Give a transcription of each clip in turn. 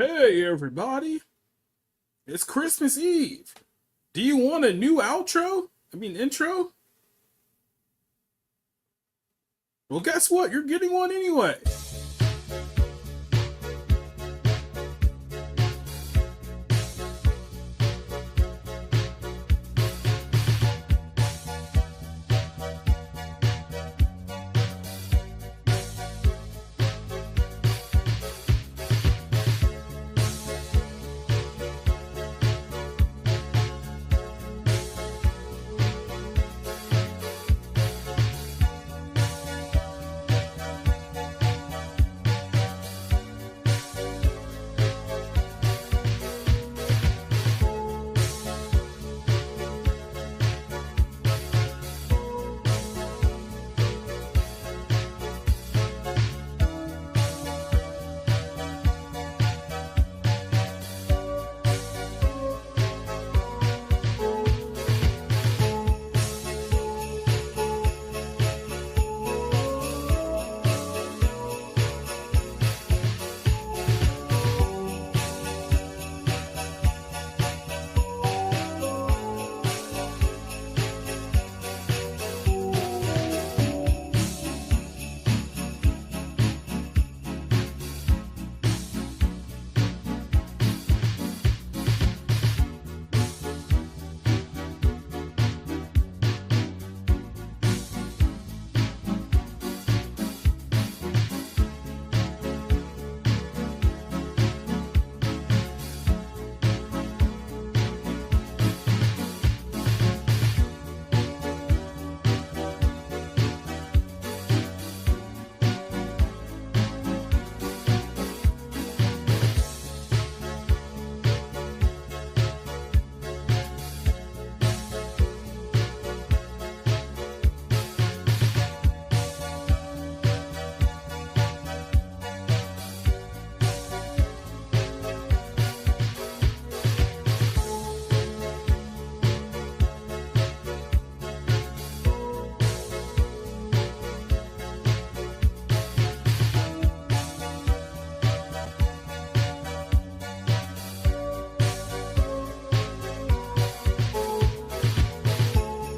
Hey everybody, it's Christmas Eve. Do you want a new intro? Well, guess what? You're getting one anyway.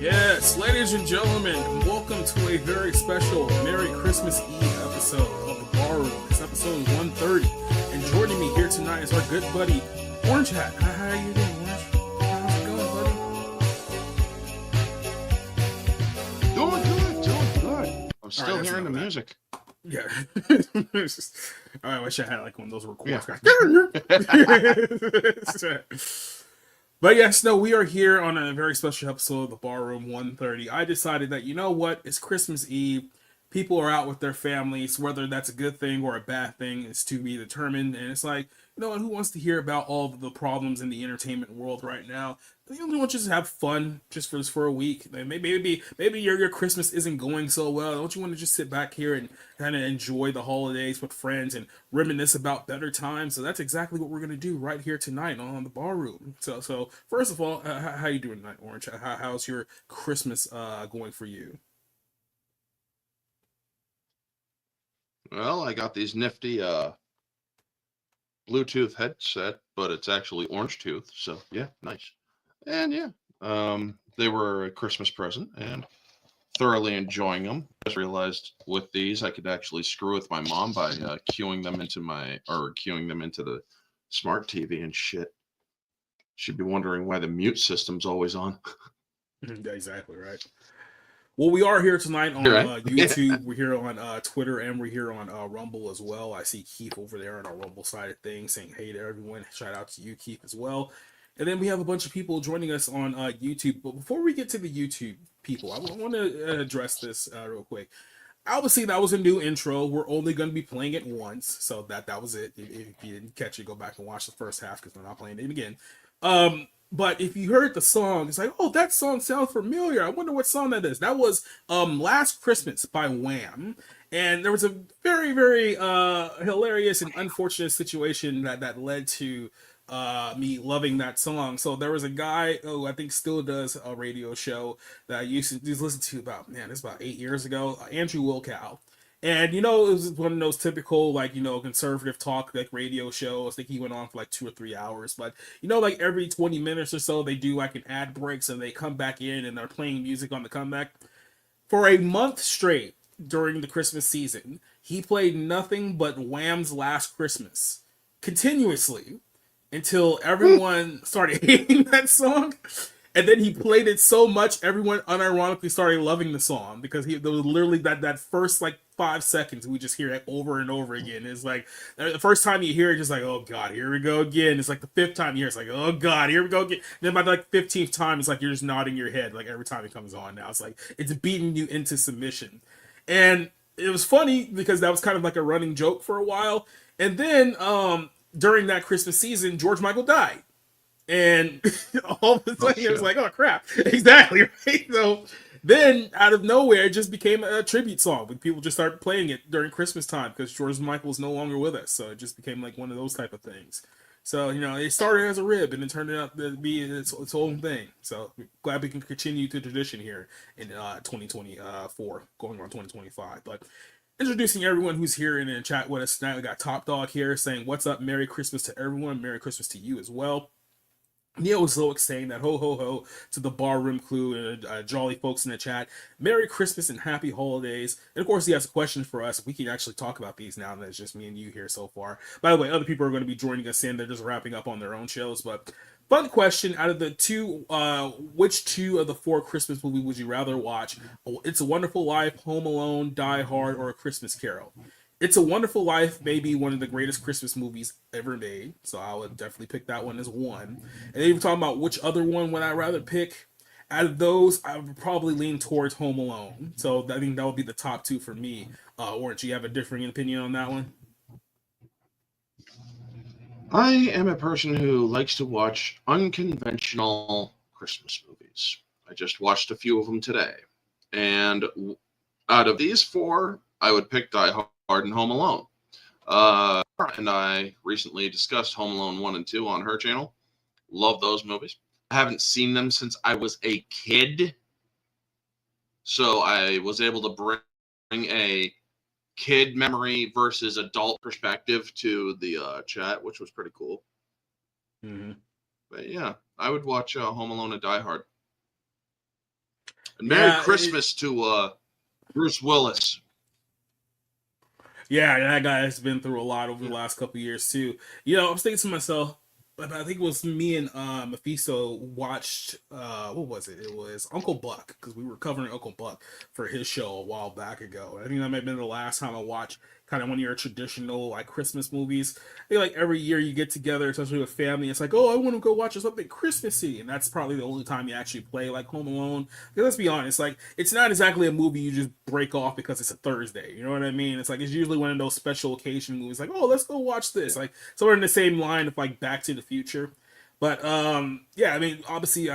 Yes, ladies and gentlemen, welcome to a very special Merry Christmas Eve episode of the Bar Room. It's episode 130, and joining me here tonight is our good buddy Orange Hat. How are you doing, Orange? How's it Doing good. I'm still right, hearing the music. Yeah. I wish I had like one of those records. Yeah. But yes, no, we are here on a very special episode of the Bar Room 130. I decided that, you know what, it's Christmas Eve. People are out with their families. Whether that's a good thing or a bad thing is to be determined. And it's like, you know what, who wants to hear about all of the problems in the entertainment world right now? You want to just have fun just for a week. Maybe your Christmas isn't going so well. Don't you want to just sit back here and kind of enjoy the holidays with friends and reminisce about better times? So that's exactly what we're gonna do right here tonight on the Bar Room. So first of all, how you doing tonight, Orange? How's your Christmas going for you? Well, I got these nifty Bluetooth headset, but it's actually orange tooth. So yeah, nice. And yeah, they were a Christmas present and thoroughly enjoying them. Just realized with these I could actually screw with my mom by queuing them into the smart TV and shit. She'd be wondering why the mute system's always on. Exactly right. Well, we are here tonight on Right? YouTube. We're here on Twitter, and we're here on Rumble as well. I see Keith over there on our Rumble side of things saying hey to everyone. Shout out to you, Keith, as well. And then we have a bunch of people joining us on YouTube. But before we get to the YouTube people, I want to address this real quick. Obviously, that was a new intro. We're only going to be playing it once, so that was it. If you didn't catch it, go back and watch the first half because we're not playing it again. But if you heard the song, it's like, oh, that song sounds familiar. I wonder what song that is. That was Last Christmas by Wham. And there was a very, very hilarious and unfortunate situation that led to me loving that song. So there was a guy who I think still does a radio show that I used to just listen to about, man, it's about 8 years ago, Andrew Wilkow. And you know, it was one of those typical like conservative talk like radio shows. I think he went on for like 2 or 3 hours. But like every 20 minutes or so, they do like an ad breaks and they come back in and they're playing music on the comeback for a month straight during the Christmas season. He played nothing but Wham's Last Christmas continuously until everyone started hating that song. And then he played it so much, everyone unironically started loving the song because there was literally that first like 5 seconds we just hear it over and over again. It's like the first time you hear it, just like, oh god, here we go again. It's like the fifth time you hear it, it's like, oh god, here we go again. And then by the like 15th time, it's like you're just nodding your head like every time it comes on. Now it's like it's beating you into submission, and it was funny because that was kind of like a running joke for a while. And then during that Christmas season, George Michael died. And all of a Oh sudden, it was shit. like, oh crap, exactly, right? So then, out of nowhere, it just became a tribute song. When people just started playing it during Christmas time because George Michael is no longer with us, so it just became like one of those type of things. So it started as a rib and it turned out to be its own thing. So glad we can continue the tradition here in 2024, going on 2025. But introducing everyone who's here in the chat with us tonight, we got Top Dog here saying, "What's up? Merry Christmas to everyone. Merry Christmas to you as well." Neil Zoic saying that ho ho ho to the barroom crew and jolly folks in the chat. Merry Christmas and happy holidays. And of course, he has a question for us. We can actually talk about these now that it's just me and you here so far. By the way, other people are going to be joining us in. They're just wrapping up on their own shows. But fun question: out of the two, which two of the four Christmas movies would you rather watch? It's a Wonderful Life, Home Alone, Die Hard, or A Christmas Carol? It's a Wonderful Life may be one of the greatest Christmas movies ever made, so I would definitely pick that one as one. And then you're talking about which other one would I rather pick? Out of those, I would probably lean towards Home Alone. So I think that would be the top two for me. Orange, you have a differing opinion on that one? I am a person who likes to watch unconventional Christmas movies. I just watched a few of them today. And out of these four, I would pick Die Hard and Home Alone. And I recently discussed Home Alone 1 and 2 on her channel. Love those movies. I haven't seen them since I was a kid. So I was able to bring a kid memory versus adult perspective to the chat, which was pretty cool. Mm-hmm. But yeah, I would watch Home Alone and Die Hard. And Merry Yeah, Christmas to Bruce Willis. yeah, that guy has been through a lot over the last couple of years too. I was thinking to myself, I think it was me and Mephisto watched what was it? It was Uncle Buck because we were covering Uncle Buck for his show a while back ago. I think that might have been the last time I watched kind of one of your traditional like Christmas movies. I think like every year you get together, especially with family, it's like, oh, I want to go watch something Christmassy, and that's probably the only time you actually play like Home Alone. Because let's be honest, like it's not exactly a movie you just break off because it's a Thursday. You know what I mean? It's like it's usually one of those special occasion movies, like, oh, let's go watch this. Like somewhere in the same line of like Back to the Future. But yeah, I mean, obviously,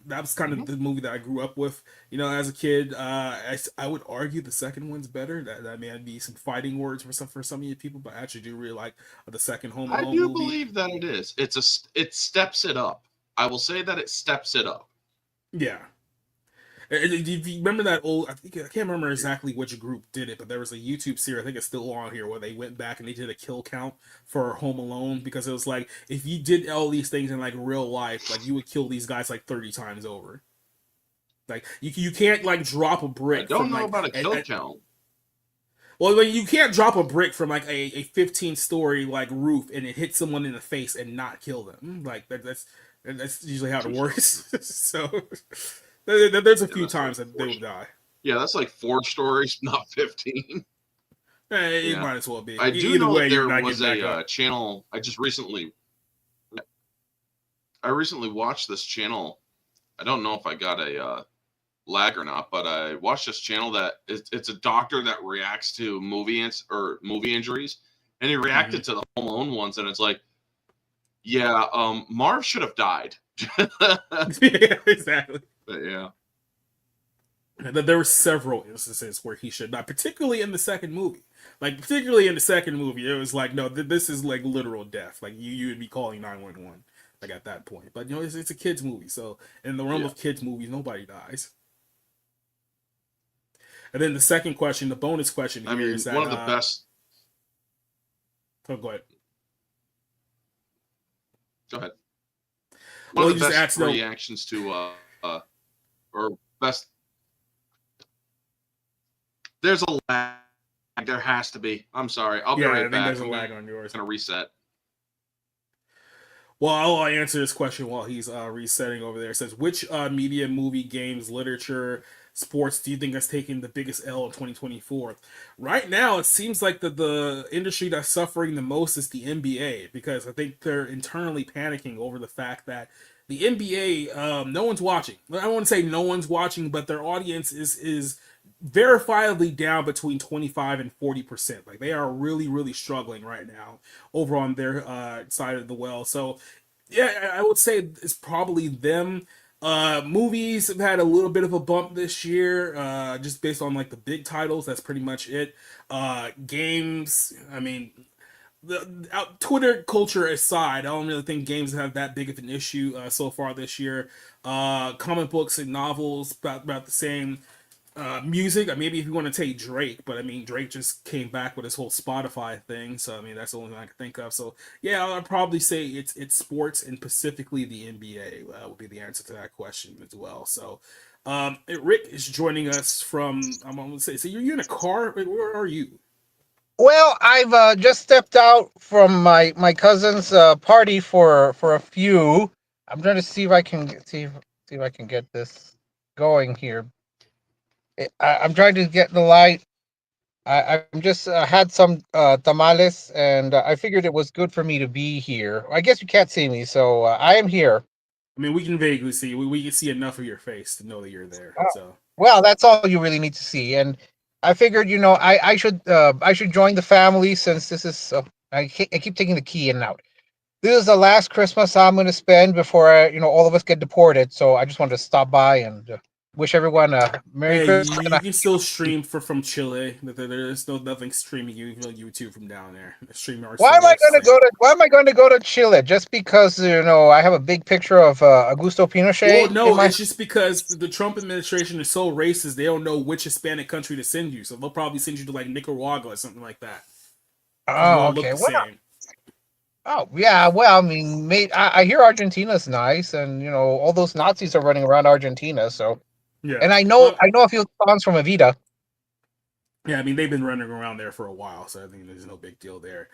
that was kind of the movie that I grew up with. As a kid, I would argue the second one's better. That may be some fighting words for some of you people, but I actually do really like the second Home I Alone do movie. believe that it is. It steps it up. I will say that it steps it up. Yeah. Do you remember that old? I can't remember exactly which group did it, but there was a YouTube series. I think it's still on here where they went back and they did a kill count for Home Alone because it was like if you did all these things in like real life, like you would kill these guys like 30 times over. Like you can't like drop a I brick don't from know like about a kill count. well, like, you can't drop a brick from like a 15-story like roof and it hit someone in the face and not kill them. Like that's usually how it Touche. works. So there's a Yeah, few that's like times that they four. would die. Yeah, that's like 4 stories, not 15. It Yeah, might as well be. I do Either know way, that you're there not was getting back a up. channel. I recently watched this channel. I don't know if I got a lag or not, but I watched this channel that it's a doctor that reacts to movie injuries, and he Hmm. reacted to the Home Alone ones, and it's like, yeah, Marv should have died. But Yeah, exactly. yeah, There were several instances where he should not, particularly in the second movie. Like particularly in the second movie, it was like, no, this is like literal death. Like you would be calling 911. Like at that point, but it's a kids movie, so in the realm yeah. of kids movies, nobody dies. And then the second question, the bonus question I here is mean, that one of the best. oh, go ahead. Go ahead. One Well, of he the just best adds no. reactions to or best. There's a lag. There has to be. I'm sorry. I'll be Yeah, I right think back. there's a I'm lag gonna on yours. reset. Well, I'll answer this question while he's resetting over there. It says, which media, movie, games, literature, sports do you think has taken the biggest L in 2024? Right now, it seems like the industry that's suffering the most is the NBA because I think they're internally panicking over the fact that the NBA, no one's watching. I don't want to say no one's watching, but their audience is verifiably down between 25 and 40%. Like they are really struggling right now over on their side of the well. So yeah, I would say it's probably them. Movies have had a little bit of a bump this year, just based on like the big titles. That's pretty much it. Games, I mean, the Twitter culture aside, I don't really think games have that big of an issue so far this year. Comic books and novels about the same. Music, maybe if you want to take Drake, but I mean Drake just came back with his whole Spotify thing, so I mean that's the only thing I can think of. So yeah, I'd probably say it's sports and specifically the NBA would be the answer to that question as well. So Rick is joining us from I'm gonna say, so you're in a car. Where are you? Well, I've just stepped out from my cousin's party for a few. I'm trying to see if I can see if I can get this going here. I'm trying to get the light. I'm just had some tamales, and I figured it was good for me to be here. I guess you can't see me, so I am here. I mean, we can vaguely see. We can see enough of your face to know that you're there. Oh, So well, that's all you really need to see. And I figured, I should join the family since this is. I keep taking the key in and out. This is the last Christmas I'm going to spend before all of us get deported. So I just wanted to stop by and wish everyone a Merry hey, Christmas. you can still stream from Chile. There's no nothing streaming you on YouTube from down there. The StreamYard Why still am I works going the to go same. to Why am I going to go to Chile just because I have a big picture of Augusto Well, Pinochet in no, my. it's just because the Trump administration is so racist. They don't know which Hispanic country to send you, so they'll probably send you to like Nicaragua or something like that because we Oh, all look okay. the Well, same. oh yeah. Well, I mean, I hear Argentina's nice, and all those Nazis are running around Argentina. So, Yeah. and Well, I know a few songs from Evita. yeah, I mean they've been running around there for a while, so I think there's no big deal there.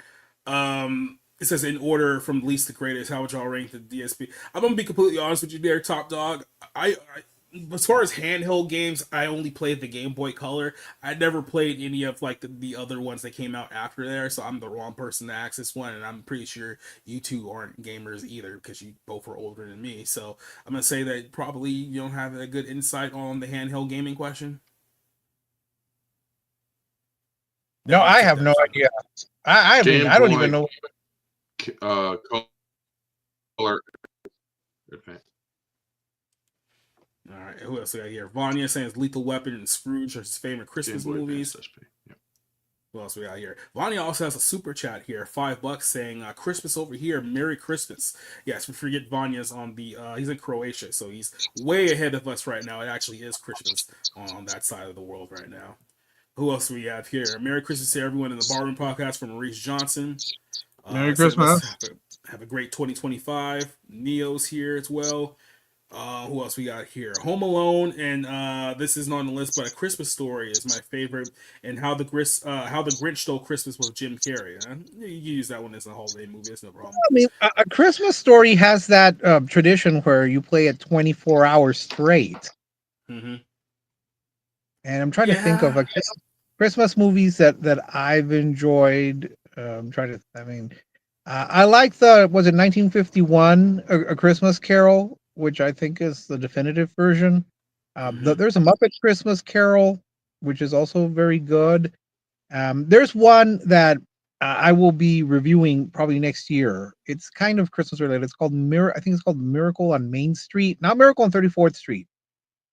It says in order from least to greatest, how would y'all rank the DSP? I'm gonna be completely honest with you, there, top dog. I as far as handheld games, I only played the Game Boy Color. I never played any of like the other ones that came out after there, so I'm the wrong person to ask this one, and I'm pretty sure you two aren't gamers either because you both are older than me. So I'm gonna say that probably you don't have a good insight on the handheld gaming question. No, Yeah, you I said have that, no so idea. I mean, Game I don't even Boy know. Color. all right, who else we got here? Vanya saying Lethal Weapon and Scrooge are his favorite Game Christmas Boy movies. Advance SP. Yep. Who else we got here? Vanya also has a super chat here, $5 saying Christmas over here, Merry Christmas. Yes, we forget Vanya's on the he's in Croatia, so he's way ahead of us right now. It actually is Christmas on that side of the world right now. Who else do we have here? Merry Christmas to everyone in the Barroom Podcast from Maurice Johnson. Merry Saying let's Christmas. have a great 2025. Neo's here as well. Who else we got here? Home Alone, and this isn't on the list, but A Christmas Story is my favorite. And How the Grinch Stole Christmas with Jim Carrey. You use that one as a holiday movie. That's no problem. I mean, a Christmas Story has that tradition where you play it 24 hours straight. Mm-hmm. And I'm trying to think of Yeah. Christmas movies that I've enjoyed. I'm trying to. I mean, I like the was it 1951 a Christmas Carol, which I think is the definitive version. Mm-hmm. There's a Muppet Christmas Carol, which is also very good. There's one that I will be reviewing probably next year. It's kind of Christmas related. It's called Mir. I think it's called Miracle on Main Street, not Miracle on 34th Street.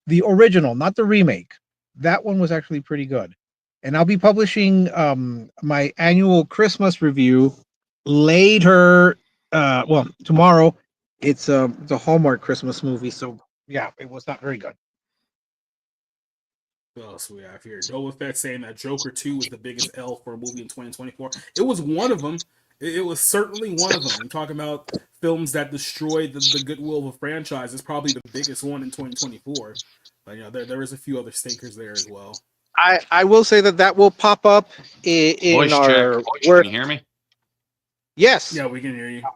The original, not the remake. That one was actually pretty good. And I'll be publishing my annual Christmas review later. Well, tomorrow. It's a Hallmark Christmas movie, so yeah, it was not very good. What else we have here? Noah Fett saying that Joker 2 was the biggest L for a movie in 2024. It was one of them. It was certainly one of them. We're talking about films that destroyed the goodwill of a franchise. It's probably the biggest one in 2024. But there is a few other stinkers there as well. I will say that will pop up in Voice check. our Can work. you hear me? Yes. Yeah, we can hear you. I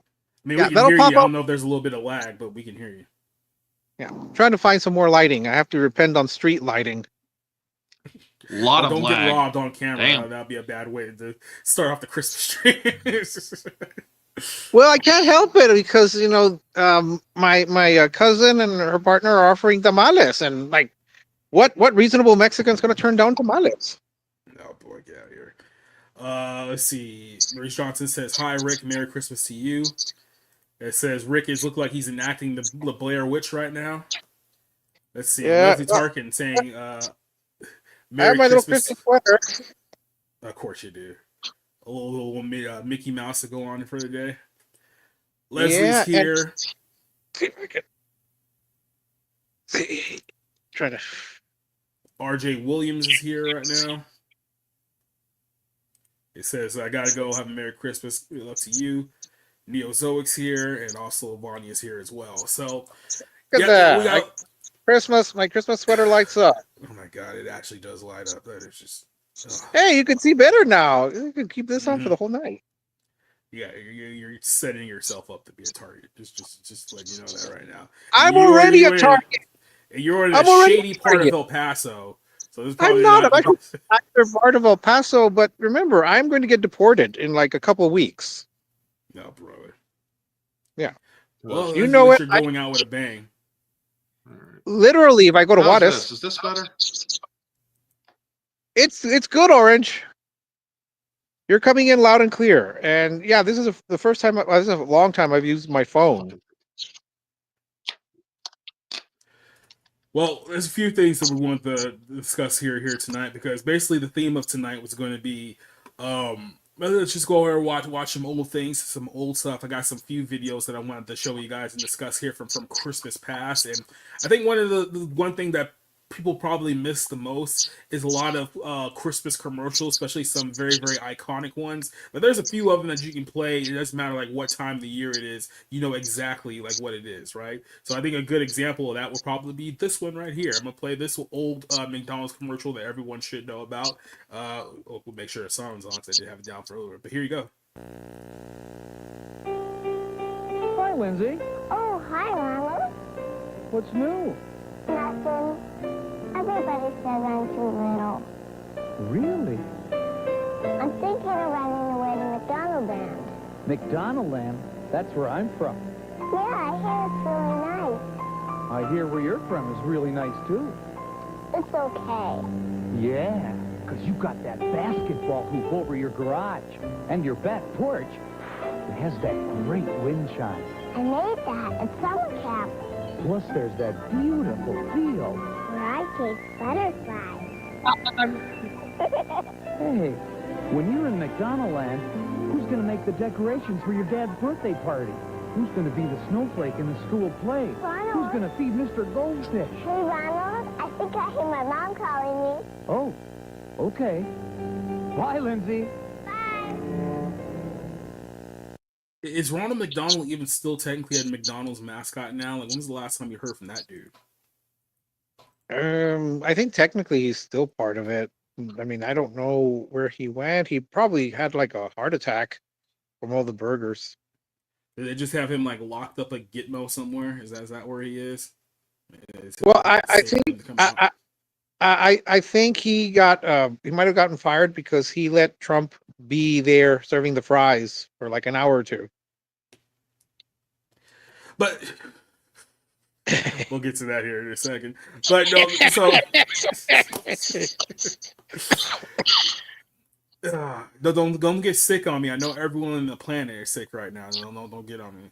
mean, Yeah, we can that'll hear pop you. I up. don't know if there's a little bit of lag, but we can hear you. Yeah, I'm trying to find some more lighting. I have to depend on street lighting. Lot Well, of don't lag. get robbed on camera. Damn. That'd be a bad way to start off the Christmas tree. Well, I can't help it because my cousin and her partner are offering tamales, and like, what reasonable Mexican's going to turn down tamales? Oh boy, get out of here. Let's see. Maurice Johnson says, "Hi Rick, Merry Christmas to you." It says Rick is look like he's enacting the Blair Witch right now. Let's see. Yeah, Leslie Tarkin saying, I have "Merry my little Christmas." Christmas sweater. Of course you do. A little Mickey Mouse to go on for the day. Leslie's Yeah, and here. see if I can try to. RJ Williams is here right now. It says, "I gotta go. Have a Merry Christmas. Good luck to you." Neozoic's here, and also Vanya's here as well. So, Look at yeah, we that! got. My Christmas sweater lights up. Oh my god, it actually does light up. That is just. Hey, you can see better now. You can keep this on for Mhm. the whole night. Yeah, you're setting yourself up to be a target. Just let you know that right now. I'm And already a target. You're in a I'm already shady a part of target. El Paso, so this is I'm probably not. not. I'm actually active part of El Paso, but remember, I'm going to get deported in like a couple of weeks. No, brother. Yeah. Well, You at know least it. you're going out with a bang. All right. Literally, if I go to How's Juarez, this? Is this better? it's good, Orange. You're coming in loud and clear. And yeah, this is the first time. This is a long time I've used my phone. Well, there's a few things that we want to discuss here tonight because basically the theme of tonight was going to be let's just go over and watch some old things, some old stuff. I got some few videos that I wanted to show you guys and discuss here from Christmas past, and I think the one thing that people probably miss the most is a lot of Christmas commercials, especially some very iconic ones. But there's a few of them that you can play. It doesn't matter like what time of the year it is. You know exactly like what it is, right? So I think a good example of that would probably be this one right here. I'm gonna play this old McDonald's commercial that everyone should know about. We'll make sure the song's on, so I did have it down for earlier. But here you go. Hi, Lindsay. Oh, hi, Ronald. What's new? Nothing. Everybody says I'm too little. Really? I'm thinking of running away to McDonald Land. McDonald Land? That's where I'm from. Yeah, I hear it's really nice. I hear where you're from is really nice, too. It's okay. Yeah, because you got that basketball hoop over your garage. And your back porch, it has that great wind chime. I made that at summer camp Plus, there's that beautiful field. where I chase butterflies. Hey, when you're in McDonald Land, who's going to make the decorations for your dad's birthday party? Who's going to be the snowflake in the school play? Ronald. Who's going to feed Mr. Goldfish? Hey, Ronald, I think I hear my mom calling me. Oh, okay. Bye, Lindsay. Bye. Is Ronald McDonald even still technically a McDonald's mascot now? Like, when was the last time you heard from that dude? I think technically he's still part of it. I mean, I don't know where he went. He probably had like a heart attack from all the burgers. Did they just have him like locked up like Gitmo somewhere? Is that where he is? Well, I think I think he got he might have gotten fired because he let Trump be there serving the fries for like an hour or two. But we'll get to that here in a second. But no, so don't get sick on me. I know everyone on the planet is sick right now. Don't get on me.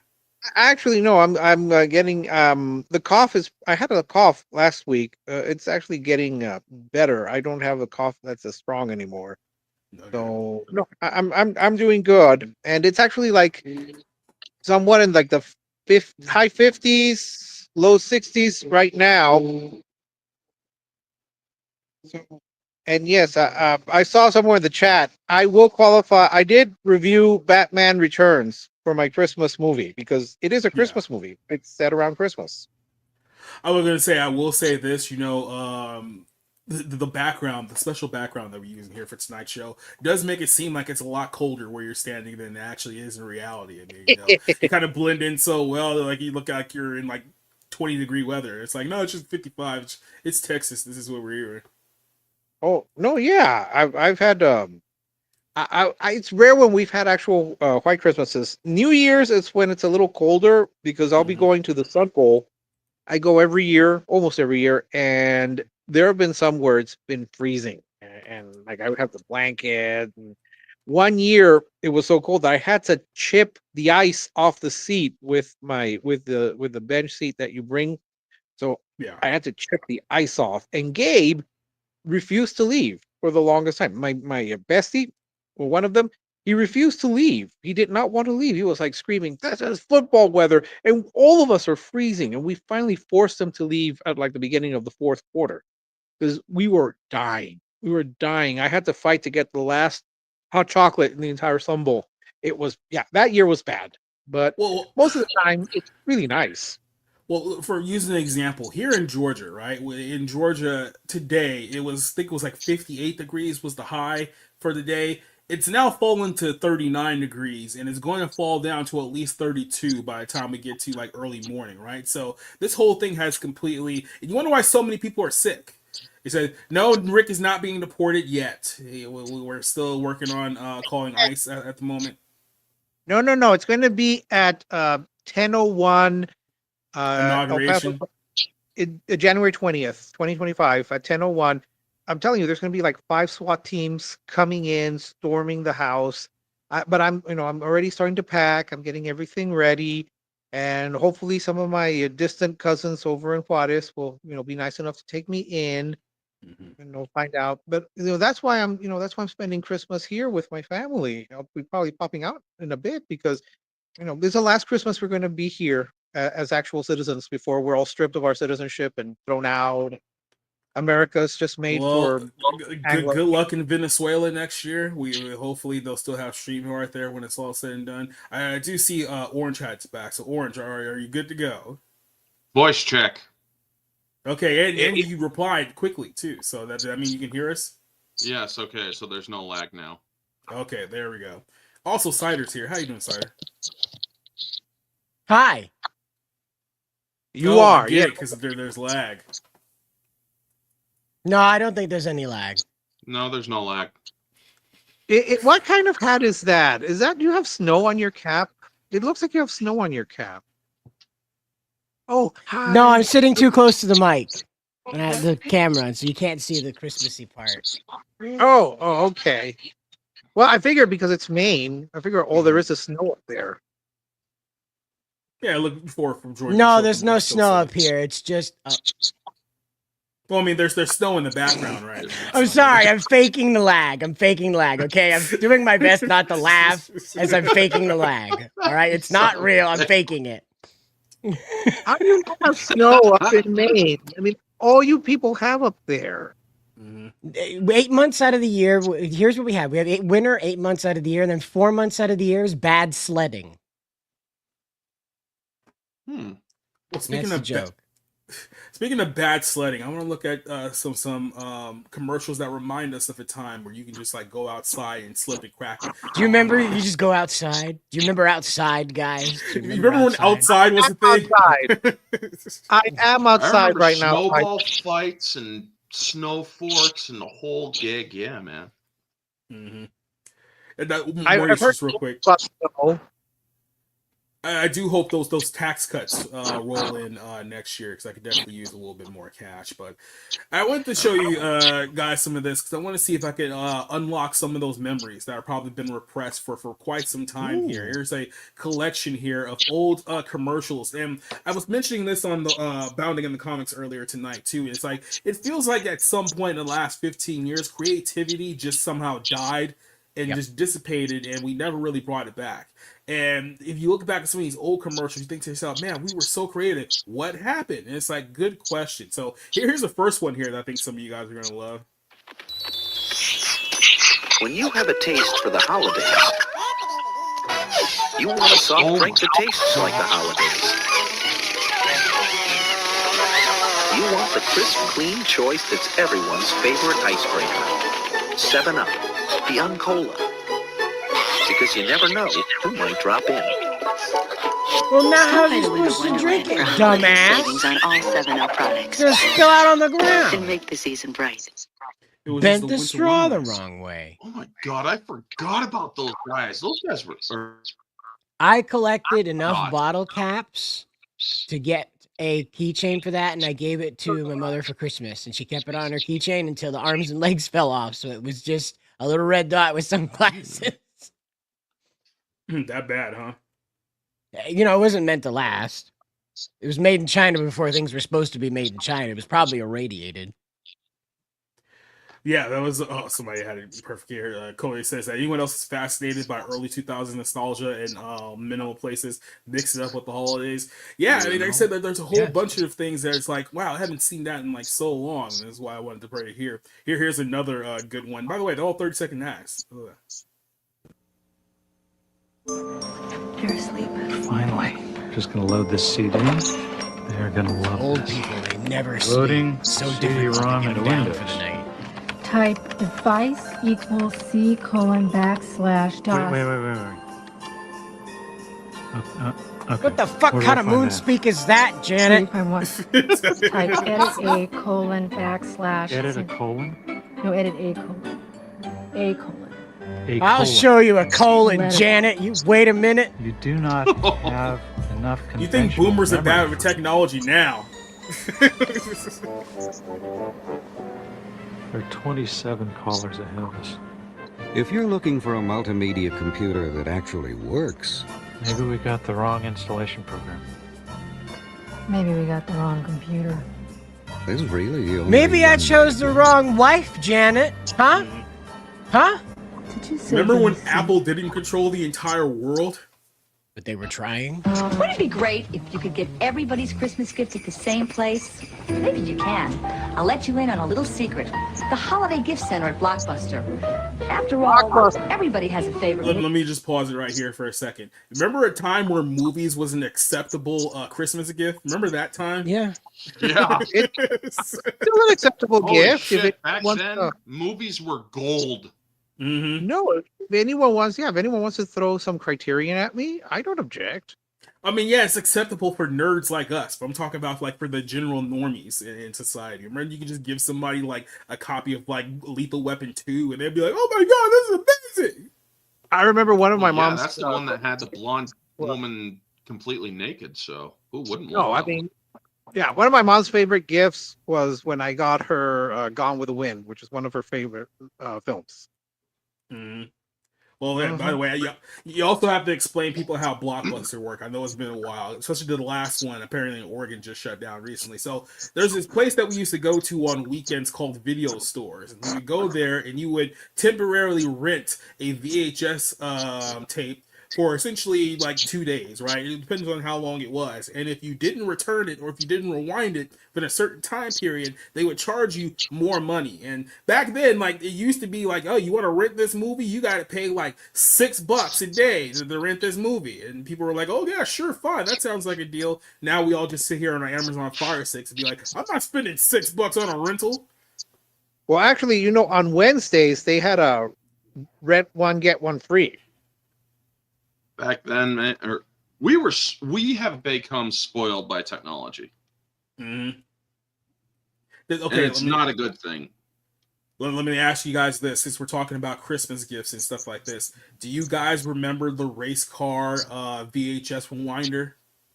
Actually, no, I'm getting the cough is. I had a cough last week. It's actually getting better. I don't have a cough that's as strong anymore. Okay. So no, I'm doing good, and it's actually like somewhat in like the high 50s, low 60s right now. So, and yes, I saw somewhere in the chat. I will qualify. I did review Batman Returns for my Christmas movie because it is a Yeah. Christmas movie. It's set around Christmas. I was gonna say, I will say this, the background, the special background that we're using here for tonight's show does make it seem like it's a lot colder where you're standing than it actually is in reality. I mean, you kind of blend in so well that like you look like you're in like 20-degree weather. It's like, no, it's just 55. It's Texas. This is what we're hearing. Oh no, yeah, I've had it's rare when we've had actual white Christmases. New Year's is when it's a little colder because I'll be Mhm. going to the Sun Bowl. I go every year, almost every year, and there have been some where it's been freezing, and like I would have the blanket. And one year it was so cold that I had to chip the ice off the seat with the bench seat that you bring. So Yeah. I had to chip the ice off, and Gabe refused to leave for the longest time. My bestie, well, one of them, he refused to leave. He did not want to leave. He was like screaming, "This is football weather," and all of us are freezing. And we finally forced him to leave at like the beginning of the fourth quarter because we were dying. We were dying. I had to fight to get the last hot chocolate in the entire Sun Bowl. It was yeah, that year was bad, but Well, most of the time it's really nice. Well, for using an example, here in Georgia, right? In Georgia today, I think it was like 58 degrees was the high for the day. It's now fallen to 39 degrees and it's going to fall down to at least 32 by the time we get to like early morning, right? So this whole thing has completely. You wonder why so many people are sick. He said, no, Rick is not being deported yet. We're still working on calling ICE at the moment. No, no, no. It's going to be at 10:01 El Paso, Inauguration. January 20th, 2025 at 10:01. I'm telling you, there's going to be like 5 SWAT teams coming in, storming the house. But I'm already starting to pack. I'm getting everything ready, and hopefully, some of my distant cousins over in Juarez will, be nice enough to take me in Mhm. and find out. But that's why I'm spending Christmas here with my family. I'll be probably popping out in a bit because this is the last Christmas we're going to be here as actual citizens before we're all stripped of our citizenship and thrown out. America's just made Well, for good Anglo. luck in Venezuela next year. We hopefully they'll still have StreamYard there when it's all said and done. I do see Orange Hat's back. So Orange, are you good to go? Voice check. Okay, and you replied quickly too. So that mean you can hear us. Yes. Okay. So there's no lag now. Okay, there we go. Also, Cider's here. How you doing, Cider? Hi. You Oh, I are, get yeah. it because there's lag. No, I don't think there's any lag. No, there's no lag. What kind of hat is that? Is that you have snow on your cap? It looks like you have snow on your cap. Oh, hi. No, I'm sitting too close to the mic and I have the camera, so you can't see the Christmassy part. Oh, okay. Well, I figured because it's Maine, I figure all there is snow up there. Yeah, look for from Georgia. to show No, up there's on the no West Coast snow side. up here. It's just. Well, I mean, there's snow in the background right now. I'm so- sorry. I'm faking the lag. Okay, I'm doing my best not to laugh as I'm faking the lag. All right, it's not real. I'm faking it. How do you not have snow up in Maine? I mean, all you people have up there. Mhm. 8 months out of the year. Here's what we have. We have winter 8 months out of the year, and then 4 months out of the year is bad sledding. Hmm. Well, speaking That's the of joke. Speaking of bad sledding, I want to look at some commercials that remind us of a time where you can just like go outside and slip and crack. Do you remember? You just go outside. Do you remember outside, guys? Do You remember when outside was a thing? Outside. I am I outside remember right now. snowball fights and snow forts and the whole gig. Yeah, man. Mm-hmm. And that, I've Maurice, heard just real quick. about snow. I do hope those tax cuts roll in next year because I could definitely use a little bit more cash. But I wanted to show you guys some of this because I want to see if I could unlock some of those memories that have probably been repressed for quite some time here. Here's a collection here of old commercials, and I was mentioning this on the Bounding in the Comics earlier tonight too. It's like it feels like at some point in the last 15 years, creativity just somehow died and Yep. just dissipated, and we never really brought it back. And if you look back at some of these old commercials, you think to yourself, man, we were so creative. What happened? And it's like, good question. So here's the first one here that I think some of you guys are going to love. When you have a taste for the holidays, you want a soft drink that tastes like the holidays. You want the crisp, clean choice that's everyone's favorite icebreaker. 7-Up, the Uncola. Because you never know who might drop in. Well, now how are you supposed to drink it, dumbass? Savings on all 7-Up products. Just spill out on the And ground. make the season bright. It was Bent just the Winter straw the Wonderlands. wrong way. Oh my god, I forgot about those guys. Those guys were. I collected enough God. bottle caps to get a keychain for that, and I gave it to my mother for Christmas, and she kept it on her keychain until the arms and legs fell off. So it was just a little red dot with sunglasses. That bad, huh? You know, it wasn't meant to last. It was made in China before things were supposed to be made in China. It was probably irradiated. Yeah, that was somebody had it perfect here. Cody says that anyone else is fascinated by early 2000s nostalgia and minimal places, mix it up with the holidays. Yeah, I mean, like I said, that there's a whole bunch of things that it's like, wow, I haven't seen that in like so long. And that's why I wanted to bring it here. Here's another good one. By the way, they're all 30-second acts. Ugh. You're asleep. Finally. Just gonna load this CD. They're gonna love Old this. people, they never Loading sleep. So CD-ROM difficult to get into them down Windows. for the night. Type device equals C:\\DOS. Wait. Okay. What the fuck Where do kind I of find moon that? speak is that, Janet? Type edit Edit a colon? No, edit a colon. A colon. A I'll colon. show you a colon, Letter. Janet. You wait a minute. You do not have enough You think conventional boomers are bad memory with for- technology now? There are 27 callers ahead of us. If you're looking for a multimedia computer that actually works, Maybe we got the wrong installation program. Maybe we got the wrong computer. there's really the only Maybe I one chose way the to- wrong wife, Janet. Huh? Huh? Did you say Remember when BC? Apple didn't control the entire world? But they were trying. Wouldn't it be great if you could get everybody's Christmas gift at the same place? Maybe you can. I'll let you in on a little secret. The Holiday Gift Center at Blockbuster. After all, everybody has a favorite. Let me just pause it right here for a second. Remember a time where movies was an acceptable Christmas gift? Remember that time? Yeah. Yeah. Still an acceptable Holy gift. shit, If it back wants then, to- movies were gold. Mm-hmm. No, if anyone wants to throw some Criterion at me, I don't object. I mean, yeah, it's acceptable for nerds like us, but I'm talking about like for the general normies in society. Remember, you could just give somebody like a copy of like Lethal Weapon 2, and they'd be like, "Oh my god, this is amazing!" I remember one of my Yeah, mom's. that's the one that had the blonde woman completely naked. So who wouldn't? No, want I that mean, yeah, one of my mom's favorite gifts was when I got her Gone with the Wind, which is one of her favorite films. Mm-hmm. Well, then, by the way, you also have to explain people how Blockbuster work. I know it's been a while, especially the last one. Apparently, in Oregon just shut down recently. So there's this place that we used to go to on weekends called video stores, and you would go there and you would temporarily rent a VHS tape for essentially like 2 days, right? It depends on how long it was. And if you didn't return it or if you didn't rewind it within a certain time period, they would charge you more money. And back then, like, it used to be like, oh, you want to rent this movie? You got to pay like $6 a day to rent this movie. And people were like, oh, yeah, sure, fine. That sounds like a deal. Now we all just sit here on our Amazon Fire Sticks and be like, I'm not spending $6 on a rental. Well, actually, on Wednesdays they had a rent one get one free. back then, man. Or we have become spoiled by technology. Mm-hmm. And Okay, it's not a good thing. Let me ask you guys this, since we're talking about Christmas gifts and stuff like this. Do you guys remember the race car VHS rewinder?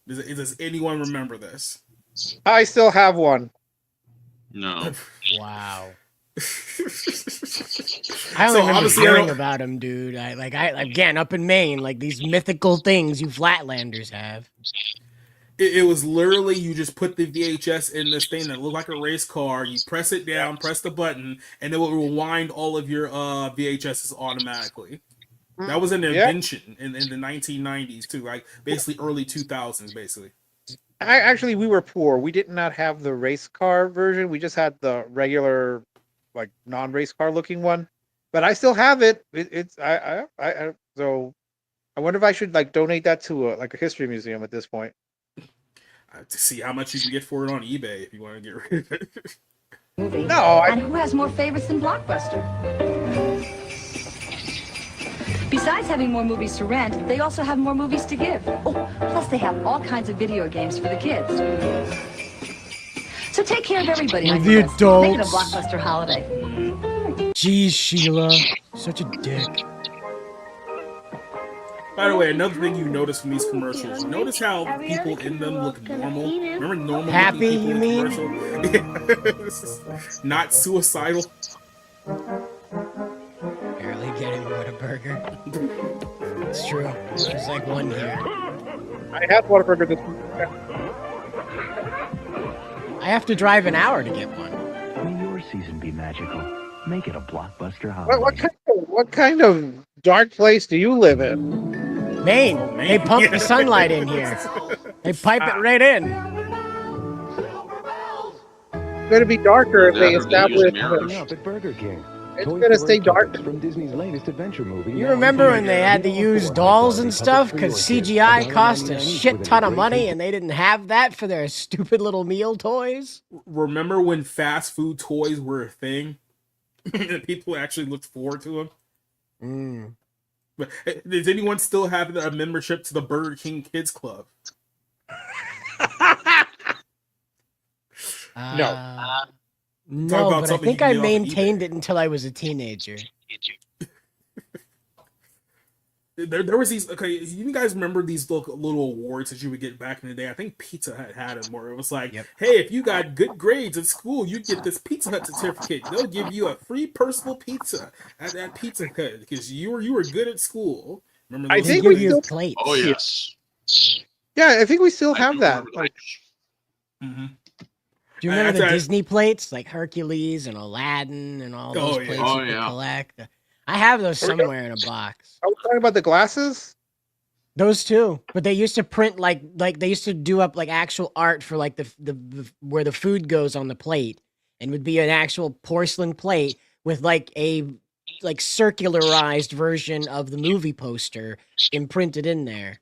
Does anyone remember this? I still have one. No. Wow. I only remember obviously hearing about him, dude. Again, up in Maine, like these mythical things you Flatlanders have. It was literally you just put the VHS in this thing that looked like a race car. You press it down, press the button, and it will rewind all of your VHSs automatically. That was an invention in the 1990s too, like basically early 2000s, basically. Actually, we were poor. We did not have the race car version. We just had the regular, like non-race car looking one. But I still have it. So I wonder if I should like donate that to like a history museum at this point. To see how much you can get for it on eBay if you want to get rid of it. Movie. No, And who has more favorites than Blockbuster? Besides having more movies to rent, they also have more movies to give. Oh, plus they have all kinds of video games for the kids. So take care of everybody on The your list. Make it a adults. Blockbuster holiday. Jeez, Sheila, such a dick. By the way, another thing you notice from these commercials, notice how people in them look normal. Remember normal Happy, looking people you in mean? commercial? Not suicidal. Barely getting Whataburger. It's true. There's like one here. I had Whataburger this week. I have to drive an hour to get one. May your season be magical. Make it a Blockbuster holiday. What kind of dark place do you live in? Maine. They pump the sunlight in here. They pipe it right in. It's going to be darker if they establish. Coming up at Burger King. It's going to stay dark. From Disney's latest adventure movie. You remember when they had to use dolls and stuff because CGI cost a shit ton of money and they didn't have that for their stupid little meal toys? Remember when fast food toys were a thing? And people actually looked forward to them? But does anyone still have a membership to the Burger King Kids Club? No. No, about but I something think you I can get off maintained it until I was a teenager. There was these. Okay, you guys remember these little awards that you would get back in the day? I think Pizza Hut had them, where it was like, "Hey, if you got good grades at school, you get this Pizza Hut certificate. They'll give you a free personal pizza at that Pizza Hut because you were good at school." Remember? I those think things? we still. Plates. Oh yes. Yeah, I think we still have that. Like, Mm-hmm. Do you remember the Disney plates like Hercules and Aladdin and all those plates Oh, you could yeah. collect? I have those somewhere in a box. are we talking about the glasses? Those too, but they used to print like they used to do up like actual art for like the where the food goes on the plate, and would be an actual porcelain plate with like a circularized version of the movie poster imprinted in there.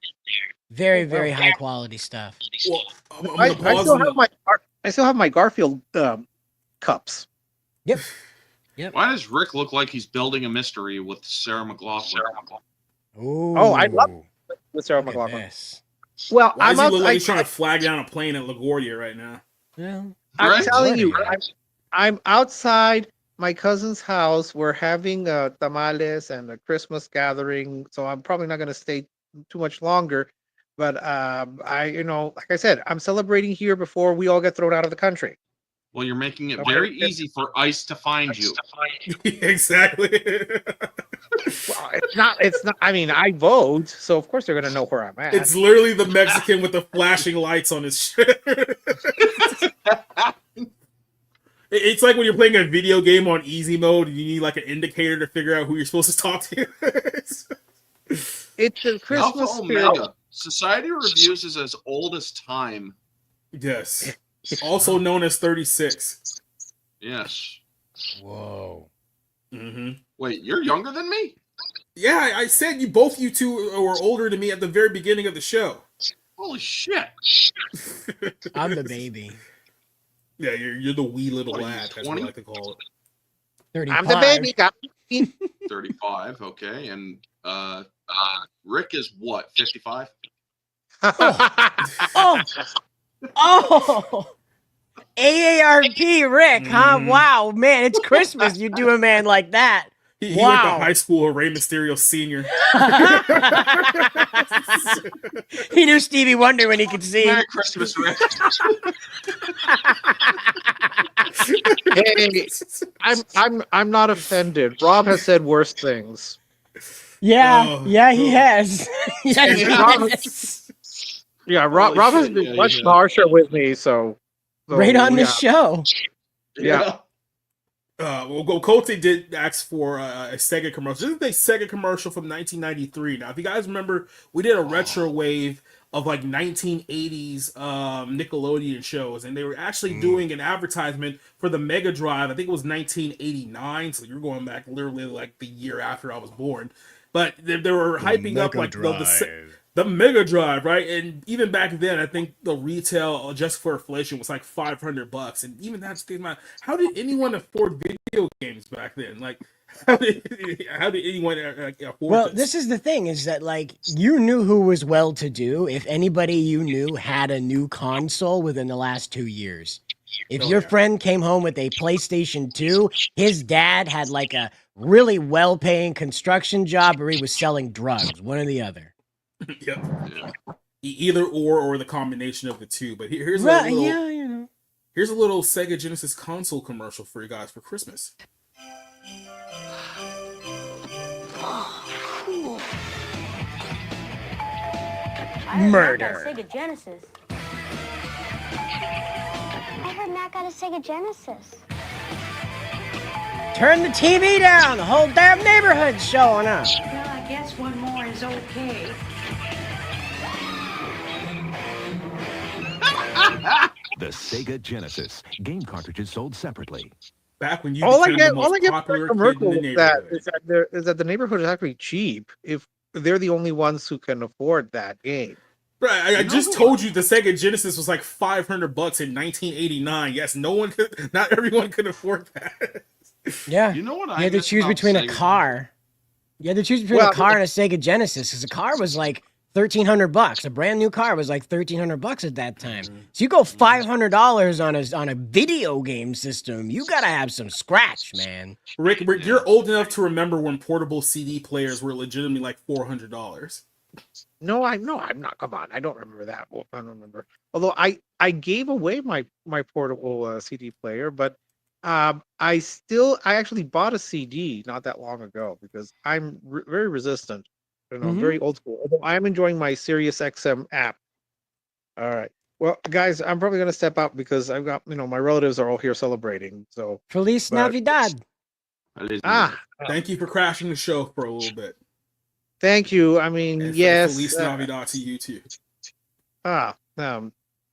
Very very high quality stuff. Well, I still have my Garfield cups. Yep. Why does Rick look like he's building a mystery with Sarah McLachlan? Ooh. Oh, I love it with Sarah Look at McLachlan. this. Well, Why does he look like he's I- trying to flag down a plane at LaGuardia right now? Yeah. I'm Right? telling you, I'm outside my cousin's house. We're having tamales and a Christmas gathering, so I'm probably not going to stay too much longer. But like I said, I'm celebrating here before we all get thrown out of the country. Well, you're making it very easy for ICE to find you. Exactly. Well, it's not. I mean, I vote, so of course they're going to know where I'm at. It's literally the Mexican with the flashing lights on his shirt. It's like when you're playing a video game on easy mode and you need like an indicator to figure out who you're supposed to talk to. It's the Christmas Alpha spirit. Omega. Society Reviews is as old as time. Yes. Also known as 36. Yes. Whoa. Mm-hmm. Wait, you're younger than me? Yeah, I said you two were older than me at the very beginning of the show. Holy shit. I'm the baby. Yeah, you're the wee little What are you, lad. That's what 20? I like to call it. 35. I'm the baby. Got me. 35, okay. And Rick is what, 55? Oh, AARP Rick, huh? Wow, man, it's Christmas. You do a man like that. He went to Wow. high school with Rey Mysterio Sr. He knew Stevie Wonder when he could see. Merry Christmas, Rick. Hey, I'm not offended. Rob has said worse things. Yeah, Oh, yeah, he has. Yeah, he Rob, has. Yeah, Holy Rob has shit, been yeah, much yeah. harsher with me, so Right on the yeah. show. Yeah. Well, Cote did ask for a Sega commercial. This is a Sega commercial from 1993. Now, if you guys remember, we did a retro wave of like 1980s Nickelodeon shows, and they were actually doing an advertisement for the Mega Drive. I think it was 1989, so you're going back literally like the year after I was born. But they were hyping up like the Mega Drive, right? And even back then, I think the retail just for inflation was like $500, and even that's how did anyone afford video games back then? Like, how did anyone afford Well, this is the thing: is that like you knew who was well-to-do if anybody you knew had a new console within the last 2 years. If your friend came home with a PlayStation 2, his dad had like a really well-paying construction job, or he was selling drugs, one or the other. Yep. Either or the combination of the two. But here's Right, a little, yeah, you know. here's a little Sega Genesis console commercial for you guys for Christmas. Murder. Sega Genesis. I heard Matt got a Sega Genesis. Turn the TV down. The whole damn neighborhood's showing up. Well, I guess one more is okay. The Sega Genesis. Game cartridges sold separately. Back when you all I became get, the most all I get popular from kid in commercial the is that neighborhood. is that the neighborhood is actually cheap if they're the only ones who can afford that game. Right, I just told you the Sega Genesis was like $500 in 1989. Yes, not everyone could afford that. Yeah. You know what I You had to miss choose about between a Sega? car. You had to choose between a car and a Sega Genesis, because a car was like $1,300. A brand new car was like $1,300 at that time. So you go $500 on a video game system, you gotta have some scratch, man. Rick, you're old enough to remember when portable CD players were legitimately like $400. No, I'm not. Come on, I don't remember that. Well, I don't remember. Although I gave away my portable CD player, but I actually bought a CD not that long ago because I'm very resistant. You know, very old school. Although I am enjoying my Sirius XM app. All right. Well, guys, I'm probably going to step out because I've got, my relatives are all here celebrating. So Feliz Navidad. Thank you for crashing the show for a little bit. Thank you. I mean, And yes. Feliz Navidad to you too.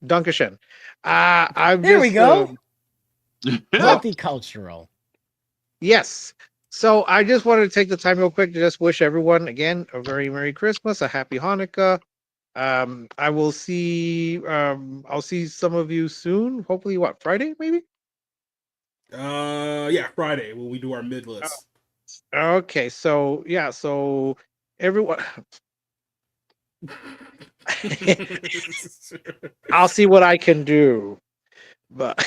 Dankeschön. There we go. Multicultural. Yes. So I just wanted to take the time real quick to just wish everyone again a very Merry Christmas, a Happy Hanukkah. I'll see some of you soon. Hopefully, Friday, maybe? Yeah, Friday when we do our mid list. Okay, so yeah, so everyone I'll see what I can do. But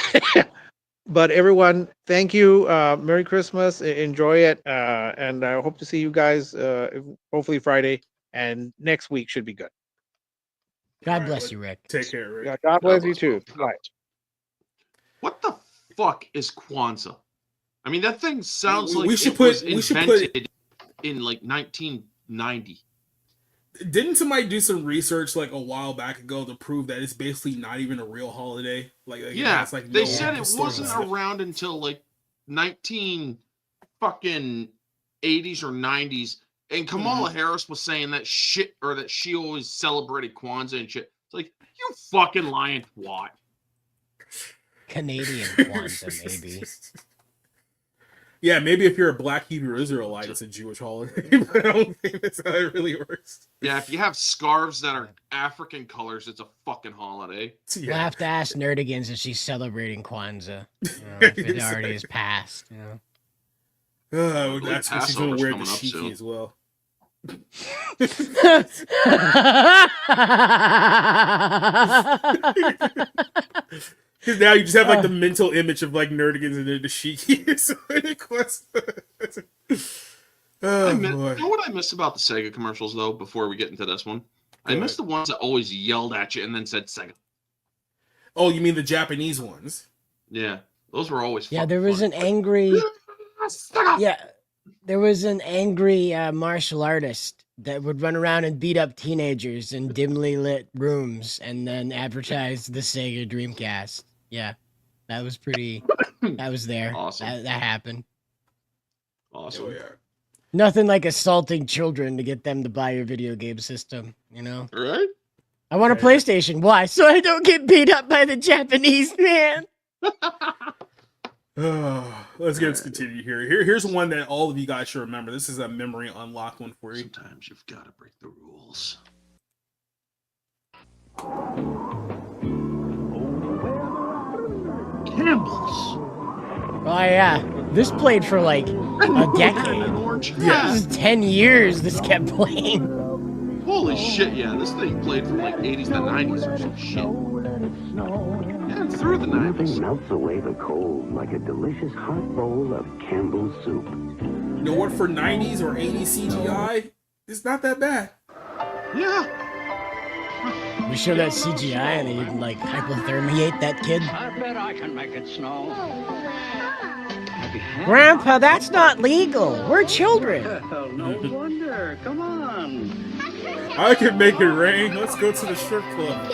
but everyone, thank you. Merry Christmas. Enjoy it. And I hope to see you guys hopefully Friday, and next week should be good. God bless you, Rick. Take care, Rick. Yeah, God bless you too. Bye. What the fuck is Kwanzaa? I mean, that thing sounds like we was should invented in like 1990. Didn't somebody do some research like a while back ago to prove that it's basically not even a real holiday? Yeah, it's like they said it wasn't around until like 19 fucking 80s or 90s. And Kamala Harris was saying that shit, or that she always celebrated Kwanzaa and shit. It's like, you fucking lying twat. Canadian Kwanzaa, maybe. Yeah, maybe if you're a Black Hebrew Israelite, it's a Jewish holiday. But I don't think that's how it really works. Yeah, if you have scarves that are African colors, it's a fucking holiday. We'll have to ask Nerdigans if she's celebrating Kwanzaa. If it already is past. That's what she's going to wear the shiki as well. Because now you just have like the mental image of like Nerdigans and the shiki. You know what I miss about the Sega commercials though? Before we get into this one, I miss the ones that always yelled at you and then said Sega. Oh, you mean the Japanese ones? Yeah, those were always. Yeah, there was an angry. Yeah, There was an angry martial artist that would run around and beat up teenagers in dimly lit rooms and then advertise the Sega Dreamcast. Yeah, that was pretty. That was there. Awesome. That happened. Awesome. Oh, yeah. Nothing like assaulting children to get them to buy your video game system. You know. Right? I want a PlayStation. Why? So I don't get beat up by the Japanese man. Let's continue here. Here's one that all of you guys should remember. This is a memory unlocked one for you. Sometimes you've got to break the rules. Campbell's. Oh yeah, this played for like a decade. Yeah. This is 10 years. This kept playing. Holy shit! Yeah, this thing played from like 80s to 90s or some shit. Yeah, through the 90s. Melts away the cold like a delicious hot bowl of Campbell's soup. You know what? For 90s or 80s CGI, it's not that bad. Yeah. We show that CGI and they even like hypothermiate that kid. I bet I can make it snow. Grandpa, that's not legal. We're children. Well, no wonder. Come on. I can make it rain. Let's go to the strip club.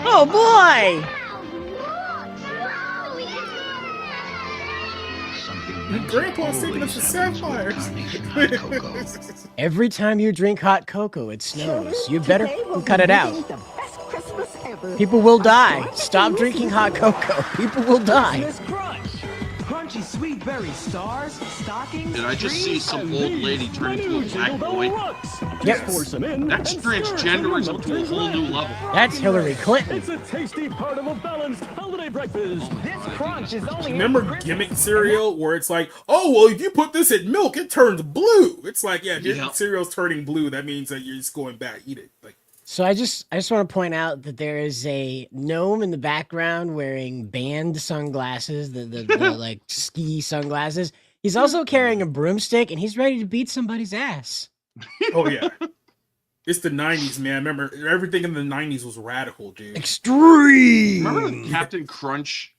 Oh boy! Grandpa's taking us to sapphires. Every time you drink hot cocoa, it snows. You better cut it out. People will die. Stop drinking hot cocoa. People will die. Crunchy sweet berry stars, stockings. Did I just see some old lady turn into a black boy? Yep. That's transgenderism to a whole new level. That's Hillary Clinton. It's a tasty part of a balanced holiday breakfast. This crunch is only Remember gimmick cereal where it's like, oh, well, if you put this in milk, it turns blue. It's like, yeah, if cereal's turning blue, that means that you're just going back, eat it. Like, So I just want to point out that there is a gnome in the background wearing band sunglasses, the like ski sunglasses. He's also carrying a broomstick and he's ready to beat somebody's ass. Oh yeah. It's the 90s, man. Remember, everything in the 90s was radical, dude. Extreme! Remember the Captain Crunch,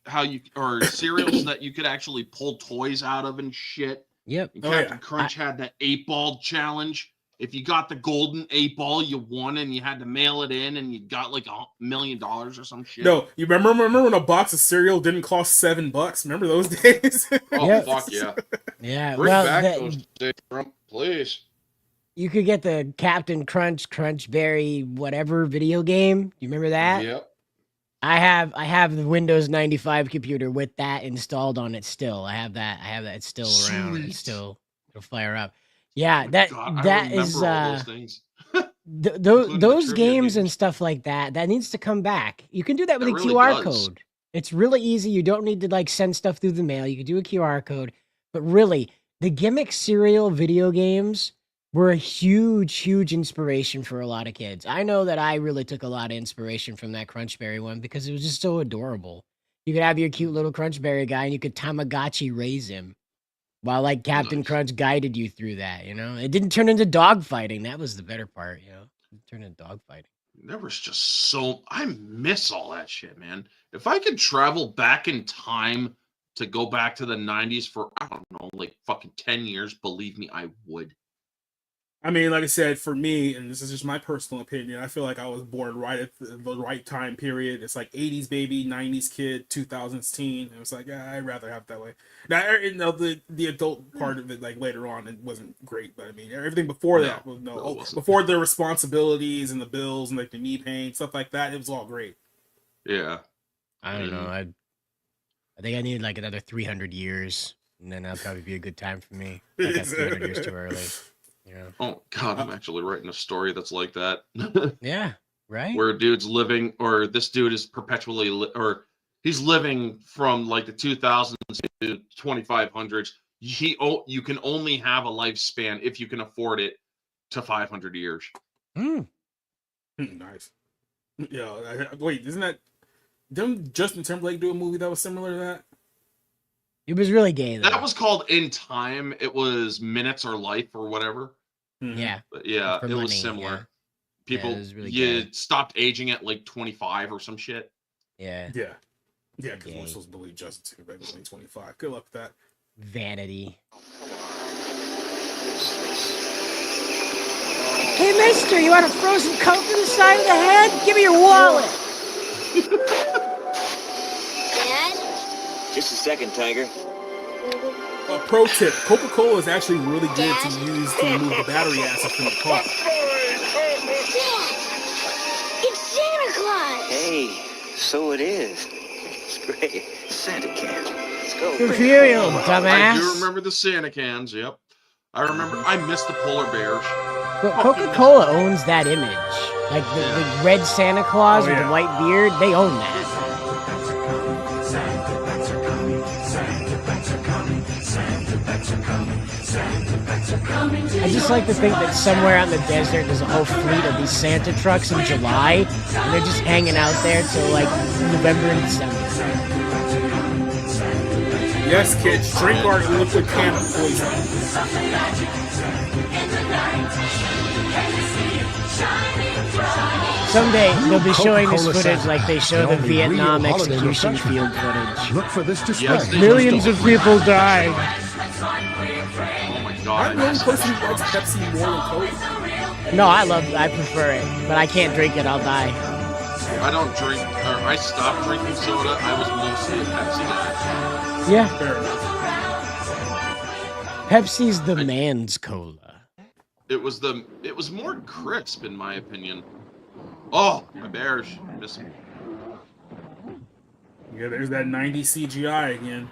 or cereals that you could actually pull toys out of and shit? Yep. And Captain Crunch had that 8-ball challenge. If you got the golden 8-ball, you won, and you had to mail it in, and you got like $1 million or some shit. No, you remember when a box of cereal didn't cost $7? Remember those days? Oh, Yep. fuck yeah. Yeah, Bring well, back those days, Trump, please. you could get the Captain Crunch Berry whatever video game. You remember that? Yep. I have the Windows 95 computer with that installed on it still. I have that. It's still around. It'll fire up. Yeah, that is all those things. those games and stuff like that needs to come back. You can do that with a really QR does. code. It's really easy. You don't need to like send stuff through the mail. You can do a QR code. But really, the gimmick serial video games were a huge inspiration for a lot of kids. I know that I really took a lot of inspiration from that Crunchberry one because it was just so adorable. You could have your cute little Crunchberry guy and you could Tamagotchi raise him. While like Captain Crunch guided you through that, you know? It didn't turn into dog fighting. That was the better part, you know? It turned into dog fighting. There was just I miss all that shit, man. If I could travel back in time to go back to the 90s for, I don't know, like fucking 10 years, believe me, I would. I mean, like I said, for me, and this is just my personal opinion, I feel like I was born right at the right time period. It's like 80s baby, 90s kid, 2000s teen. It was like, I'd rather have it that way. Now, you know, the adult part of it, like later on, it wasn't great. But I mean, everything before that was before the responsibilities and the bills and like the knee pain, stuff like that, it was all great. Yeah. I don't know. I think I need like another 300 years, and then that'll probably be a good time for me. Like that's 300 years too early. Yeah. Oh God, I'm actually writing a story that's like that. Yeah, right. Where a dude's living, or this dude is perpetually, or he's living from like the 2000s to 2500s. You can only have a lifespan if you can afford it to 500 years. Nice. Yeah. Wait, didn't Justin Timberlake do a movie that was similar to that? It was really gay, though. That was called In Time. It was Minutes or Life or whatever. Yeah. But yeah, For it money, was similar. yeah. People, Yeah, it was really you gay. stopped aging at like 25 or some shit. Yeah. Yeah. Yeah, because we're supposed to believe Justin Timberlake was only 25. Good luck with that. Vanity. Hey, mister, you want a frozen coke to the side of the head? Give me your wallet. Just a second, Tiger. Pro tip: Coca-Cola is actually really good to use to remove the battery acid from your car. It's Santa Claus! Hey, so it is. It's great. Santa can. Let's go. Good for you, dumbass. I do remember the Santa cans. Yep. I remember. I missed the polar bears. But Coca-Cola owns that image. Like the red Santa Claus with the white beard, they own that. I just like to think that somewhere out in the desert there's a whole fleet of these Santa trucks in July, and they're just hanging out there till like November and December. Yes, kids, drink our liquid can of poison. Someday they'll be showing this Coca-Cola footage Santa. like they show the Only Vietnam real holiday execution refreshment. field footage. Look for this display. Yes, they Millions of people died. Oh my god. I'm the only person who likes Pepsi more than Coke. No, I prefer it, but I can't drink it, I'll die. I don't drink, or I stopped drinking soda. I was mostly a Pepsi guy. Yeah. Fair enough. Pepsi's the man's cola. It was more crisp in my opinion. Oh, my bears. Miss them. Yeah, there's that 90 CGI again.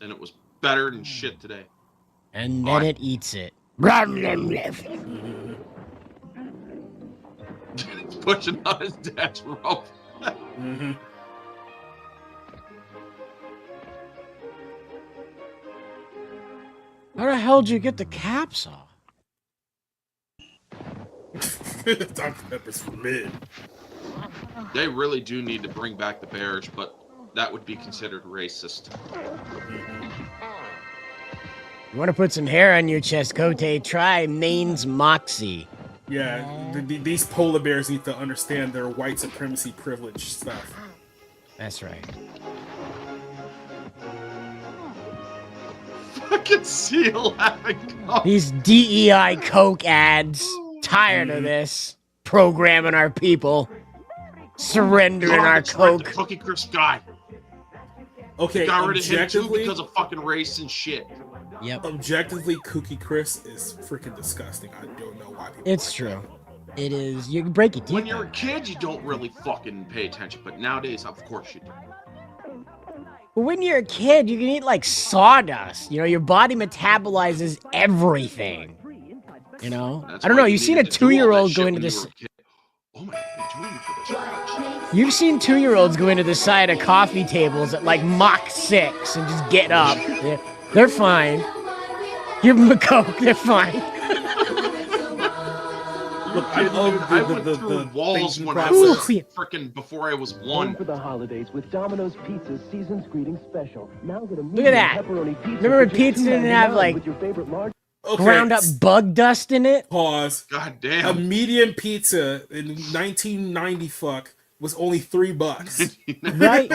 And it was better than shit today. And then it eats it. He's pushing on his dad's rope. Mm-hmm. How the hell did you get the caps off? Dr. Pepper's for mid. They really do need to bring back the bears, but that would be considered racist. You want to put some hair on your chest, Cote? Try Maine's Moxie. Yeah, these polar bears need to understand their white supremacy privilege stuff. That's right. Fucking seal having coke. These DEI Coke ads. Tired of this. Programming our people. Surrendering our Coke. The Cookie Crisp guy. Okay, Got rid of him too objectively, because of fucking race and shit. Yep. Objectively, Cookie Crisp is freaking disgusting. I don't know why people. It's true. It is. You can break your teeth. When you're a kid, you don't really fucking pay attention, but nowadays, of course you do. But when you're a kid, you can eat like sawdust. You know, your body metabolizes everything. You know? That's I don't why know. you You've seen a needed to do all that 2-year-old shit go when into you this. were a kid. Oh my god, you're doing for this. You've seen 2-year-olds go into the side of coffee tables at like Mach 6 and just get up. They're fine. Give them a Coke. They're fine. Look, I went through walls when I was freaking before I was one. For the holidays with Domino's Pizza's Season's Greetings Special. Now get a Look at that. pepperoni pizza. Remember when pizza didn't have like with your favorite large ground up bug dust in it? Pause. God A damn. medium pizza in 1990 was only $3. Right?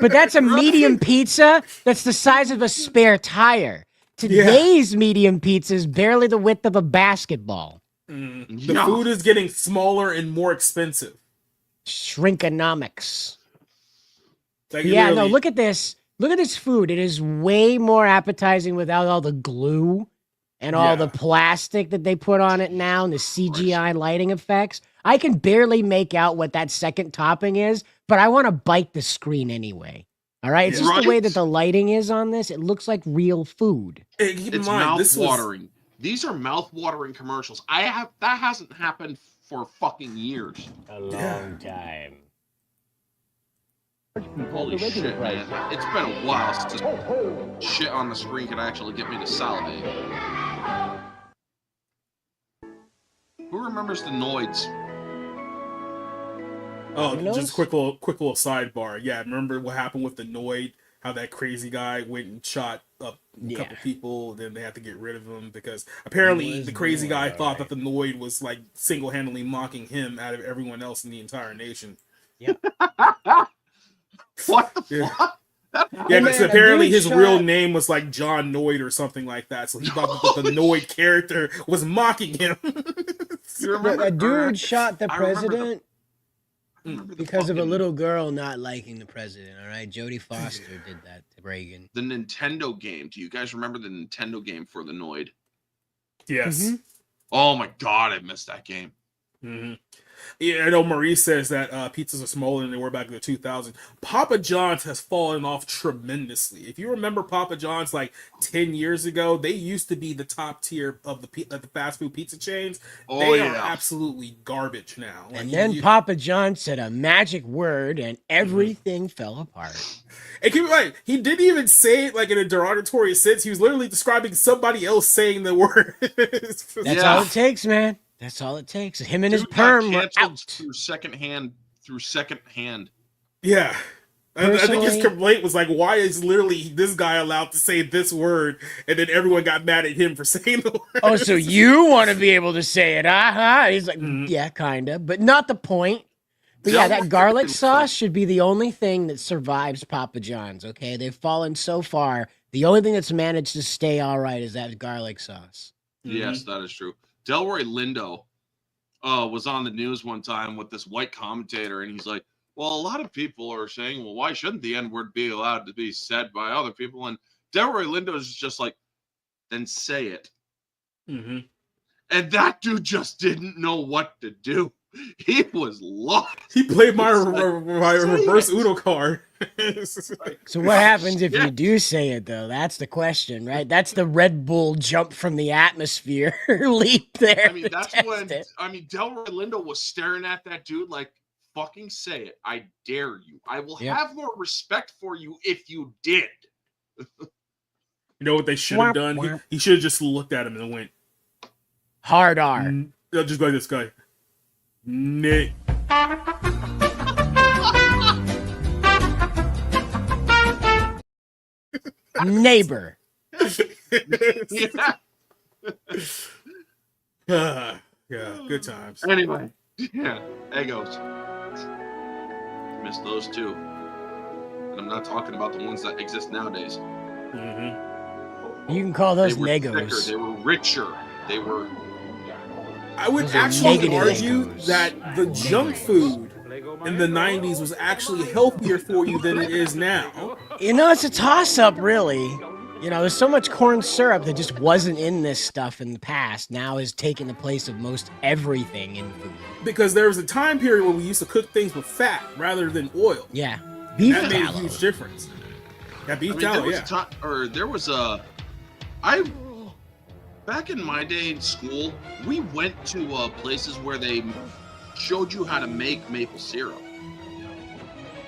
But that's a medium pizza that's the size of a spare tire. Today's medium pizza is barely the width of a basketball. The food is getting smaller and more expensive. Shrinkonomics. Like, Yeah, no, literally- look at this. Look at this food. It is way more appetizing without all the glue and all the plastic that they put on it now and the CGI lighting effects. I can barely make out what that second topping is, but I want to bite the screen anyway. All right? It's just the way that the lighting is on this. It looks like real food. Hey, keep in It's mind, this was mouth-watering. These are mouth-watering commercials. That hasn't happened for fucking years. A long time. Holy shit, man. It's been a while since this shit on the screen could actually get me to salivate. Who remembers the Noids? Oh, Domino's? just quick little sidebar. Yeah, remember what happened with the Noid? How that crazy guy went and shot up a couple people, then they had to get rid of him because apparently the crazy guy thought that the Noid was like single-handedly mocking him out of everyone else in the entire nation. Yep. What the fuck? That Yeah, man, because a apparently dude his real shot- name was like John Noyd or something like that. So he thought that the Noyd character was mocking him. You remember? A dude shot the I remember president remember the because of a fucking- little girl not liking the president. All right, Jodie Foster did that to Reagan. The Nintendo game. Do you guys remember the Nintendo game for the Noid? Yes. Mm-hmm. Oh my god, I missed that game. Mm-hmm. Yeah, I know Maurice says that pizzas are smaller than they were back in the 2000s. Papa John's has fallen off tremendously. If you remember Papa John's like 10 years ago, they used to be the top tier of the fast food pizza chains. Oh, They are yeah. absolutely garbage now. Like, And then Papa John said a magic word, and everything fell apart. And keep in mind, he didn't even say it like in a derogatory sense. He was literally describing somebody else saying the word. That's all it takes, man. That's all it takes. Him and his Dude got perm were canceled out. through second hand. Yeah. I think his Personally- complaint was like, why is literally this guy allowed to say this word? And then everyone got mad at him for saying the word. Oh, so you want to be able to say it, He's like, yeah, kind of, but not the point. But yeah, that garlic sauce should be the only thing that survives Papa John's, okay? They've fallen so far. The only thing that's managed to stay all right is that garlic sauce. Yes, that is true. Delroy Lindo was on the news one time with this white commentator, and he's like, well, a lot of people are saying, well, why shouldn't the N-word be allowed to be said by other people? And Delroy Lindo is just like, then say it. Mm-hmm. And that dude just didn't know what to do. He was lost. He played my It's like, reverse say it. Uno card. So what happens if you do say it, though? That's the question, right? That's the Red Bull jump from the atmosphere leap there. I mean, that's when, Delroy Lindo was staring at that dude like, fucking say it. I dare you. I will Yep. have more respect for you if you did. You know what they should have done? He should have just looked at him and went, hard R. Just like this guy. Nick. Neighbor. Yeah. Yeah, good times. Anyway, yeah, Eggos. Miss those too. And I'm not talking about the ones that exist nowadays. Mm-hmm. You can call those They were thicker, Legos. they were richer. They were. I would Those are actually negative argue Legos. that the junk food in the 90s was actually healthier for you than it is now. You know, it's a toss-up, really. You know, there's so much corn syrup that just wasn't in this stuff in the past. Now is taking the place of most everything in food. Because there was a time period where we used to cook things with fat rather than oil. Yeah. And Beef that made a tallow. huge difference. Yeah, beef there tallow, was yeah. a time, or there was a. Back in my day in school, we went to places where they showed you how to make maple syrup.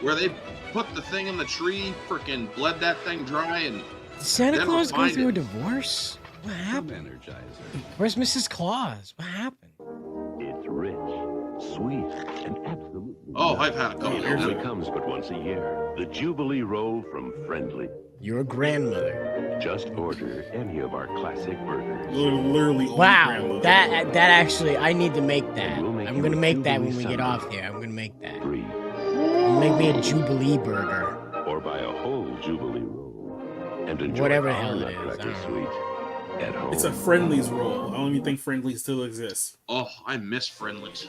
Where they put the thing in the tree, freaking bled that thing dry, and Did Santa then Claus go refined through a it. divorce? What happened? Where's Mrs. Claus? What happened? It's rich, sweet, and absolutely. Oh, I've had a couple It of only them. comes but once a year. The Jubilee Roll from Friendly. Your grandmother. Just order any of our classic burgers. Literally. Wow, that actually, I need to make that. We'll make I'm you gonna a make that when Jubilee we get Sunday. off here. I'm gonna make that. Free. Make me a Jubilee burger. Or buy a whole Jubilee Roll. And enjoy Whatever the our hell it is, Nutcracker I don't know. Sweet at home. It's a Friendly's roll. I don't even think Friendly's still exists. Oh, I miss Friendlies.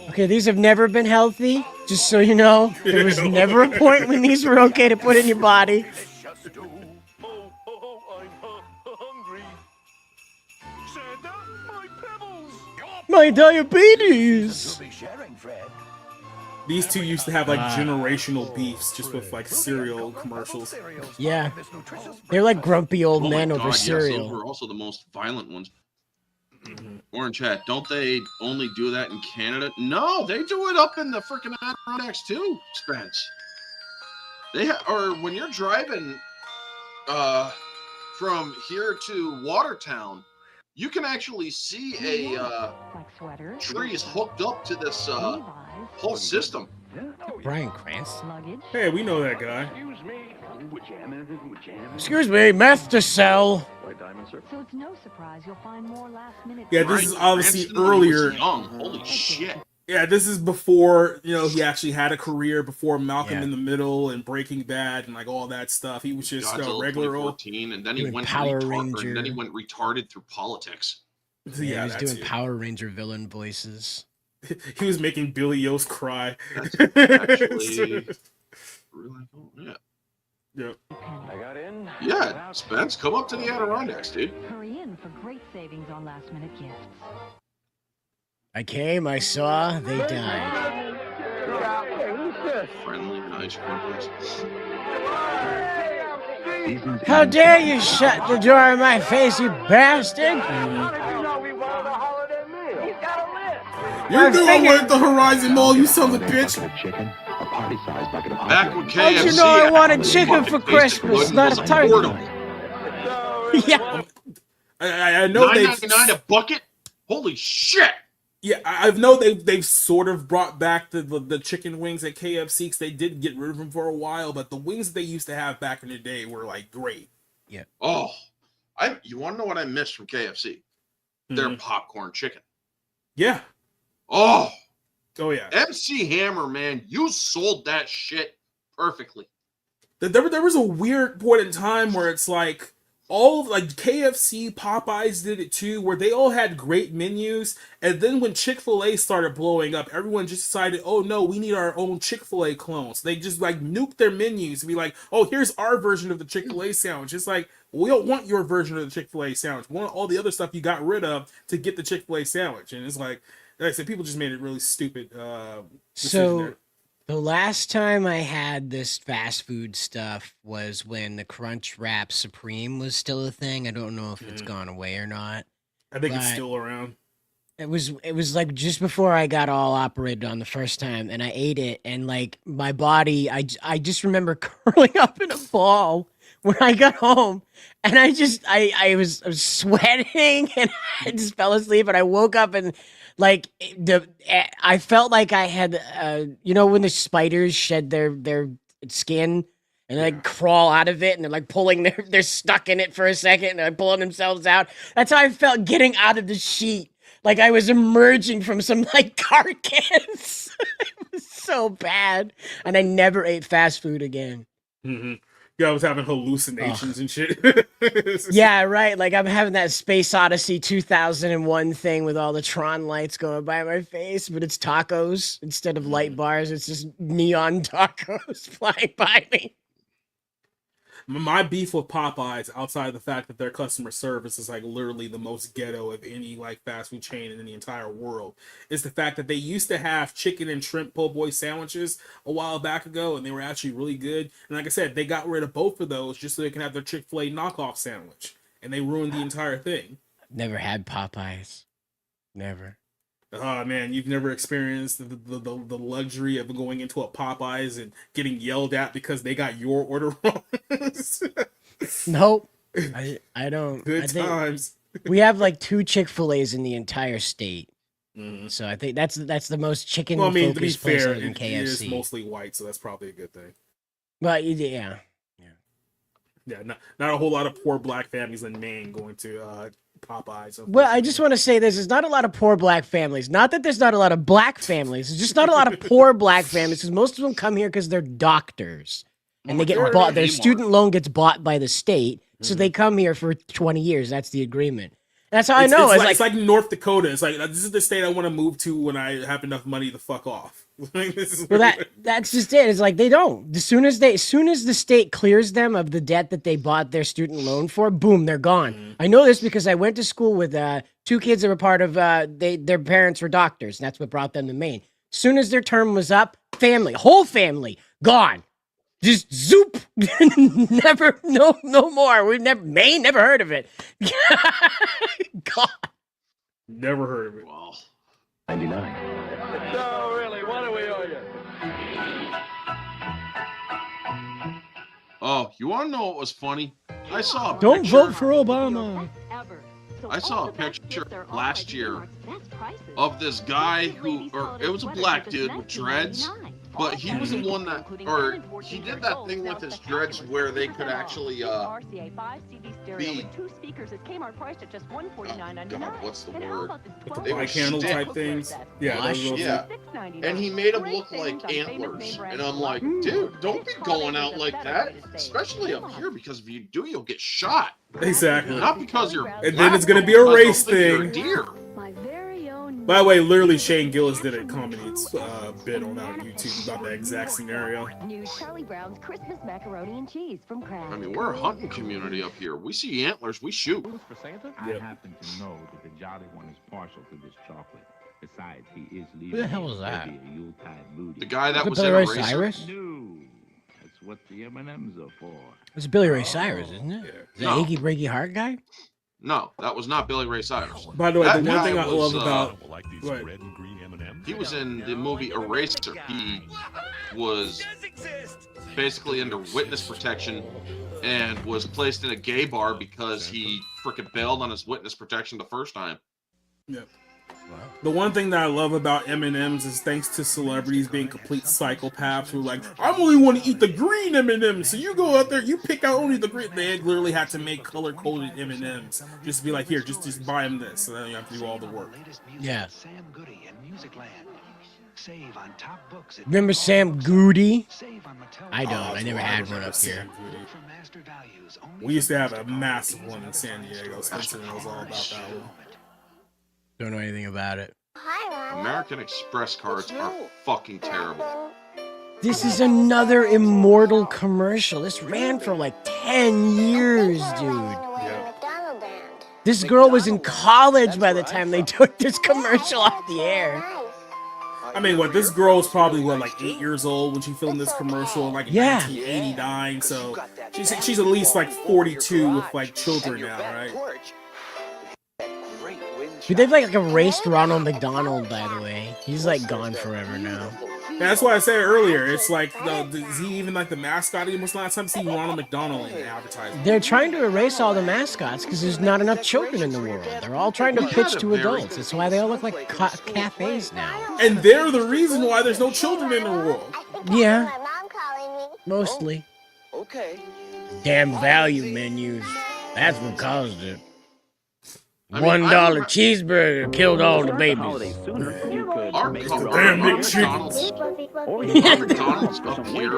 Okay, these have never been healthy, just so you know. There was never a point when these were okay to put in your body. My diabetes! These two used to have like generational beefs just with like cereal commercials. Yeah. They're like grumpy old Oh my men God, over yes, cereal. those were also the most violent ones. Orange Hat, don't they only do that in Canada? No, they do it up in the freaking Adirondacks too, Spence. Or when you're driving from here to Watertown, you can actually see a trees hooked up to this whole system. Brian Cranston. Hey, we know that guy. Excuse me, meth to sell. So it's no surprise you'll find more last minute. Yeah, this is obviously Cranston when he was earlier. young. Holy shit. Yeah, this is before, you know, he actually had a career, before Malcolm Yeah. in the Middle and Breaking Bad and like all that stuff. He was just a Godzilla regular old. 2014, and then he Doing went Power retarded. And then he Ranger. went retarded through politics. Yeah, he was that doing too. Power Ranger villain voices. He was making Billy Yost cry. That's actually really cool. Yeah. Yep. I got in. Yeah, Spence, come up to the Adirondacks, dude. Hurry in for great savings on last-minute gifts. I came, I saw, they died. Friendly, nice place. How dare you shut the door in my face, you bastard! You're doing with the Horizon Mall, you son of a bitch! Back when KFC How'd you know I wanted actually chicken for fucking tasted Christmas, good not was a turkey? boredom. Yeah. I know they've $9.99 a bucket. Holy shit! Yeah, I know they've sort of brought back the chicken wings at KFC because they did get rid of them for a while, but the wings that they used to have back in the day were like great. Yeah. Oh, you want to know what I missed from KFC? Their popcorn chicken. Yeah. Oh yeah. MC Hammer, man, you sold that shit perfectly. There was a weird point in time where it's like all like KFC, Popeyes did it too, where they all had great menus, and then when Chick-fil-A started blowing up, everyone just decided, oh no, we need our own Chick-fil-A clones. They just like nuked their menus and be like, oh, here's our version of the Chick-fil-A sandwich. It's like, we don't want your version of the Chick-fil-A sandwich. We want all the other stuff you got rid of to get the Chick-fil-A sandwich. And it's like I said, people just made it really stupid. So there. the last time I had this fast food stuff was when the Crunch Wrap Supreme was still a thing. I don't know if it's gone away or not. I think it's but still around. It was like just before I got all operated on the first time, and I ate it, and like my body, I just remember curling up in a ball when I got home, and I was sweating, and I just fell asleep, and I woke up and like I felt like I had you know when the spiders shed their skin and they like crawl out of it and they're like pulling they're stuck in it for a second and they're pulling themselves out. That's how I felt getting out of the sheet. Like I was emerging from some like carcass. It was so bad. And I never ate fast food again. Mm-hmm. Yeah, I was having hallucinations and shit. Yeah, right. Like I'm having that Space Odyssey 2001 thing with all the Tron lights going by my face, but it's tacos instead of light bars. It's just neon tacos flying by me. My beef with Popeyes, outside of the fact that their customer service is like literally the most ghetto of any like fast food chain in the entire world, is the fact that they used to have chicken and shrimp po' boy sandwiches a while back ago, and they were actually really good. And like I said, they got rid of both of those just so they can have their Chick-fil-A knockoff sandwich, and they ruined the entire thing. Never had Popeyes. Never. Oh man, you've never experienced the luxury of going into a Popeyes and getting yelled at because they got your order wrong. Nope. I don't. Good I think times. we have like 2 Chick-fil-A's in the entire state. So I think that's the most chicken Well, I mean, to be focused place fair, other than it KFC. is mostly white, so that's probably a good thing. But yeah. Yeah, not a whole lot of poor black families in Maine going to Popeyes. Well, I just want to say this. There's not a lot of poor black families. Not that there's not a lot of black families. There's just not a lot of poor black families because most of them come here because they're doctors. And they get bought. Their student loan gets bought by the state. So they come here for 20 years. That's the agreement. That's how I know. It's like North Dakota. It's like, this is the state I want to move to when I have enough money to fuck off. Well, that's just it. It's like they don't. As soon as the state clears them of the debt that they bought their student loan for, boom, they're gone. I know this because I went to school with 2 kids that were part of. Their parents were doctors, and that's what brought them to Maine. As soon as their term was up, whole family, gone. Just zoop. Never, no more. Maine, never heard of it. God. Never heard of it. Well, 99. So really, what do we owe you? oh, you want to know what was funny? I saw a Don't picture. vote for Obama. I saw a picture last year of this guy who, or it was a black dude with dreads, But he was the one that, or he did that thing with his dreads where they could actually be. Oh, God, what's the word? The candle type things. Yeah, those yeah. And he made them look like antlers, and I'm like, dude, don't be going out like that, especially up here, because if you do, you'll get shot. Exactly. Not because you're. And then it's gonna be a race thing. Deer. By the way, literally Shane Gillis did a comedy bit on YouTube about that exact scenario. New Charlie Brown's Christmas macaroni and cheese from Kraft. I mean, we're a hunting community up here. We see antlers, we shoot. For Santa? I happen to know that the Jolly One is partial to this chocolate. Besides, he is leaving. Who the hell was that? The guy that was Billy in Ray Eraser? Cyrus? No, that's what the M&Ms are for. It's Billy Ray Cyrus, isn't it? Is that No. Achy Breaky Heart guy? No, that was not Billy Ray Cyrus. By the way, That the one guy thing I love was, about he was in the movie Eraser. He was basically under witness protection and was placed in a gay bar because he freaking bailed on his witness protection the first time. Yep. The one thing that I love about M&Ms is thanks to celebrities being complete psychopaths who are like, I only want to eat the green M&Ms, so you go out there, you pick out only the green. They literally had to make color-coded M&Ms just to be like, here, just buy them this, so then you have to do all the work. Yeah. Remember Sam Goody? I don't. I never had one up here. We used to have a massive one in San Diego. Spencer knows all about that one. Don't know anything about it. American Express cards are fucking terrible. This is another Immortal commercial. This ran for like 10 years, dude. This girl was in college by the time they took this commercial off the air. I mean, what, this girl was probably, what, like 8 years old when she filmed this commercial, like in 1989, so she's at least like 42 with like children now, right? Dude, they've like erased Ronald McDonald, by the way. He's like gone forever now. Yeah, that's why I said earlier. It's like, is he even like the mascot anymore? It's the last time I've seen Ronald McDonald in advertising. They're trying to erase all the mascots because there's not enough children in the world. They're all trying to pitch to adults. That's why they all look like cafes now. And they're the reason why there's no children in the world. Yeah. Mostly. Okay. Damn value menus. That's what caused it. I mean, $1 cheeseburger killed all the babies. Our damn McDonald's up here.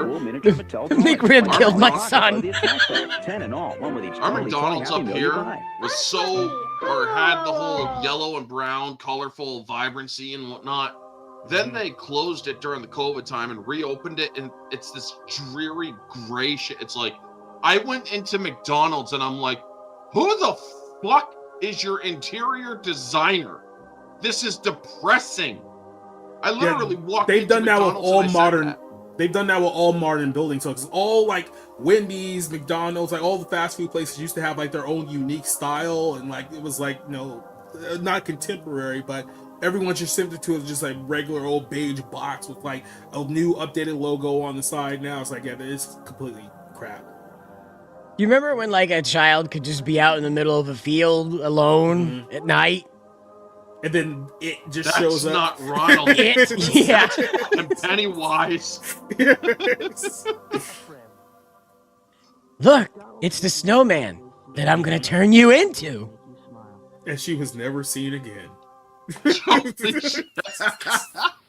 McRib killed my son. Our McDonald's up here was so, or had the whole yellow and brown, colorful vibrancy and whatnot. Then they closed it during the COVID time and reopened it, and it's this dreary gray shit. It's like, I went into McDonald's and I'm like, who the fuck is your interior designer? This is depressing. I literally walked They've into done that with McDonald's all and I said modern. that. They've done that with all modern buildings. So it's all like Wendy's, McDonald's, like all the fast food places used to have like their own unique style, and like it was like, you know, not contemporary, but everyone just shifted to just like regular old beige box with like a new updated logo on the side. Now it's like, yeah, it's completely crap. You remember when like a child could just be out in the middle of a field alone at night? And then it just That's shows up. not Ronald. Yeah. And Pennywise. Look, it's the snowman that I'm gonna turn you into. And she was never seen again.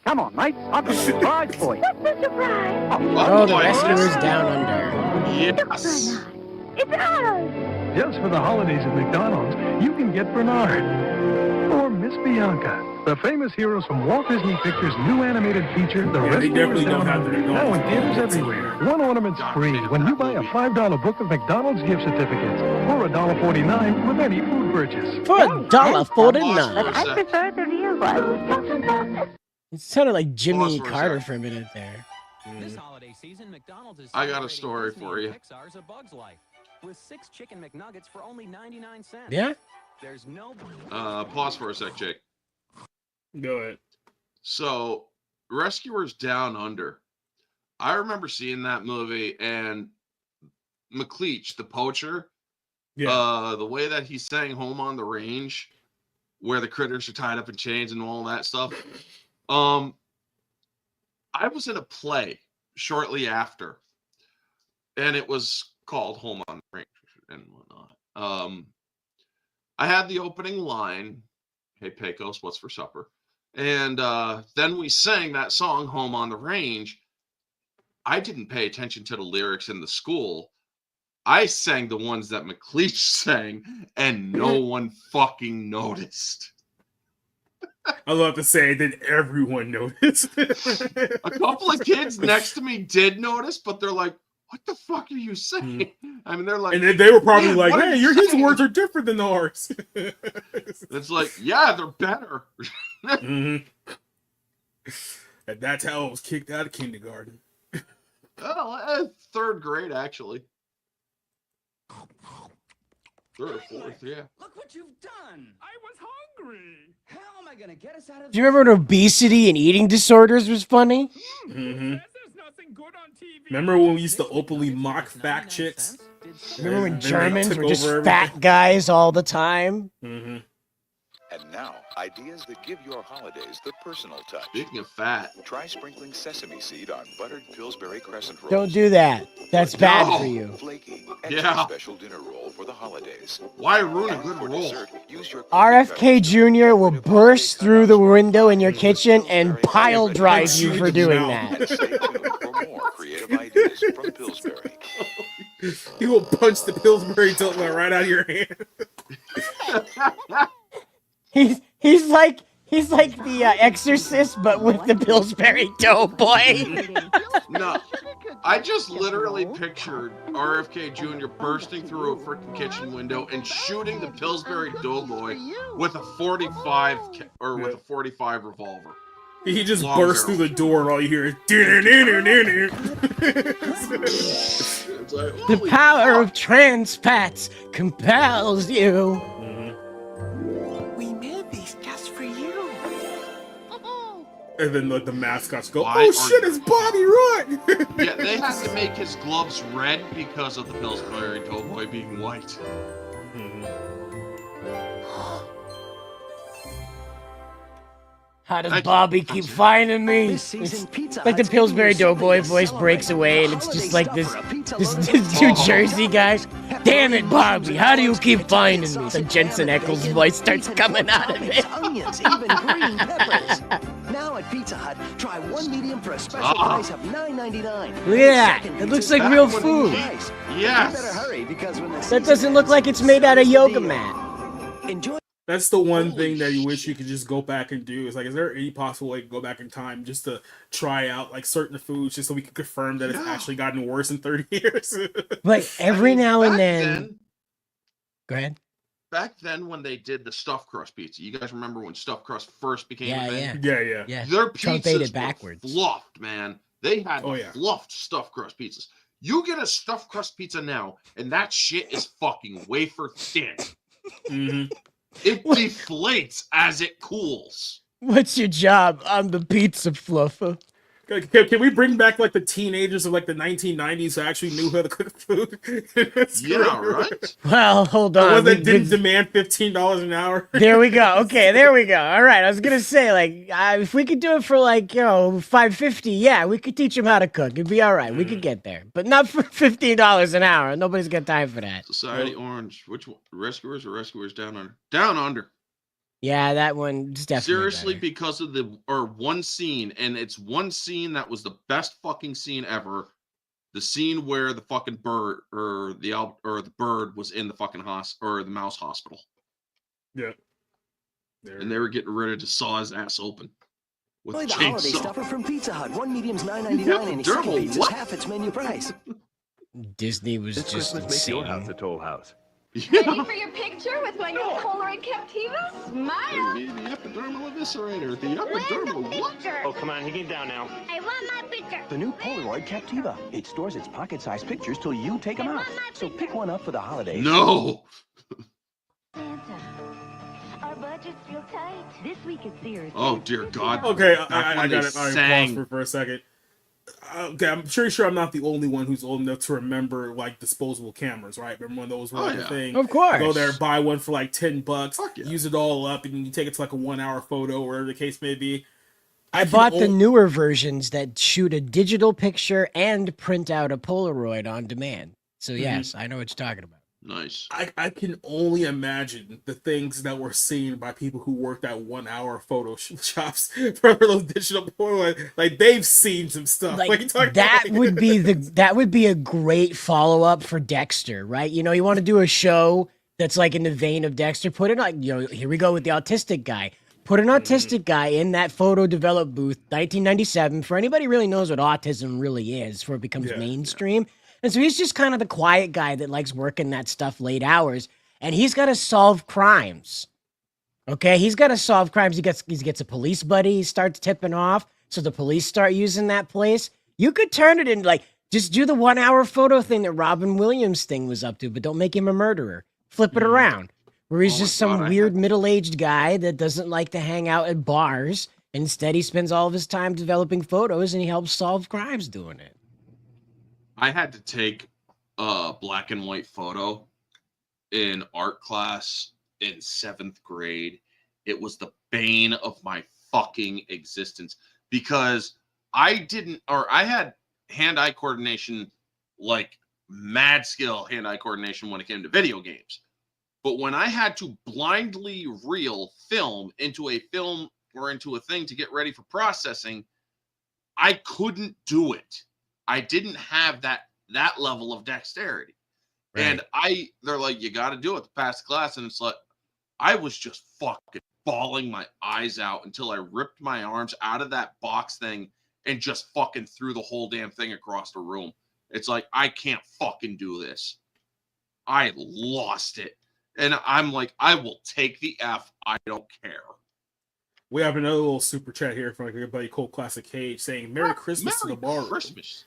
Come on, mate. I've got a surprise for you. Oh, the rescuers down under. Yes. It's ours! Just for the holidays at McDonald's, you can get Bernard or Miss Bianca, the famous heroes from Walt Disney Pictures' new animated feature, The Yeah, they definitely Rescuers don't Down have Under. the Now in theaters everywhere. One ornament's free when you buy a $5 book of McDonald's gift certificates or $1.49 with any food purchase. For $1.49. I prefer the real one. It sounded like Jimmy Carter for a minute there. This holiday season, McDonald's is I got a story for you. Pixar's A Bug's Life with 6 chicken McNuggets for only 99 cents. Yeah? There's no Pause for a sec, Jake. Go ahead. So, Rescuers Down Under. I remember seeing that movie, and McLeach, the poacher, the way that he sang Home on the Range, where the critters are tied up in chains and all that stuff. I was in a play shortly after, and it was called Home on the Range and whatnot. I had the opening line, "Hey Pecos, what's for supper?" And then we sang that song, Home on the Range. I didn't pay attention to the lyrics in the school. I sang the ones that McLeach sang, and no one fucking noticed. I love to say that everyone noticed. A couple of kids next to me did notice, but they're like, "What the fuck are you saying?" I mean, they're like, and they were probably "Man, like, what are "Hey, you his saying?" words are different than ours." It's like, yeah, they're better. And that's how I was kicked out of kindergarten. Well, third grade, actually. Third or fourth, yeah. Look what you've done. I was hungry. How am I gonna get us out of Do you remember when obesity and eating disorders was funny? Remember when we used to openly mock fat chicks? Remember when Then they Germans took were just over fat everything? guys all the time? And now, ideas that give your holidays the personal touch. Speaking of fat, try sprinkling sesame seed on buttered Pillsbury crescent rolls. Don't do that. That's bad for you. Flaky, extra special dinner roll for the holidays. Why ruin a good roll? Dessert, use your RFK Jr. will burst through the window in your kitchen and pile drive you for doing that. And stay tuned for more creative ideas from Pillsbury. He will punch the Pillsbury Doughboy right out of your hand. He's like the Exorcist, but with the Pillsbury Doughboy. No, I just literally pictured RFK Jr. bursting through a freaking kitchen window and shooting the Pillsbury Doughboy with a 45 with a 45 revolver. He just Long bursts barrel. through the door and all you hear is The power of trans fats compels you. We made these just for you. And then like the mascots go, Why "Oh shit, it's Bobby Root!" Yeah, they had to make his gloves red because of the Pillsbury Doughboy being white. How does Bobby keep finding me? This season, Pizza Like the Hut's Pillsbury giving you Doughboy something to voice breaks celebrate. away, and it's just like this New Jersey guy. Damn it, Bobby! How do you keep finding me? The Jensen Ackles voice starts coming out of it. Onions, even green peppers. Now at Pizza Hut, try one medium for a special price of $9.99. Look at that! It looks like real food. Yes. You better hurry because when the That doesn't look like it's made out of yoga mat. Enjoy. That's the one thing that you wish you could just go back and do. Is like, is there any possible way to go back in time just to try out like certain foods, just so we can confirm that it's actually gotten worse in 30 years? Like every now and Back then. Go ahead. Back then, when they did the stuffed crust pizza, you guys remember when stuffed crust first became Yeah, a thing? Yeah. Their Truncated pizzas backwards. were fluffed, man. They had Oh, yeah. fluffed stuffed crust pizzas. You get a stuffed crust pizza now, and that shit is fucking wafer thin. It deflates as it cools. What's your job? I'm the pizza fluffer. Can we bring back like the teenagers of like the 1990s who actually knew how to cook food? Yeah, right? Well, hold The on. ones that didn't demand $15 an hour. There we go. Okay, there we go. All right, I was gonna say like if we could do it for like $5.50, yeah, we could teach them how to cook. It'd be all right. We could get there, but not for $15 an hour. Nobody's got time for that. Society Orange. Which one? Rescuers or Rescuers Down Under? Down Under. Yeah, that one's definitely Seriously, better. because of one scene, and it's one scene that was the best fucking scene ever. The scene where the fucking bird or the bird was in the fucking the mouse hospital. Yeah. And they were getting ready to saw his ass open with Enjoy a the holiday chainsaw. stuffer from Pizza Hut. One medium's $9.99 and your second Dermal, pizza's what? half its menu price. Disney was This just Christmas, make your insane. house a toll house. Ready for your picture with my new Polaroid Captiva? Smile! The epidermal eviscerator. The epidermal what? Oh, come on, you get down now. I want my picture. The new Polaroid Captiva. It stores its pocket-sized pictures till you take them out. So pick one up for the holidays. No. Santa, our budget's real tight. This week at Sears. Oh dear God. Okay, Back I when got they it. All right, sang. pause for a second. Okay, I'm pretty sure I'm not the only one who's old enough to remember like disposable cameras, right? Remember when those were Oh, like a yeah. thing? Of course. Go there, buy one for like $10, Fuck yeah. use it all up, and you take it to like a 1 hour photo, or whatever the case may be. I bought the newer versions that shoot a digital picture and print out a Polaroid on demand. So yes, I know what you're talking about. Nice. I can only imagine the things that were seen by people who worked at 1 hour photoshops for those digital Polaroid. Like they've seen some stuff. Like you talking that about, would be a great follow up for Dexter, right? You know, you want to do a show that's like in the vein of Dexter. Put it like, you know, here we go with the autistic guy. Put an autistic guy in that photo develop booth, 1997. For anybody who really knows what autism really is, before it becomes mainstream. And so he's just kind of the quiet guy that likes working that stuff late hours, and he's got to solve crimes. Okay, he's got to solve crimes. He gets a police buddy. He starts tipping off, so the police start using that place. You could turn it into like just do the 1 hour photo thing that Robin Williams thing was up to, but don't make him a murderer. Flip it around, where he's just some weird middle-aged guy that doesn't like to hang out at bars. Instead, he spends all of his time developing photos, and he helps solve crimes doing it. I had to take a black and white photo in art class in 7th grade. It was the bane of my fucking existence because I had hand-eye coordination, like mad skill hand-eye coordination when it came to video games. But when I had to blindly reel film into a film or into a thing to get ready for processing, I couldn't do it. I didn't have that level of dexterity. Right. And they're like, you got to do it to pass the class. And it's like, I was just fucking bawling my eyes out until I ripped my arms out of that box thing and just fucking threw the whole damn thing across the room. It's like, I can't fucking do this. I lost it. And I'm like, I will take the F. I don't care. We have another little super chat here from my buddy Cold Classic Cage saying, Merry Christmas to the bar. Christmas.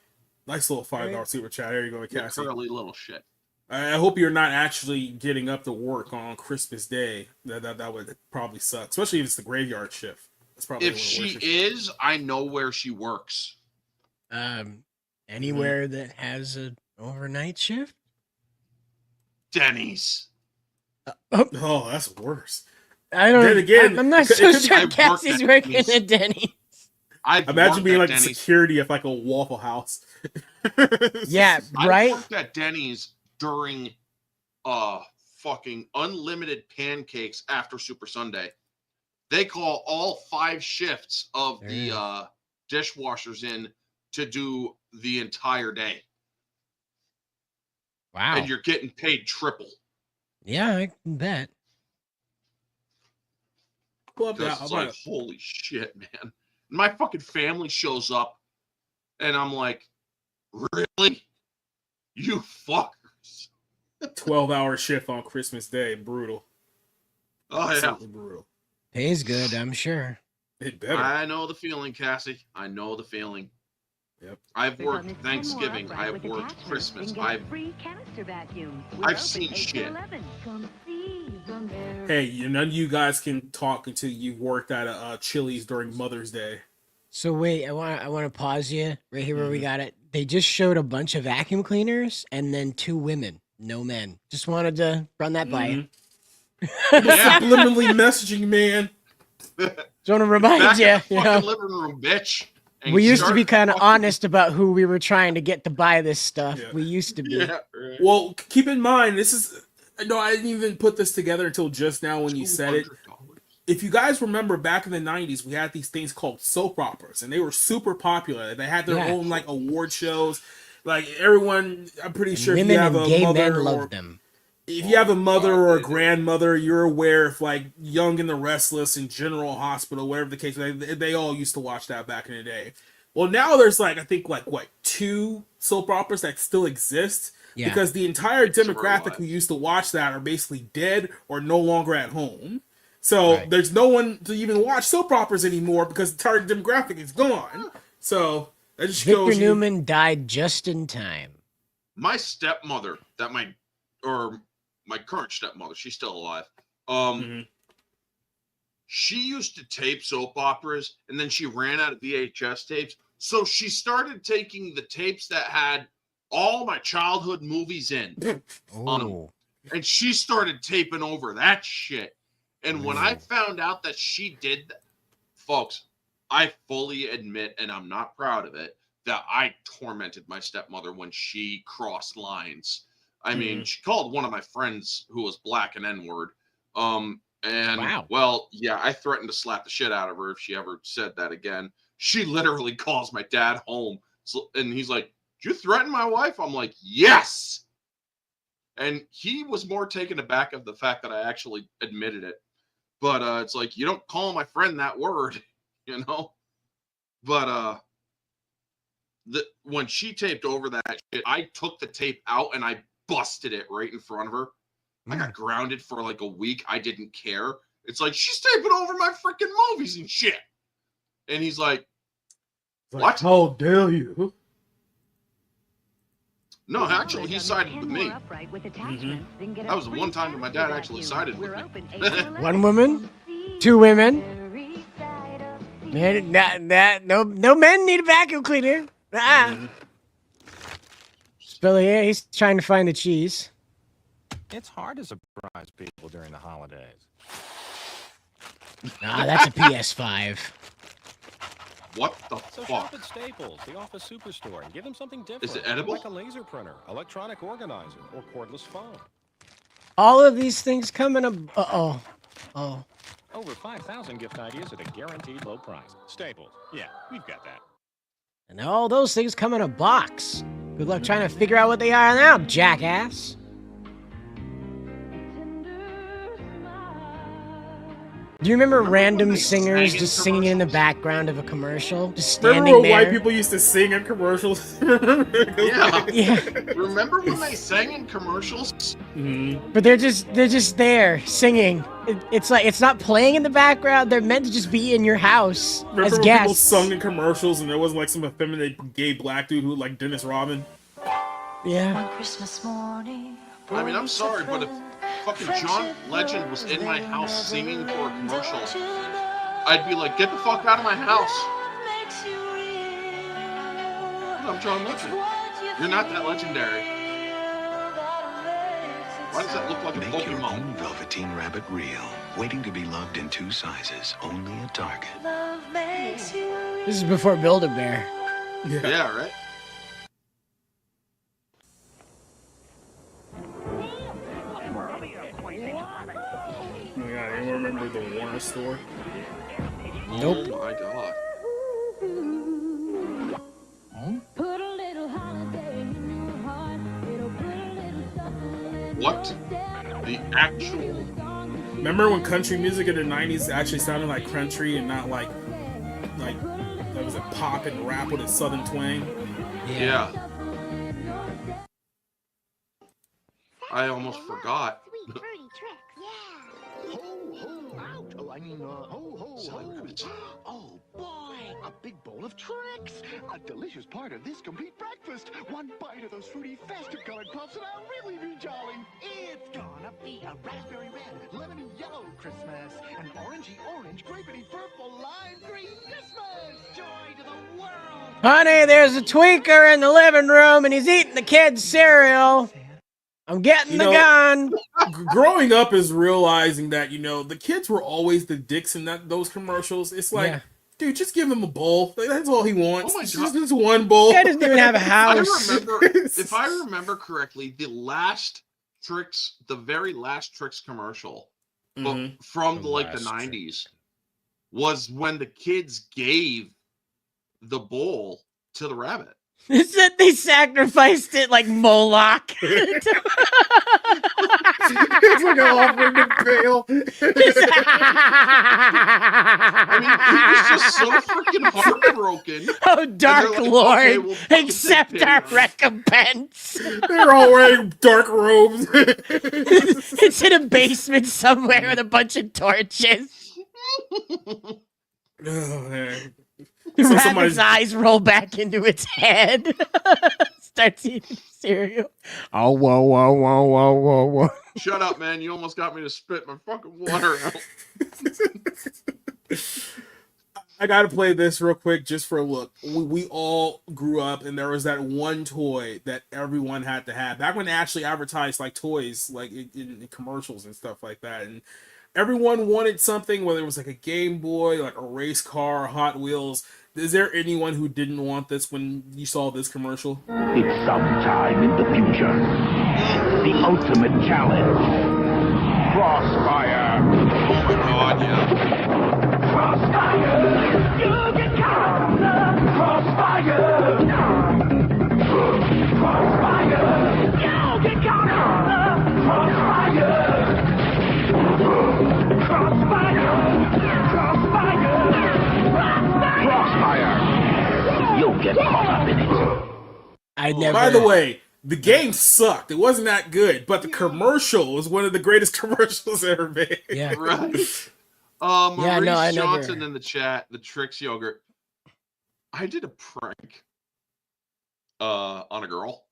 Nice little $5 super chat. There you go, Cassie. Curly little shit. I hope you're not actually getting up to work on Christmas Day. That would probably suck, especially if it's the graveyard shift. That's probably if she is, I know where she works. Anywhere that has an overnight shift. Denny's. Oh, that's worse. I don't. Then again, I'm not so sure Cassie's working at Denny's. Imagine being like security of like a Waffle House. Yeah, right. I worked at Denny's during fucking unlimited pancakes after Super Sunday. They call all 5 shifts of the dishwashers in to do the entire day. Wow. And you're getting paid triple. Yeah, I can bet. It's like, holy shit, man. My fucking family shows up, and I'm like, really? You fuckers. 12-hour shift on Christmas Day. Brutal. Oh, yeah. Absolutely brutal. Pays good, I'm sure. It better. I know the feeling, Cassie. I know the feeling. Yep. I've worked Thanksgiving. I've worked Christmas. I've seen shit. Hey, none of you guys can talk until you've worked at Chili's during Mother's Day. So wait, I want to pause you right here where we got it. They just showed a bunch of vacuum cleaners and then 2 women, no men. Just wanted to run that by you. Subliminally messaging, man. Just want to remind you, you know, living room, bitch. We used to be kind of honest about who we were trying to get to buy this stuff. Yeah. We used to be. Yeah, right. Well, keep in mind, this is... No, I didn't even put this together until just now when you said it. If you guys remember, back in the 90s, we had these things called soap operas, and they were super popular. They had their own, like, award shows. Like, everyone... I'm pretty sure if you have a mother... loved them. If you have a mother or a grandmother, you're aware of, like, Young and the Restless and General Hospital, whatever the case. They all used to watch that back in the day. Well, now there's, like, I think, like, what, 2 soap operas that still exist? Yeah. Because the entire demographic who used to watch that are basically dead or no longer at home. So there's no one to even watch soap operas anymore because the entire demographic is gone. So that just Victor Newman died just in time. My stepmother, my current stepmother, she's still alive. She used to tape soap operas, and then she ran out of VHS tapes. So she started taking the tapes that had all my childhood movies in on them. And she started taping over that shit. And when I found out that she did that, folks, I fully admit, and I'm not proud of it, that I tormented my stepmother when she crossed lines. I mean, she called one of my friends who was black an N-word. And Wow. well, yeah, I threatened to slap the shit out of her if she ever said that again. She literally calls my dad home. So, and he's like, "Did you threaten my wife?" I'm like, "Yes." And he was more taken aback of the fact that I actually admitted it. But it's like, you don't call my friend that word, you know? But when she taped over that shit, I took the tape out and I busted it right in front of her. I got grounded for like a week. I didn't care. It's like, she's taping over my freaking movies and shit. And he's like, "What? How dare you?" No, actually, he sided with me. That was the one time that my dad actually sided with me. One woman, two women. No men need a vacuum cleaner. Billy here, he's trying to find the cheese. It's hard to surprise people during the holidays. That's a PS5. What the So fuck? shop at Staples, the office superstore, and give them something different. Is it edible? Like a laser printer, electronic organizer, or cordless phone. All of these things come in a... Oh. Over 5,000 gift ideas at a guaranteed low price. Staples. Yeah, we've got that. And all those things come in a box. Good luck trying to figure out what they are now, jackass. Do you remember random singers just singing in the background of a commercial? Just standing Remember when there? white people used to sing in commercials? Yeah. Remember when they sang in commercials? But they're just there singing. It's like it's not playing in the background. They're meant to just be in your house Remember as when guests. people sung in commercials and there wasn't like some effeminate gay black dude who looked like Dennis Rodman? Yeah. On Christmas morning. I mean, I'm sorry, but if fucking John Legend was in my house singing for a commercial, I'd be like, "Get the fuck out of my house." I'm John Legend. You're not that legendary. Why does that look like a Make Pokemon? your own Velveteen Rabbit real. Waiting to be loved in 2 sizes. Only at Target. This is before Build-A-Bear. Yeah, right? Oh my god, anyone remember the Warner store? Nope. Oh my god. Put a little holiday in your heart. It'll put a little something. What? The actual... Remember when country music in the 90s actually sounded like country and not like that was a pop and rap with a southern twang? Yeah. I almost forgot. Oh boy, a big bowl of tricks. A delicious part of this complete breakfast. One bite of those fruity festive colored puffs and I'll really be jolly. It's gonna be a raspberry red, lemony yellow Christmas. An orangey orange, grapey purple, lime green Christmas. Joy to the world. Honey, there's a tweaker in the living room and he's eating the kid's cereal. I'm getting the gun. Growing up is realizing that, the kids were always the dicks in those commercials. It's like, dude, just give him a bowl. Like, that's all he wants. Oh my Just God. this one bowl. Guy doesn't even have a house. If I remember correctly, the very last Tricks commercial from the 90s was when the kids gave the bowl to the rabbit. It said they sacrificed it like Moloch. It's like an offering to Baal. I mean, he was just so freaking heartbroken. Oh, Dark like, Lord, okay, we'll fucking accept take our pity. recompense. They're all wearing dark robes. It's in a basement somewhere with a bunch of torches. Oh, man. The So rabbit's somebody's- eyes roll back into its head. Starts eating cereal. Oh, whoa. Shut up, man. You almost got me to spit my fucking water out. I gotta play this real quick just for a look. We all grew up and there was that one toy that everyone had to have. Back when they actually advertised like toys, like in commercials and stuff like that. And everyone wanted something, whether it was like a Game Boy, like a race car, Hot Wheels. Is there anyone who didn't want this when you saw this commercial? It's sometime in the future. The ultimate challenge. Crossfire. Oh my god, yeah. Crossfire. You get caught on the crossfire. Crossfire. You get caught on the crossfire. Crossfire. Crossfire. Crossfire. You'll get caught up in it. I never. By the way, the game sucked. It wasn't that good, but the commercial was one of the greatest commercials ever made. Yeah. Right. Yeah, no, I Maurice Johnson never. in the chat, the Trix yogurt. I did a prank on a girl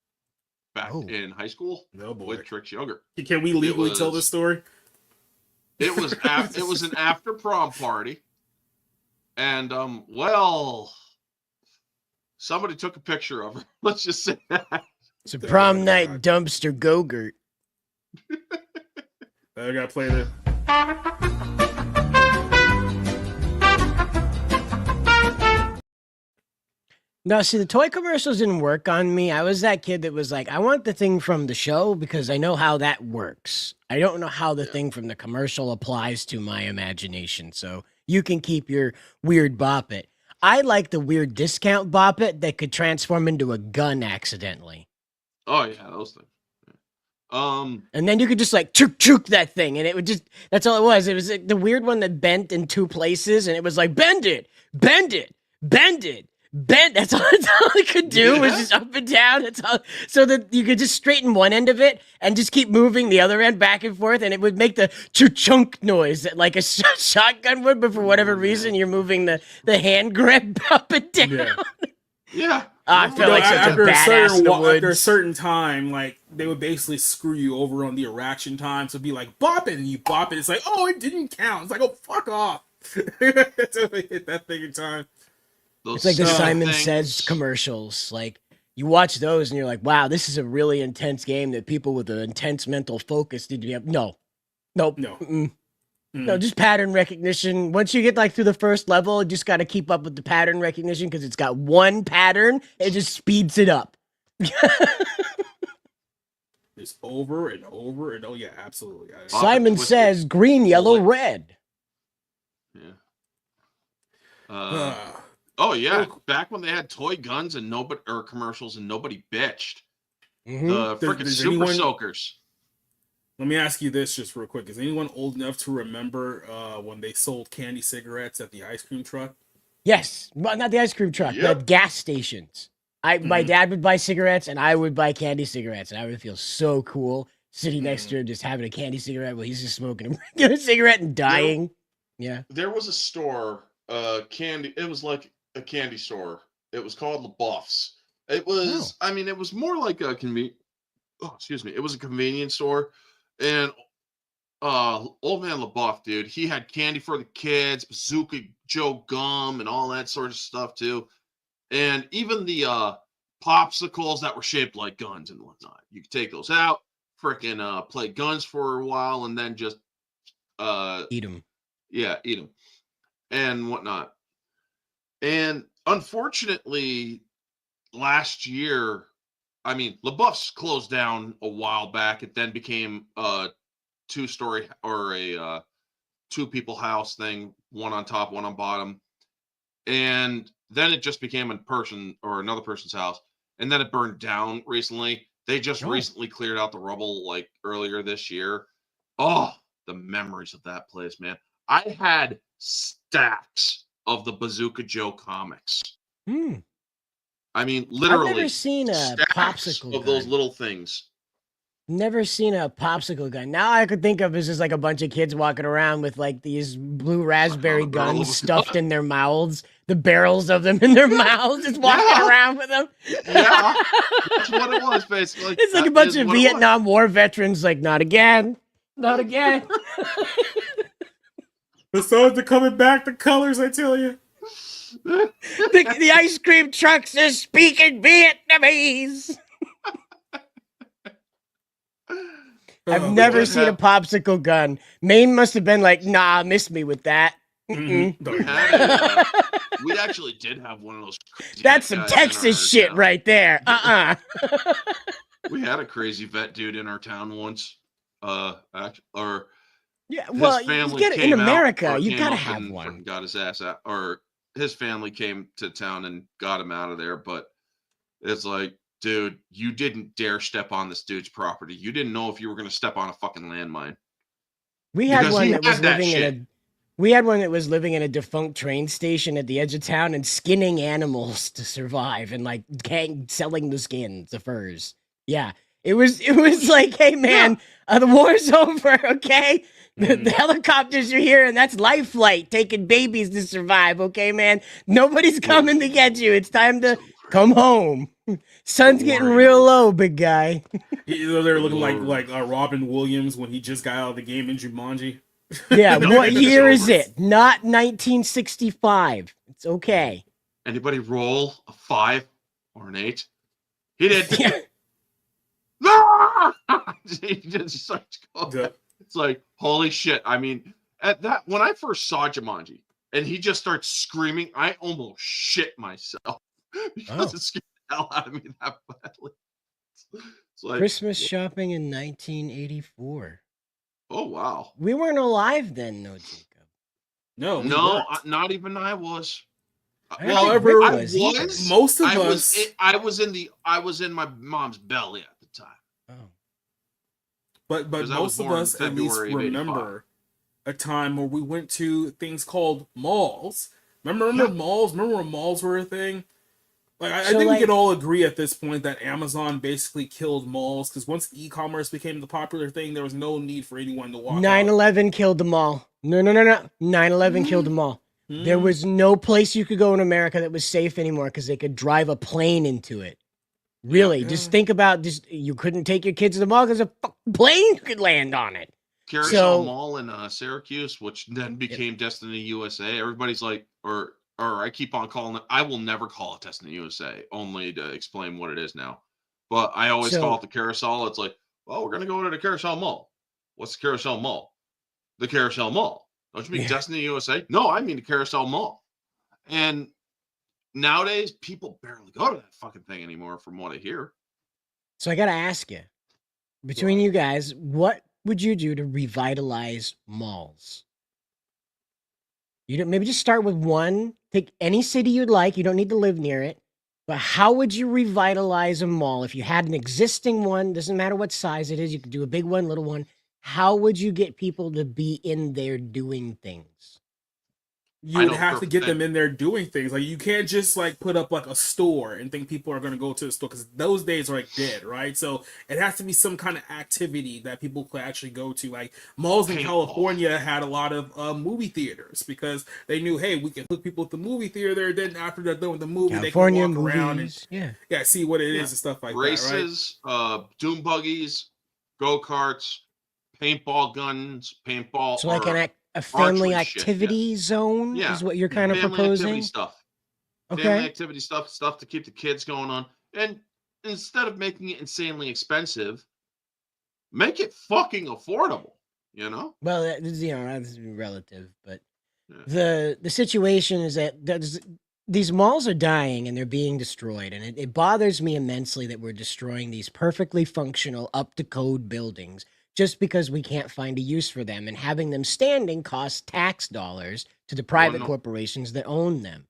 back in high school with Trix yogurt. Can we legally tell this story? It was it was an after prom party, and well, somebody took a picture of her. Let's just say that. It's a prom night dumpster go-gurt. I gotta play the. No, see, the toy commercials didn't work on me. I was that kid that was like, I want the thing from the show because I know how that works. I don't know how the thing from the commercial applies to my imagination. So you can keep your weird bop it. I like the weird discount bop it that could transform into a gun accidentally. Oh yeah, those things. And then you could just like chook that thing, and it would just—that's all it was. It was like the weird one that bent in two places, and it was like bend it, bend it, bend it. Bent. That's all it could do was just up and down. That's all. So that you could just straighten one end of it and just keep moving the other end back and forth, and it would make the chunk noise that like a shotgun would. But for whatever reason, you're moving the hand grip up and down. Yeah. I felt like such a badass in the woods. After a certain time, like they would basically screw you over on the reaction time. So it'd be like bop it, and you bop it. It's like, oh, it didn't count. It's like, oh, fuck off. Until they hit that thing in time. It's like the Simon Says commercials. Like you watch those and you're like, wow, this is a really intense game that people with an intense mental focus need to be. Nope. No, just pattern recognition. Once you get like through the first level, you just got to keep up with the pattern recognition because it's got one pattern. It just speeds it up. Just over and over and oh yeah, absolutely. Simon Says green, yellow, red. Yeah. Oh yeah, back when they had toy guns and nobody or commercials and nobody bitched. The freaking Super Soakers. Let me ask you this just real quick: is anyone old enough to remember when they sold candy cigarettes at the ice cream truck? Yes, well, not the ice cream truck, the gas stations. My dad would buy cigarettes and I would buy candy cigarettes, and I would feel so cool sitting next to him just having a candy cigarette while he's just smoking a regular cigarette and dying. There was a store, candy. It was like a candy store. It was called LaBuff's. It was, I mean, it was more like a it was a convenience store. And old man LaBeouf, dude, he had candy for the kids, Bazooka Joe gum, and all that sort of stuff too. And even the popsicles that were shaped like guns and whatnot. You could take those out, freaking play guns for a while, and then just eat them. Yeah, eat them and whatnot. And unfortunately, last year, I mean, LaBeouf's closed down a while back. It then became a two-story or a two-people house thing, one on top, one on bottom. And then it just became a person or another person's house. And then it burned down recently. They just recently cleared out the rubble like earlier this year. Oh, the memories of that place, man. I had stacks of the Bazooka Joe comics. I mean, literally, I've never seen a popsicle of those little things. Never seen a popsicle gun. Now I could think of is just like a bunch of kids walking around with like these blue raspberry guns stuffed in their mouths, the barrels of them in their mouths, just walking around with them. Yeah, that's what it was basically. It's like a bunch of Vietnam War veterans, like not again, not again. The songs are coming back. The colors, I tell you. The ice cream trucks are speaking Vietnamese. I've Oh, never did seen a have- popsicle gun. Maine must have been like, nah, miss me with that. Mm-mm. We had we actually did have one of those. Crazy That's vet some guys in Texas our shit town. right there. We had a crazy vet dude in our town once. Or Yeah, his well, you family get it in came out America. or You came gotta up have and one. fucking got his ass out, or his family came to town and got him out of there. But it's like, dude, you didn't dare step on this dude's property. You didn't know if you were going to step on a fucking landmine. We had Because one he that was had that living in shit. a. We had one that was living in a defunct train station at the edge of town and skinning animals to survive and like selling the skins, the furs. Yeah, it was like, hey man, the war's over, okay? The helicopters are here, and that's life flight taking babies to survive, okay, man? Nobody's coming to get you. It's time to come home. Sun's getting real low, big guy. You know, they're looking like Robin Williams when he just got out of the game in Jumanji. Yeah, No, what it's year is over. it? Not 1965. It's okay. Anybody roll a 5 or an 8? He did. He just starts going. It's like, holy shit. I mean, at that when I first saw Jumanji and he just starts screaming, I almost shit myself because it scared the hell out of me that badly. It's like Christmas shopping in 1984. Oh wow. We weren't alive then, no, Jacob. No, we No, weren't. not even I was. I don't think Rick was either. Most of I us. I was in my mom's belly at the time. Oh. But 'Cause I was most of born in us at least February of 85. remember a time where we went to things called malls. Remember malls? Remember when malls were a thing? Like I think we could all agree at this point that Amazon basically killed malls because once e-commerce became the popular thing, there was no need for anyone to walk out. 9/11 killed them all. No. 9/11 killed them all. There was no place you could go in America that was safe anymore because they could drive a plane into it. Really, just think about just you couldn't take your kids to the mall because a plane could land on it. Carousel Mall in Syracuse, which then became Destiny USA. Everybody's like, or I keep on calling it. I will never call it Destiny USA, only to explain what it is now. But I always call it the Carousel. It's like, well, we're gonna go to the Carousel Mall. What's the Carousel Mall? The Carousel Mall. Don't you mean Destiny USA? No, I mean the Carousel Mall. And nowadays, people barely go to that fucking thing anymore, from what I hear. So I got to ask you, between you guys, what would you do to revitalize malls? You don't, maybe just start with one. Take any city you'd like. You don't need to live near it. But how would you revitalize a mall if you had an existing one? Doesn't matter what size it is. You could do a big one, little one. How would you get people to be in there doing things? You would have to get them in there doing things. Like you can't just like put up like a store and think people are going to go to the store because those days are like dead, right? So it has to be some kind of activity that people could actually go to. Like malls in California had a lot of movie theaters because they knew, hey, we can hook people at the movie theater. Then after they're done with the movie, California they can walk around and see what it is and stuff like Races, that, right? doom buggies, go karts, paintball guns, paintball. So like a family activity zone is what you're kind of proposing? Activity stuff. Okay. Family activity stuff to keep the kids going on. And instead of making it insanely expensive, make it fucking affordable, you know? Well, that's relative, but the situation is that these malls are dying and they're being destroyed, and it bothers me immensely that we're destroying these perfectly functional, up-to-code buildings just because we can't find a use for them, and having them standing costs tax dollars to the private corporations that own them.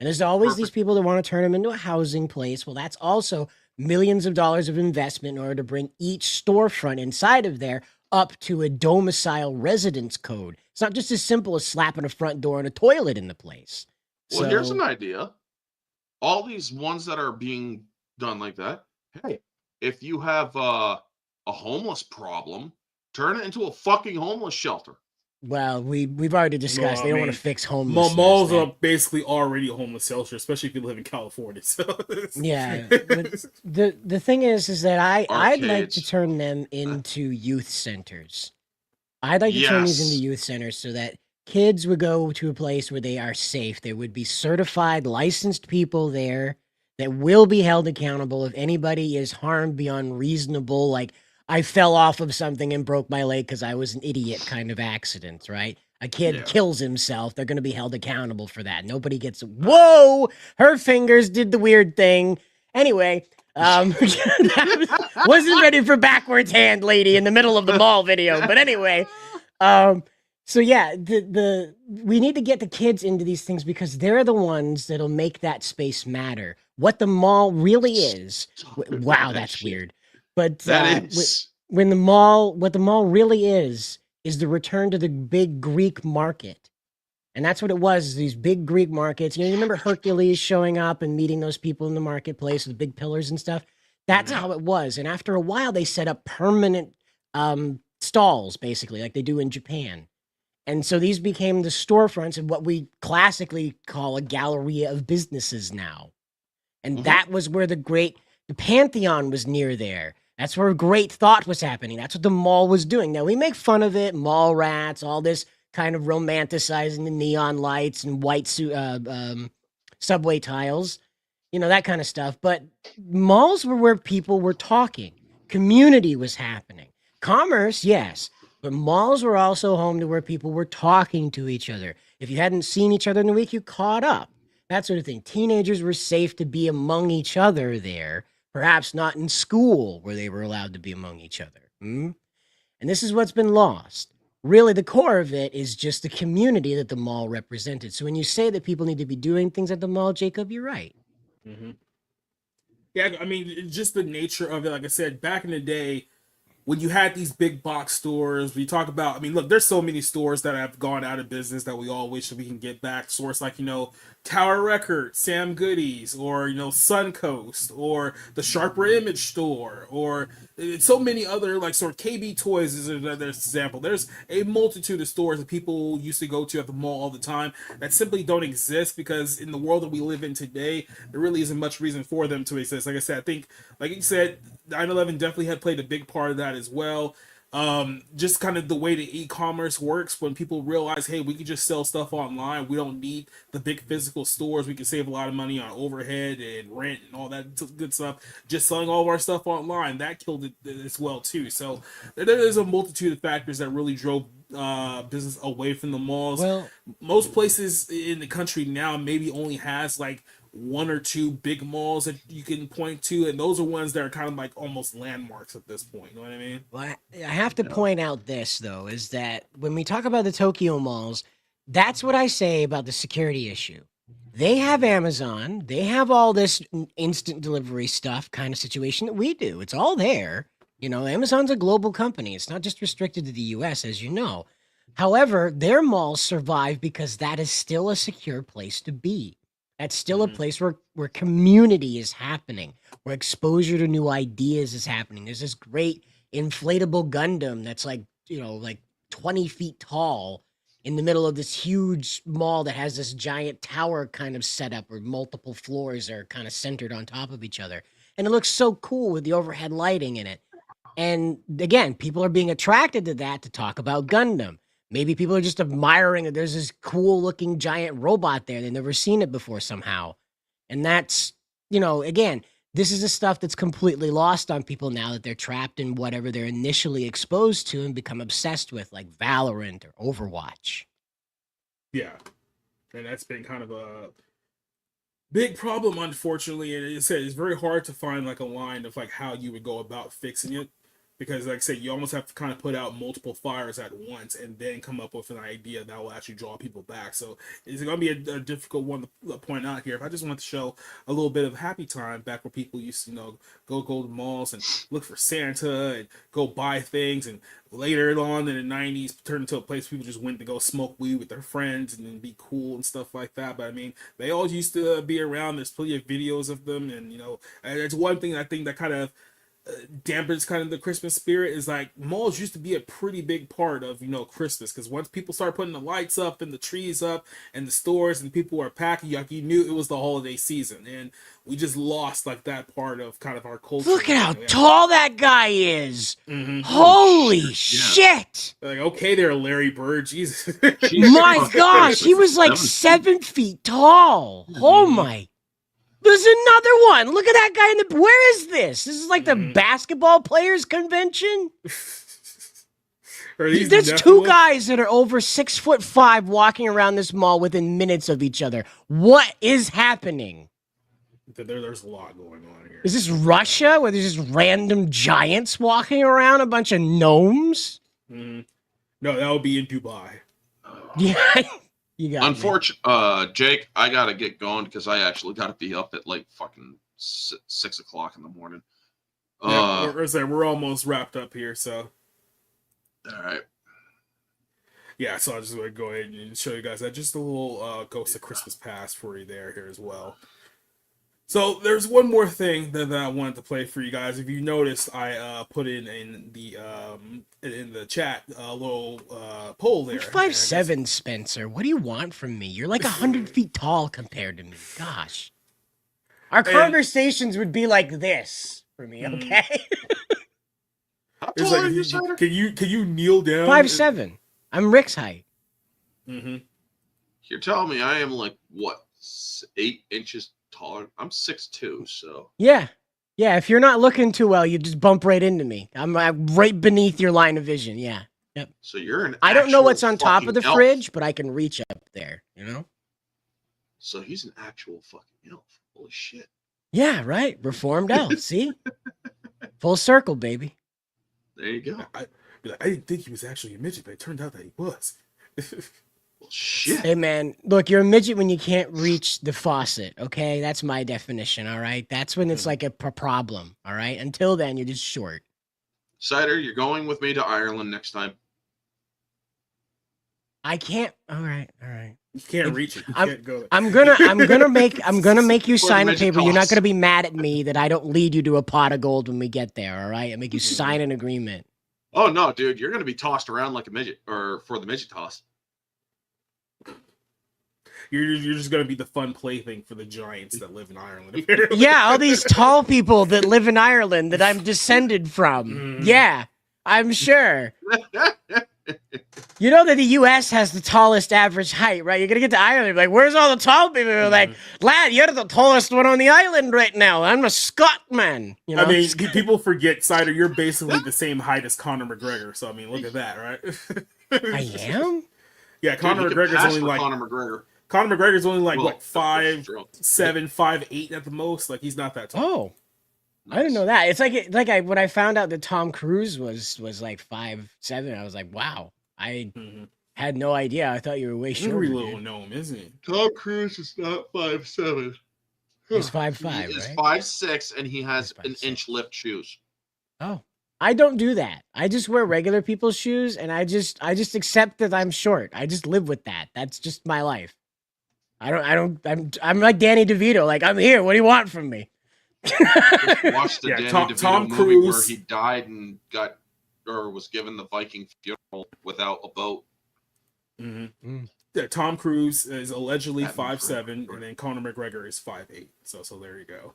And there's always these people that want to turn them into a housing place. Well, that's also millions of dollars of investment in order to bring each storefront inside of there up to a domicile residence code. It's not just as simple as slapping a front door and a toilet in the place. Well, here's an idea. All these ones that are being done like that, hey, if you have a homeless problem, turn it into a fucking homeless shelter. Well, we've already discussed they don't want to fix homelessness. Malls are basically already a homeless shelter, especially if you live in California. So yeah, but the thing is that I'd like to turn them into youth centers. I'd like to turn these into youth centers so that kids would go to a place where they are safe. There would be certified, licensed people there that will be held accountable if anybody is harmed beyond reasonable, like, I fell off of something and broke my leg because I was an idiot kind of accident, right? A kid Yeah. kills himself. They're going to be held accountable for that. Nobody gets, whoa, her fingers did the weird thing. Anyway, wasn't ready for backwards hand lady in the middle of the mall video. But anyway, so yeah, we need to get the kids into these things because they're the ones that'll make that space matter. What the mall really is. Wow, that's weird. But That is. what the mall really is the return to the big Greek market. And that's what it was, these big Greek markets. You remember Hercules showing up and meeting those people in the marketplace with big pillars and stuff? That's how it was. And after a while, they set up permanent stalls, basically, like they do in Japan. And so these became the storefronts of what we classically call a galleria of businesses now. And that was where the Pantheon was near there. That's where great thought was happening. That's what the mall was doing. Now, we make fun of it, mall rats, all this kind of romanticizing the neon lights and white subway tiles, that kind of stuff. But malls were where people were talking. Community was happening. Commerce, yes. But malls were also home to where people were talking to each other. If you hadn't seen each other in the week, you caught up. That sort of thing. Teenagers were safe to be among each other there. Perhaps not in school where they were allowed to be among each other. And this is what's been lost. Really, the core of it is just the community that the mall represented. So when you say that people need to be doing things at the mall, Jacob, you're right. Yeah, I mean, just the nature of it. Like I said, back in the day, when you had these big box stores, we talk about, I mean, look, there's so many stores that have gone out of business that we all wish that we can get back. Stores like, Tower Records, Sam Goody's, or, Suncoast, or the Sharper Image store, or so many other, like, sort of KB Toys is another example. There's a multitude of stores that people used to go to at the mall all the time that simply don't exist because in the world that we live in today, there really isn't much reason for them to exist. Like I said, I think, like you said, 9/11 definitely had played a big part of that as well. Just kind of the way the e-commerce works when people realize, hey, we can just sell stuff online. We don't need the big physical stores. We can save a lot of money on overhead and rent and all that good stuff. Just selling all of our stuff online, that killed it as well too. So there is a multitude of factors that really drove business away from the malls. Well, most places in the country now maybe only has like one or two big malls that you can point to, and those are ones that are kind of like almost landmarks at this point. You know what I mean? Well, I have to point out this, though, is that when we talk about the Tokyo malls, that's what I say about the security issue. They have Amazon. They have all this instant delivery stuff kind of situation that we do. It's all there. Amazon's a global company. It's not just restricted to the US, as you know. However, their malls survive because that is still a secure place to be. That's still a place where community is happening, where exposure to new ideas is happening. There's this great inflatable Gundam that's like 20 feet tall in the middle of this huge mall that has this giant tower kind of setup where multiple floors are kind of centered on top of each other. And it looks so cool with the overhead lighting in it. And again, people are being attracted to that to talk about Gundam. Maybe people are just admiring that there's this cool looking giant robot there. They've never seen it before somehow. And that's, again, this is the stuff that's completely lost on people now that they're trapped in whatever they're initially exposed to and become obsessed with, like Valorant or Overwatch. Yeah. And that's been kind of a big problem, unfortunately. And it's very hard to find like a line of like how you would go about fixing it. Because, like I said, you almost have to kind of put out multiple fires at once and then come up with an idea that will actually draw people back. So it's going to be a difficult one to point out here. If I just want to show a little bit of happy time back where people used to, go to malls and look for Santa and go buy things. And later on in the 90s, turned into a place people just went to go smoke weed with their friends and then be cool and stuff like that. But, I mean, they all used to be around. There's plenty of videos of them. And, it's one thing I think that kind of dampens kind of the Christmas spirit is like malls used to be a pretty big part of Christmas, because once people start putting the lights up and the trees up and the stores and people were packing, like you knew it was the holiday season, and we just lost like that part of kind of our culture. Look at how tall that guy is. Holy shit. Like, okay there, Larry Bird. Jesus. My gosh, he was like 7 feet tall. Oh my. There's another one. Look at that guy in the. Where is this? This is like the basketball players convention. There's two guys that are over 6'5" walking around this mall within minutes of each other. What is happening? There's a lot going on here. Is this Russia where there's just random giants walking around, a bunch of gnomes? No, that would be in Dubai. Yeah, you got. Unfortunately, Jake, I gotta get going because I actually gotta be up at like fucking 6 o'clock in the morning. Yeah, we're almost wrapped up here, so. All right. Yeah, so I just want to go ahead and show you guys that just a little Ghost of Christmas Past for you here as well. So there's one more thing that I wanted to play for you guys. If you noticed, I put in the chat a little poll there. You're 5'7", Spencer. What do you want from me? You're like 100 feet tall compared to me. Gosh, our conversations would be like this for me. Okay. How tall are you, Cider? Can you kneel down? 5'7". I'm Rick's height. Mm-hmm. You're telling me I am like what 8 inches taller? I'm 6'2", so yeah. If you're not looking too well, you just bump right into me. I'm right beneath your line of vision. Yeah. Yep. So you're an. I don't know what's on top fucking of the elf. fridge, but I can reach up there. You know. So he's an actual fucking elf. Holy shit. Yeah. Right. Reformed elf. See. Full circle, baby. There you go. I didn't think he was actually a midget, but it turned out that he was. Well, shit. Hey, man, look, you're a midget when you can't reach the faucet, okay? That's my definition, all right? That's when it's like a problem, all right? Until then, you're just short. Cider, you're going with me to Ireland next time. I can't. All right. You can't reach it. You can't go. I'm gonna make you sign a paper. You're not gonna be mad at me that I don't lead you to a pot of gold when we get there, all right? I make you sign an agreement. Oh no, dude, you're gonna be tossed around like a midget, or for the midget toss. You're just gonna be the fun plaything for the giants that live in Ireland. Apparently. Yeah, all these tall people that live in Ireland that I'm descended from. Yeah, I'm sure. You know that the U.S. has the tallest average height, right? You're gonna get to Ireland, like, where's all the tall people? You're like, lad, you're the tallest one on the island right now. I'm a Scotman. You know? I mean, people forget, Cider, you're basically the same height as Conor McGregor. So I mean, look at that, right? I am. Yeah, Conor McGregor's only like Conor McGregor. Conor McGregor's only like what 5'7", 5'8" at the most. Like he's not that tall. Oh, nice. I didn't know that. It's like when I found out that Tom Cruise was like 5'7", I was like, wow. I had no idea. I thought you were way shorter. Angry little gnome, isn't he? Tom Cruise is not 5'7". He's 5'5", He is right? 5'6", and he has an inch lift shoes. Oh, I don't do that. I just wear regular people's shoes, and I just accept that I'm short. I just live with that. That's just my life. I'm like Danny DeVito. Like, I'm here. What do you want from me? Watched the Danny DeVito Tom movie Cruise where he died and was given the Viking funeral without a boat. Yeah, Tom Cruise is allegedly 5'7", and then Conor McGregor is 5'8". So there you go.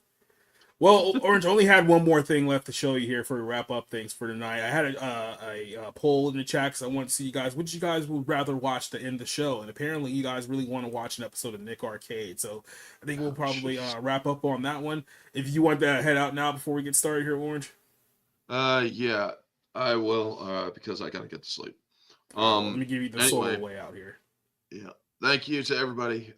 Well, Orange only had one more thing left to show you here for wrap up things for tonight. I had a poll in the chat because I want to see you guys. Which you guys would rather watch to end the show? And apparently, you guys really want to watch an episode of Nick Arcade. So I think we'll probably wrap up on that one. If you want to head out now before we get started here, Orange. Yeah, I will because I gotta get to sleep. Let me give you the solo way out here. Yeah. Thank you to everybody.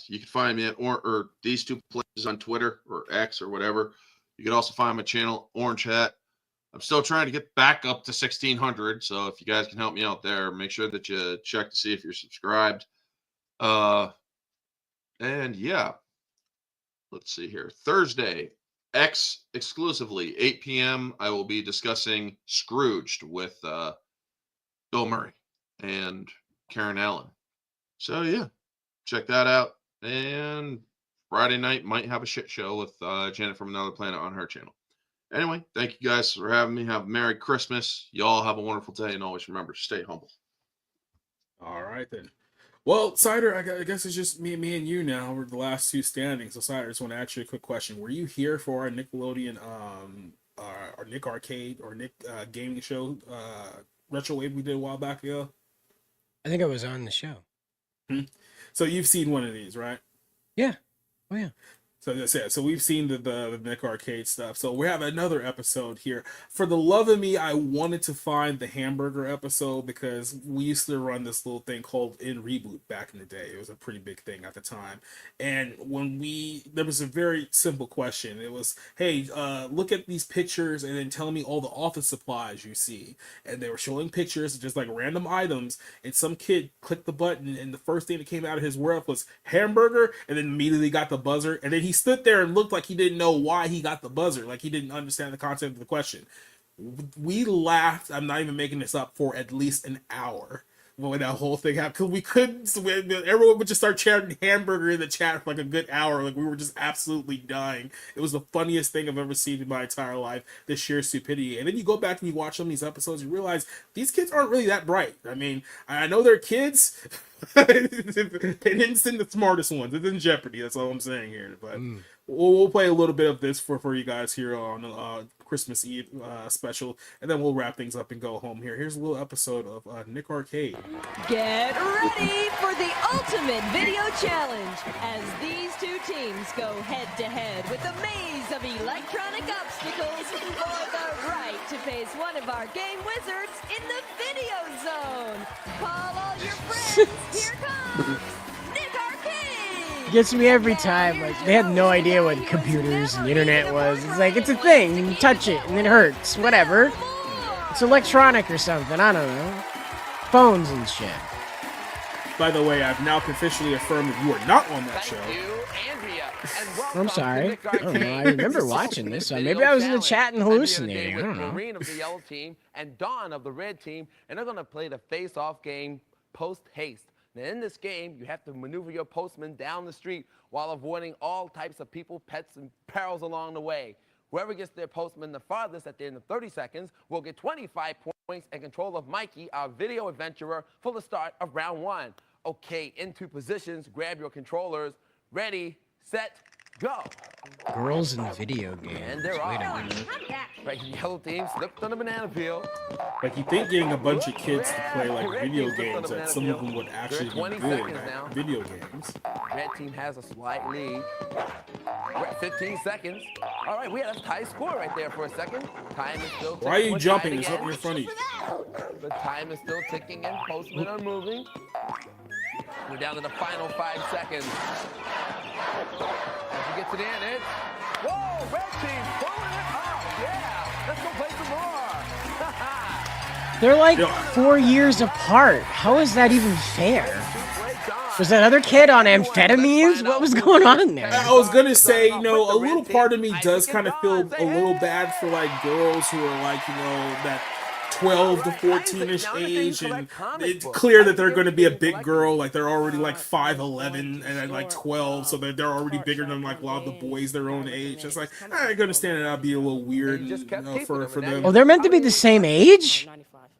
You can find me at or these two places on Twitter or X or whatever. You can also find my channel, Orange Hat. I'm still trying to get back up to 1,600. So if you guys can help me out there, make sure that you check to see if you're subscribed. And yeah, let's see here. Thursday, X exclusively, 8 p.m. I will be discussing Scrooged with Bill Murray and Karen Allen. So yeah, check that out. And Friday night might have a shit show with Janet from Another Planet on her channel. Anyway, thank you guys for having me. Have a Merry Christmas. Y'all have a wonderful day, and always remember, stay humble. All right then. Well, Cider, I guess it's just me and you now. We're the last two standing. So Cider, I just want to ask you a quick question. Were you here for our Nickelodeon, our Nick Arcade or Nick gaming show, Retro Wave we did a while back ago? I think I was on the show. So you've seen one of these, right? Yeah. Oh yeah. So that's it. So we've seen the Nick Arcade stuff. So we have another episode here. For the love of me, I wanted to find the hamburger episode because we used to run this little thing called In Reboot back in the day. It was a pretty big thing at the time. And there was a very simple question. It was, hey, look at these pictures and then tell me all the office supplies you see. And they were showing pictures, just like random items. And some kid clicked the button, and the first thing that came out of his mouth was hamburger, and then immediately got the buzzer. And then he stood there and looked like he didn't know why he got the buzzer, like he didn't understand the concept of the question. We laughed, I'm not even making this up, for at least an hour when that whole thing happened, because we couldn't, so everyone would just start chanting hamburger in the chat for like a good hour. Like, we were just absolutely dying. It was the funniest thing I've ever seen in my entire life, the sheer stupidity. And then you go back and you watch some of these episodes, you realize these kids aren't really that bright. I mean, I know they're kids. They didn't send the smartest ones. It's in Jeopardy, that's all I'm saying here. But we'll play a little bit of this for you guys here on Christmas Eve special, and then we'll wrap things up and go home here. Here's a little episode of Nick Arcade. Get ready for the ultimate video challenge as these two teams go head-to-head with a maze of electronic obstacles for the right to face one of our game wizards in the video zone. Call all your friends. Here comes Nick Arcade! Gets me every time. Like, they had no idea what computers and the internet was. It's like, it's a thing. You touch it and it hurts. Whatever. It's electronic or something. I don't know. Phones and shit. By the way, I've now officially affirmed that you are not on that show. I'm sorry. I don't know. I remember watching this. So maybe I was in the chat and hallucinating. I don't know. Marine of the yellow team and Dawn of the red team, and they're going to play the face-off game post haste. Now, in this game, you have to maneuver your postman down the street while avoiding all types of people, pets, and perils along the way. Whoever gets their postman the farthest at the end of 30 seconds will get 25 points and control of Mikey, our video adventurer, for the start of round 1. Okay, into positions, grab your controllers. Ready, set, go. Girls in video games. And they're Wait a off. minute. Right, the yellow team slipped on the banana peel. Like, you think getting a bunch of kids to play like video games, that some of them would actually be 20 good seconds at now. video games. Red team has a slight lead. We're at 15 seconds. All right, we had a tie score right there for a second. Time is still ticking. Why are you We're jumping? tied There's something again. in front of you. The time is still ticking and postmen are moving. We're down to the final 5 seconds. As we get to the end, it's... Whoa, red team pulling it up. Yeah, let's go play some more. They're like 4 years apart. How is that even fair? Was that other kid on amphetamines? What was going on there? I was gonna say, a little part of me does kind of feel a little bad for like girls who are like, that 12 to 14-ish age, and it's clear that they're going to be a big girl. Like, they're already like 5'11" and like 12, so they're already bigger than like a lot of the boys their own age. It's like, I can understand that that'd be a little weird for them. Oh, they're meant to be the same age?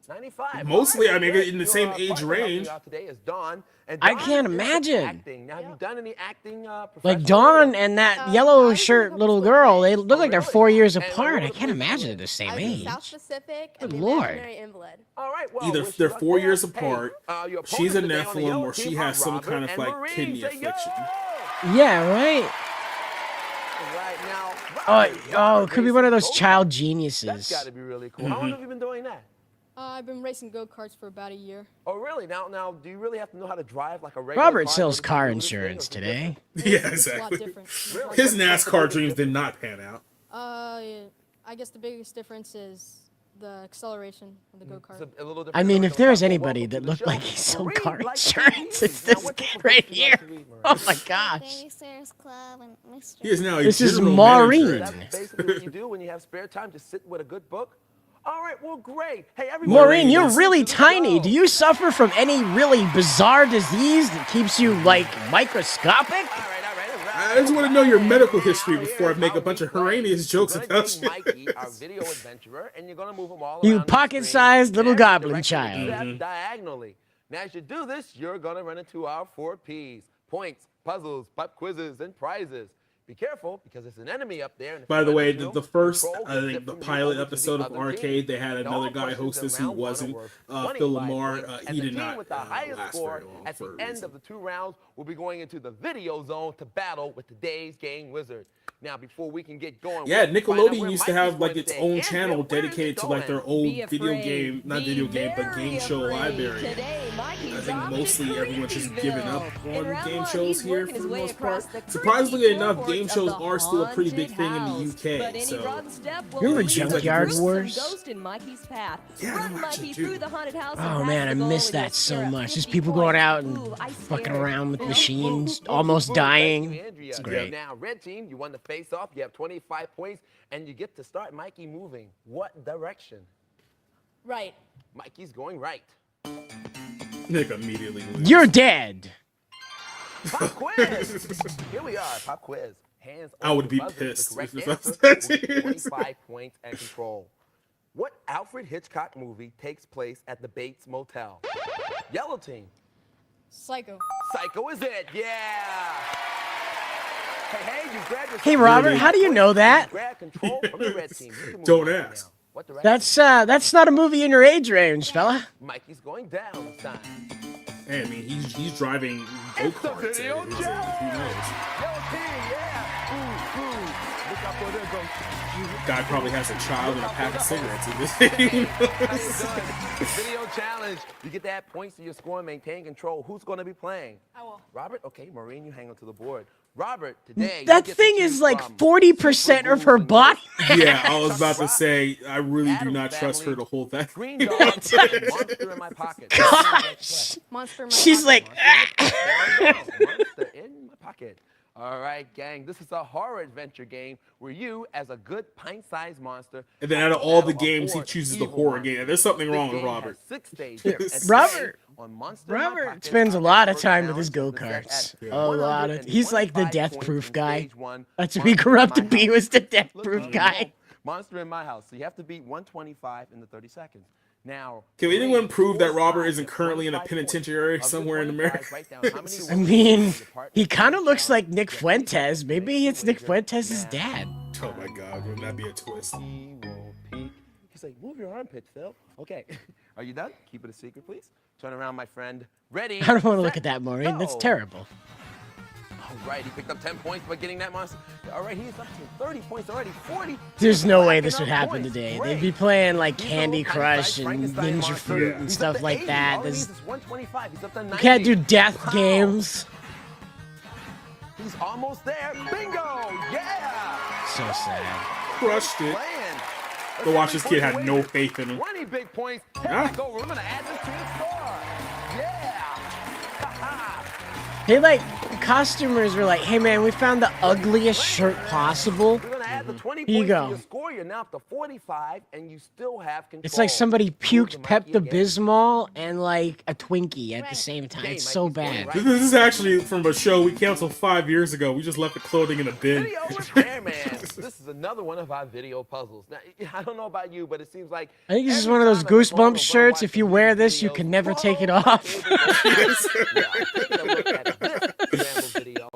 95. Mostly, I mean, in the same age range. Today is Dawn, and I Dawn can't is imagine. acting. Now, have you done any acting? Like Dawn and that yellow shirt little girl, they look like they're 4 years apart. I can't imagine they're the same age. South Pacific Good and the Lord. Imaginary Invalid. All right, well, Either wish they're you luck 4 there. years Hey, apart, your she's a opponents today on the Nephilim, yellow or she team has are some Robert kind of and like Marine. kidney Say yo! affliction. Yeah, right? Right now, Oh, it could be one of those child that's geniuses. got to be really cool. How long have you been doing that? I've been racing go-karts for about a year. Oh, really? Now, do you really have to know how to drive like a regular Robert car? sells car insurance today. Yeah, exactly. His NASCAR dreams did not pan out. I guess the biggest difference is the acceleration of the go-kart. A little different I mean, than if a there's car. anybody Welcome that to the looked show. like he sold Marine, car you like insurance, it's Now, this what kid type of right food do you like here. to eat, Marie? Oh my gosh. He is now a This is general Maureen. manager. That's basically what you do when you have spare time, just sit with a good book. All right, well, great. Hey, everybody. Maureen, you're listen really to the tiny. show. Do you suffer from any really bizarre disease that keeps you, like, microscopic? All right. I just want to know your medical history before I make a bunch of horrendous jokes You're about gonna take you. Mikey, our video adventurer, and you're gonna move him all You around the pocket-sized screen, little and goblin directly child. left diagonally. Now, as you do this, you're gonna run into our 4 Ps: points, puzzles, pop quizzes, and prizes. Be careful, because there's an enemy up there. And if By you the run way, into the him, first, control I gets think it the from you pilot over to the episode of other Arcade, team. they had And another all guy questions hostess in who round one are wasn't worth Phil 25 Lamar. points, He and the did team not with the highest last score very long at for the a end reason. of the 2 rounds will be going into the video zone to battle with today's game wizard. Now, before we can get going, Yeah, we'll find out Nickelodeon where used to Mikey's have going like its today. own Andrea, channel where is he dedicated to like their going? old Be video afraid. game, not Be video game, but very game show afraid. library. Today, I Mikey's think off to mostly everyone's just giving up Creepyville. In on round game one, shows he's here working for his the way most across part. the creepy Surprisingly enough, floorboards game of shows the are still a pretty big haunted thing in the house. UK. But any So wrong step will Remember lead to Junkyard gruesome Wars? ghost in Mikey's path. Yeah, Run I Mikey actually do. through the haunted house. Oh and man, I pass the goal miss and you'll that so score up much. Just 50 people going points. out and Ooh, I fucking scared. around with Ooh, machines, ooh, ooh, almost ooh. dying. Thank you, Andrea. It's great. Now, red team, you won the face-off. You have 25 points, and you get to start Mikey moving. What direction? Right. Mikey's going right. Nick immediately loses. You're dead. Pop quiz. Here we are. Pop quiz. Hands I on would the be buzzer. pissed The correct if answer that's will get it. 25 points and control. What Alfred Hitchcock movie takes place at the Bates Motel? Yellow team. Psycho. Psycho is it. Yeah. Hey, you grab yourself. Hey Robert, how do you know that? Grab control from the red team. You can move Don't Mikey ask. now. What direction? That's not a movie in your age range, fella. Mikey's going down this time. Hey, I mean, he's driving go-karts. video Who knows? Yellow team, yeah. Ooh, ooh. Look out for them. Guy probably has a child and a pack of cigarettes in this thing. How you doing? Video challenge. You get to add points to your score and maintain control. Who's going to be playing? I will. Robert? Okay, Maureen, you hang on to the board. Robert, today. That you get to thing choose is like from 40% of her body. Yeah, I was about to say, I really do not trust her to hold that. Green Dog and Monster in My Pocket. Gosh. Monster in my She's pocket. like, Monster in My Pocket. All right, gang, this is a horror adventure game where you, as a good pint-sized monster, And then out of all the games, he chooses the horror game. And there's something wrong with Robert. 6 stages. And Robert. on Monster in My Robert Pocket, spends a our lot of first time with his challenge is go-karts. set at A lot of. He's like the 125 death-proof points in guy. stage one. That's what he Monster grew in up to My be, House. was the Look, death-proof guy. Monster in My House. So you have to beat 125 in the 30 seconds. Now, Can anyone prove that Robert isn't Four currently in a sides, penitentiary 25 somewhere in America? write down how many I wins mean, your partner he kind of can looks like challenge. Nick Get Fuentes. Maybe it's Nick Fuentes' now. dad. Oh my god, wouldn't that be a twist? He will peek. He's like, move your armpits, Phil. Okay. Are you done? Keep it a secret, please. Turn around, my friend. Ready? I don't want to look set, at that, Maureen. That's go. terrible. All right, he picked up 10 points by getting that monster. All right, he's up to 30 points already. 40. There's no way Racking this would up happen points. today. Great. They'd be playing like He's a Candy little Crush tiny-sized and Frankenstein Ninja monster. Fruit and He's stuff up to like 80. that. All he There's, needs is 125. He's up to 90. you can't do death Wow. games. He's almost there. Bingo! Yeah! So sad. Crushed it. Playing. Go watch this kid had no faith in him. 20 big points. Here Huh? we go. We're going to add this to the score. Yeah! They like, costumers were like, hey man, we found the ugliest shirt possible. We're going to add the 20 Here you points go. to your score. You're now up to 45, and you still have control. It's like somebody Move puked the Mikey again. Pepto-Bismol and like a Twinkie at the same time. Okay, It's so Mikey's going bad. right. This is actually from a show we canceled 5 years ago. We just left the clothing in a bin. Video repairman. This is another one of our video puzzles. Now, I don't know about you, but it seems like I think this is every one of those time I go home, Goosebumps I'm shirts. gonna If you watch wear these this, you videos. can never take it Whoa, off. yeah, take a look at this Rambo video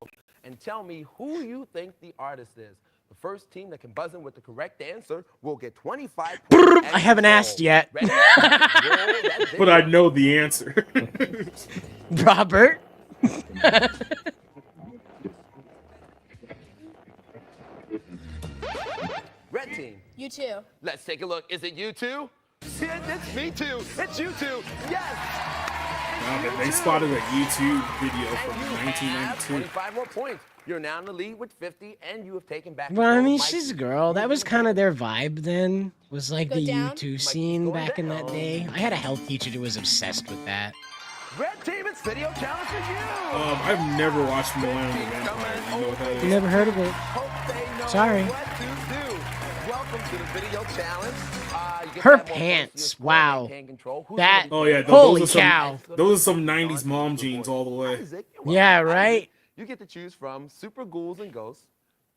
and tell me who you think the artist is. The first team that can buzz in with the correct answer will get 25 points. I haven't asked yet. Ready? Roll that But I video. know the answer. Robert. Red team. You too. Let's take a look. Is it you two? It's me too. It's you two. Yes. They spotted a YouTube video And from you have 1992. 25 more points. You're now in the lead with 50, and you have taken back. Well, I control. mean, Mikey, she's a girl. That was kind of their vibe then. Was like Go the down. U2 scene going back in that down. day. I had a health teacher who was obsessed with that. Red team, it's video challenge for you. I've never watched Millennium the Vampire. You know what that is? Never heard of it. Hope they know Sorry. what to do. Welcome to the video challenge. You get Her that more pants, points to your score, wow. maintain control. Who's That- gonna Oh be yeah, playing? Holy those are some, cow. Those are some 90s mom jeans all the way. Isaac, you're welcome. Yeah, Isaac, right? You get to choose from Super Ghouls and Ghosts,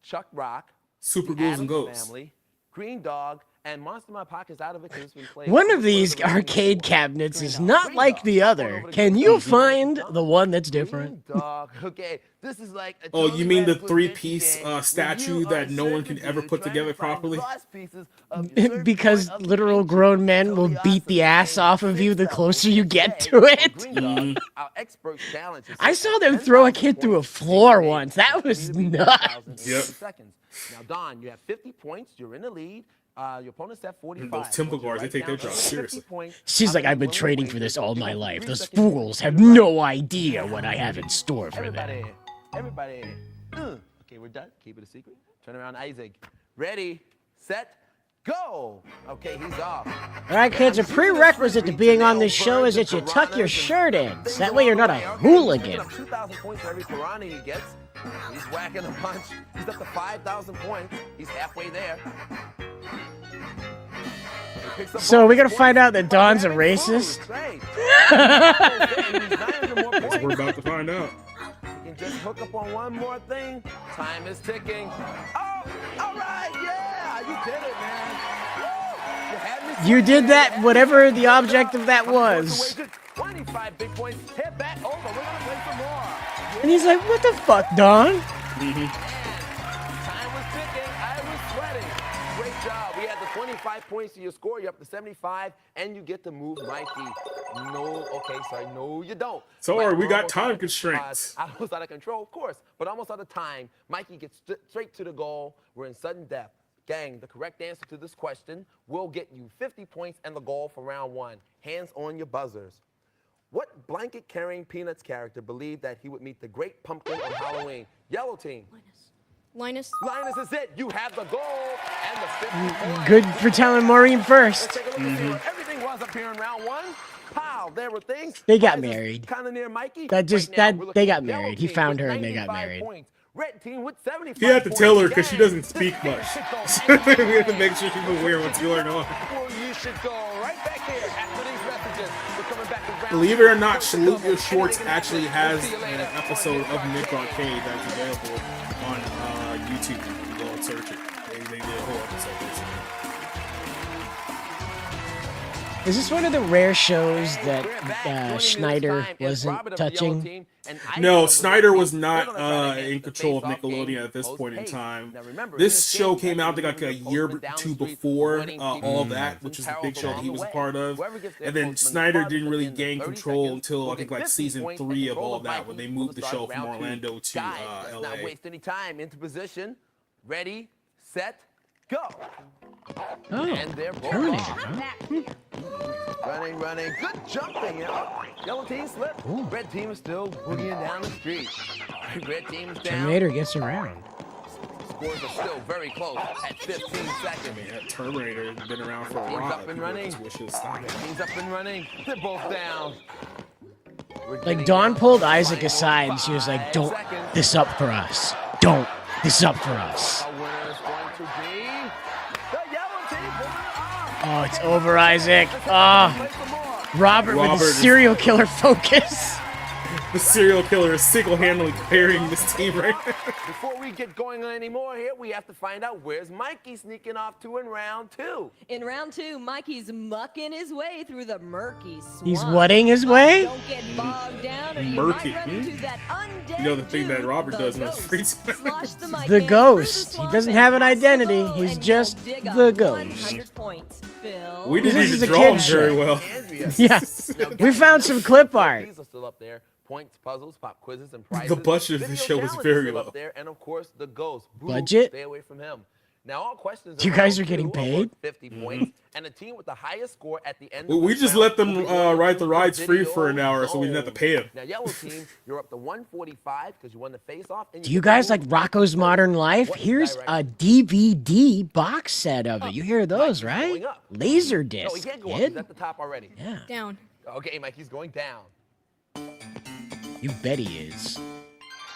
Chuck Rock, Super The Ghouls and Addams Ghosts. Family, Green Dog, And Monster in My Pocket's out of it because it's been played. One of these arcade cabinets is not like the other. Can you find the one that's different? Dog. Okay, this is like a Oh, you totally mean the radical 3-piece adventure game statue where you that are no one can surfing ever dude put trying together to find properly? lost pieces of your surfboard Because of the literal ancient, grown men will totally beat the awesome ass game. off of you the Fix closer up you on get Tuesday to on it. Green Dog. Our expert challenge is I set saw at them throw a 10,000 kid through a points, floor 60 days. once. That You was need to beat nuts. 10,000 in 60 seconds. Now, Don, you have 50 points. You're in the lead. Your opponent's at 45. Those temple Once you guards, they write take their down job those 50 seriously. points, She's how like, many I've been win training ways for this you'll all do my it. life. 3 Those seconds to fools get have it right. no idea what I have in store for them. Everybody, everybody. Okay, we're done. Keep it a secret. Turn around, Isaac. Ready, set, go. Okay, he's off. All right, kids, a prerequisite to being on this show is that you tuck your shirt in. So that way you're not a hooligan. 2,000 points for every piranha he gets. He's whacking a punch. He's up to 5,000 points. He's halfway there. So we gotta find out that Don's a racist? Guess we're about to find out. You can just hook up on one more thing. Time is ticking. Oh, all right, yeah, you did it, man. Woo! You had me You did that, whatever the object of that was. 25 big points. Head back over. We're gonna play some more. And he's like, what the fuck, Don? Time was ticking. I was sweating. Great job. We had the 25 points to your score. You're up to 75, and you get to move Mikey. No, okay, sorry. No, you don't. Sorry, we got Almost time out- constraints. Almost out of control, of course, but almost out of time. Mikey gets straight to the goal. We're in sudden death. Gang, the correct answer to this question will get you 50 points and the goal for round 1. Hands on your buzzers. What blanket-carrying Peanuts character believed that he would meet the great pumpkin on Halloween? Yellow team. Linus. Linus is it. You have the goal and the 50 points. Good for telling Maureen first. Let's take a look and see where everything was up here in round 1. Pow, there were things. They got married. Kind of near Mikey. That just, Right now, we're that, looking they at got yellow married. He team found with her and they got 95 married. points. Red team with 75 He had to points. tell her because she Gang, doesn't speak this much. game should go We have to make sure she's aware of what's going on. Well, you should go right back here after these messages. We're coming back to round Believe it or not, First Salute couple. Your Shorts Anything can actually happen. has We'll see you an later. episode of Nick Arcade that's available on YouTube. You can go and search it. They did a whole episode basically. Is this one of the rare shows that Schneider wasn't touching? No, Snyder was not in control of Nickelodeon at this point in time. This show came out like a year or two before all that, which is the big show that he was a part of. And then Snyder didn't really gain control until I think like season 3 of all that, when they moved the show from Orlando to Let's not LA. waste any time. Into position. Ready, set, go. Oh, And they're Terminator, huh? Running. Good jumping. Yellow team slip. Red team is still boogieing down the street. Red team is down. Terminator gets around. Scores are still very close at 15 seconds. That Terminator has been around for a Team's while. up and People running. just wish it would stop. Team's up and running. They're both down. Like, Dawn pulled Isaac aside and she was like, don't this up for us. Don't this up for us. Oh, it's over, Isaac. Oh, Robert with the Robert is- serial killer focus. The serial killer is single-handedly carrying this team right now. Before we get going on any more here, we have to find out where's Mikey sneaking off to in round 2. In round 2, Mikey's mucking his way through the murky swamp. He's whatting his way? Don't get bogged down or you Murky. might run into that undead You know the thing that dude, Robert the does in his ghost. free time. Slosh the mic The man ghost. through He the doesn't swamp have an and pass the identity. ball, He's and just you'll dig up the ghost. 100 points. Phil. We didn't This is even a draw him kid's very show. well. Yeah, we found some clip art. These are still up there. Points, puzzles, pop quizzes, and prizes. The budget of the Video show was challenges very still low. up there, and of course the ghost. Boo, Budget? Stay away from him. Now all questions. You in guys round are getting 2 paid? worth 50 points, and the team with the highest score at the end. Well, of we this just round let them will be going ride to the rides free video for an hour so we didn't have to pay them. Now yellow team, you're up to 145 because you won the face-off. and Do you get guys to like move Rocco's Modern Life? What Here's direction? a DVD box set of it. You hear those, right? Going up. Laser No, he disc, can't go up. kid. He's at the top already. Yeah, Down. Okay, Mikey's going down. you bet he is.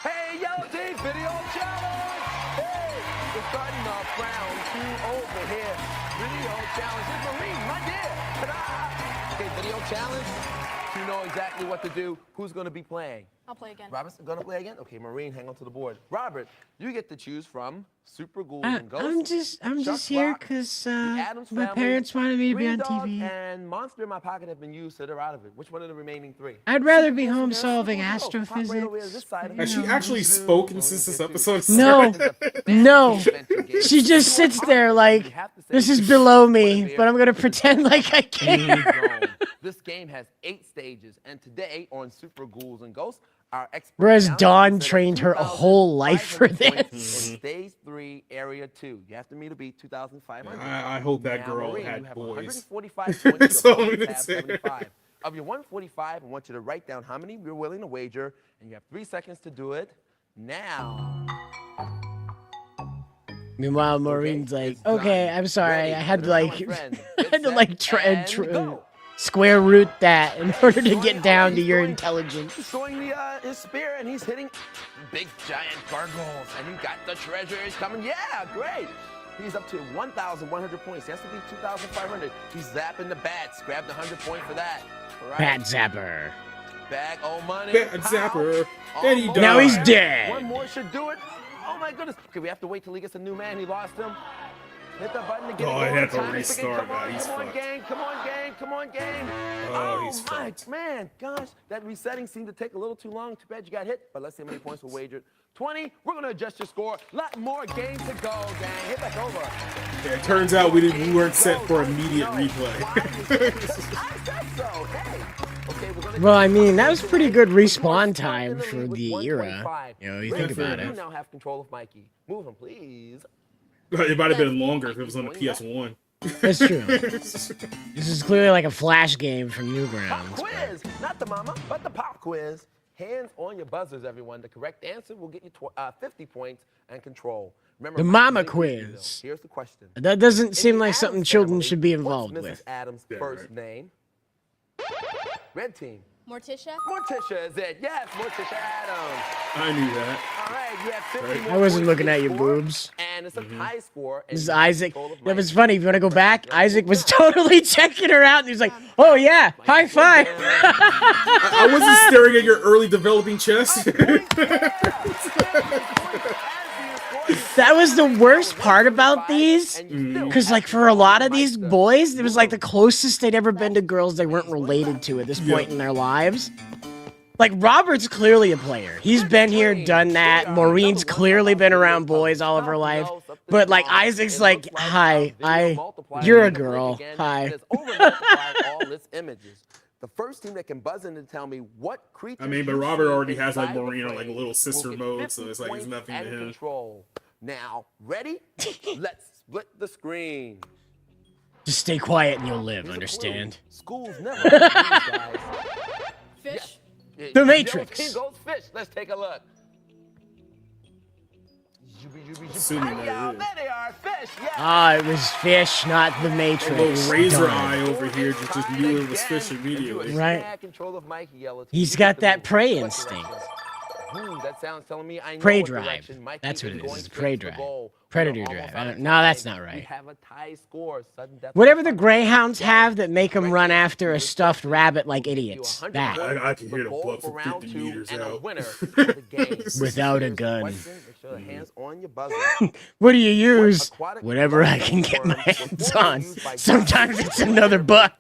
Hey, yellow team, video challenge! Hey, we're starting off round 2 over here. Video challenge. It's Marine, my dear. Ta-da! Okay, video challenge. You know exactly what to do. Who's going to be playing? I'll play again. Robert's gonna play again? Okay, Maureen, hang on to the board. Robert, you get to choose from Super Ghouls and Ghosts. I'm just here because my parents wanted me to be on TV. And Monster in My Pocket have been used, so they're out of it. Which one of the remaining three? I'd rather be home solving astrophysics. Has she actually spoken since this episode No, started? no. She just sits there like, this is below me, but I'm gonna pretend like I care. This game has 8 stages, and today on Super Ghouls and Ghosts, our expert Whereas now Dawn set trained her a whole life for 2,500 points this. In stage 3, area 2. You have to meet a beat 2,500. I hope that Now, girl Maureen, had you have boys. 145 points. That's Your all I'm opponents gonna have say. 75. Of your 145, I want you to write down how many you're willing to wager, and you have 3 seconds to do it. Now. Meanwhile, Maureen's like, okay, I'm sorry, I had to like, I had to like square root that in order to get down to your intelligence. He's throwing his spear, and he's hitting big giant gargoyles, and you got the treasures coming. Yeah, great. He's up to 1,100 points. He has to be 2,500. He's zapping the bats. Grabbed 100 points for that. Right. Bat zapper. Bag of money. Bat zapper. And he died. Now he's dead. One more should do it. Oh my goodness. Okay, we have to wait till he gets a new man. He lost him. Hit the button to get it Oh, going. he had to Time is ticking. restart, Come on, man. He's come on, fucked. gang. Come on, gang. Come on, gang. Oh, he's my fucked. man. Gosh, that resetting seemed to take a little too long. Too bad you got hit. But let's see how many points were wagered. 20. We're going to adjust your score. A lot more games to go, gang. Hit back over. Yeah, it turns out we weren't set for immediate replay. I said so. Hey. Okay, we're gonna Well, I mean, that was pretty good respawn time for the era. You know, you think about You it. now have control of Mikey. Move him, please. It might have been longer if it was on the PS1. That's true. This is clearly like a flash game from Newgrounds. Quiz, not the mama, but the pop quiz. Hands on your buzzers, everyone. The correct answer will get you 50 points and control. Remember, The Mikey mama didn't give you, though. quiz. Here's the question. That doesn't In seem the like Addams something children family, should be what's involved Mrs. with. Adams' first name? Red team. Morticia? Morticia is it. Yes, Morticia Adams. I knew that. All right, you have 50 Right. more I wasn't points looking to at your score, boobs. And it's a tie score. and This is you have Isaac. control of That was Mikey. funny. If you want to go back, Isaac was totally checking her out, and he was like, "Oh yeah, high five." I wasn't staring at your early developing chest. That was the worst part about these, because like for a lot of these boys, it was like the closest they'd ever been to girls they weren't related to at this point in their lives. Like Robert's clearly a player. He's been here, done that. Maureen's clearly been around boys all of her life. But like Isaac's like, "Hi, you're a girl. Hi." all its images. The first team that can buzz in and tell me what creature. I mean, but Robert already has like Maureen on like a little sister mode, so it's like it's nothing to him. Control. Now, ready? Let's split the screen. Just stay quiet and you'll live, understand? School's never these guys. Fish? Yes. The Matrix. Team goes fish. Let's take a look. Assuming that it is. There they are, fish. Yeah. Ah, it was fish, not the Matrix. A little razor Darn. eye over here just knew it was fish immediately. Right. Control of Mikey Yellow. He's got that prey instinct. That sounds telling me I know Prey what drive. direction Mikey That's what it is. going It's straight prey to the drive. goal. Predator We're drive. almost I out don't, of no, time. that's not We right. have a tie score. Sudden death. Whatever the greyhounds have that make them run after a stuffed rabbit like idiots. That. I can hear the buck from 50 meters out. Without a gun. Make sure the hands on your buzzer. What do you use? Whatever I can get my hands on. Sometimes it's another buck.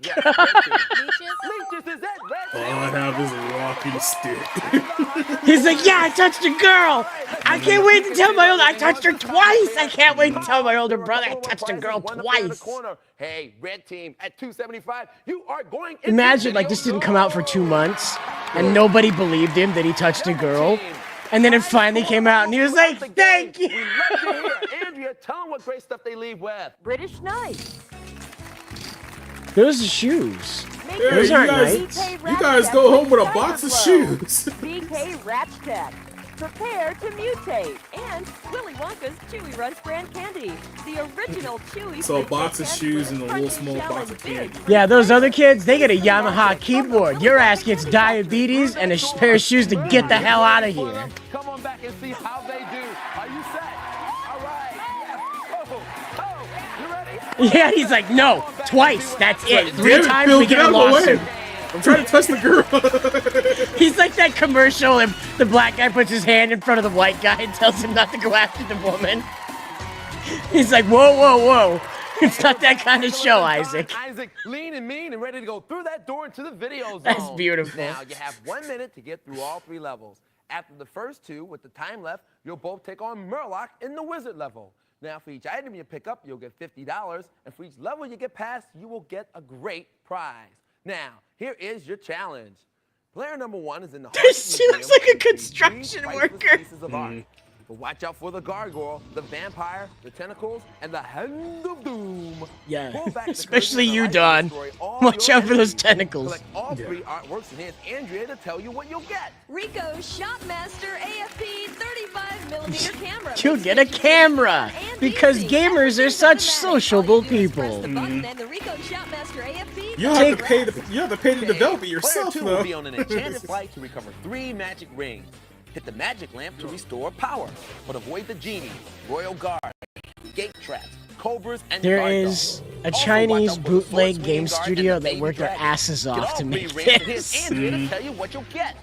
All I have is a walking stick. He's like, yeah, I touched a girl. I can't wait to tell my older. I touched her twice. I can't wait to tell my older brother I touched a girl twice. Hey, red team at 275. You are going. Imagine like this didn't come out for 2 months, and nobody believed him that he touched a girl, and then it finally came out, and he was like, "Thank you." We love to hear. Andrea, tell them what great stuff they leave with. British Knights. Those are shoes. Hey, Those you aren't guys, knights. you guys go home with a box of shoes. BK Ratchet. Prepare to mutate. And Willy Wonka's Chewy Runs brand candy. The original Chewy. So a box of shoes and a little small box of candy. Yeah, those other kids, they get a Yamaha keyboard. Your ass gets diabetes and a pair of shoes to get the hell out of here. Come on back and see how they do. Are you set? All right. Yes. You ready? Yeah, he's like, no, twice. That's it. 3 Damn it, times Phil, we get get a out of the way. lawsuit. I'm trying to touch the girl. He's like that commercial and the black guy puts his hand in front of the white guy and tells him not to go after the woman. He's like, whoa, whoa, whoa. It's not that kind of show, Isaac. Isaac, lean and mean and ready to go through that door into the video zone. That's beautiful. Now, you have 1 minute to get through all 3 levels. After the first 2, with the time left, you'll both take on Murloc in the wizard level. Now, for each item you pick up, you'll get $50, and for each level you get past, you will get a great prize. Now, here is your challenge. Player number 1 is in the This looks like a construction worker. But watch out for the gargoyle, the vampire, the tentacles, and the hand of doom. Yeah, especially you, Don. Watch out for those tentacles. Collect all 3 artworks and here's Andrea to tell you what you'll get. Rico's Shopmaster AFP 35mm camera. You'll get a camera because gamers are such sociable people. And the Rico Shopmaster AFP. You have to pay to develop it yourself, Player 2 though. will be on an enchanted flight to recover 3 magic rings. Hit the magic lamp to restore power, but avoid the genie, royal guard, gate traps, cobras, and There guard is dogs. a Also, Chinese watch out for the bootleg sword game swinging guard studio and the that baby worked their dragon. asses Get off all to 3 make rings, and here's this. Andrea to tell you what you'll get.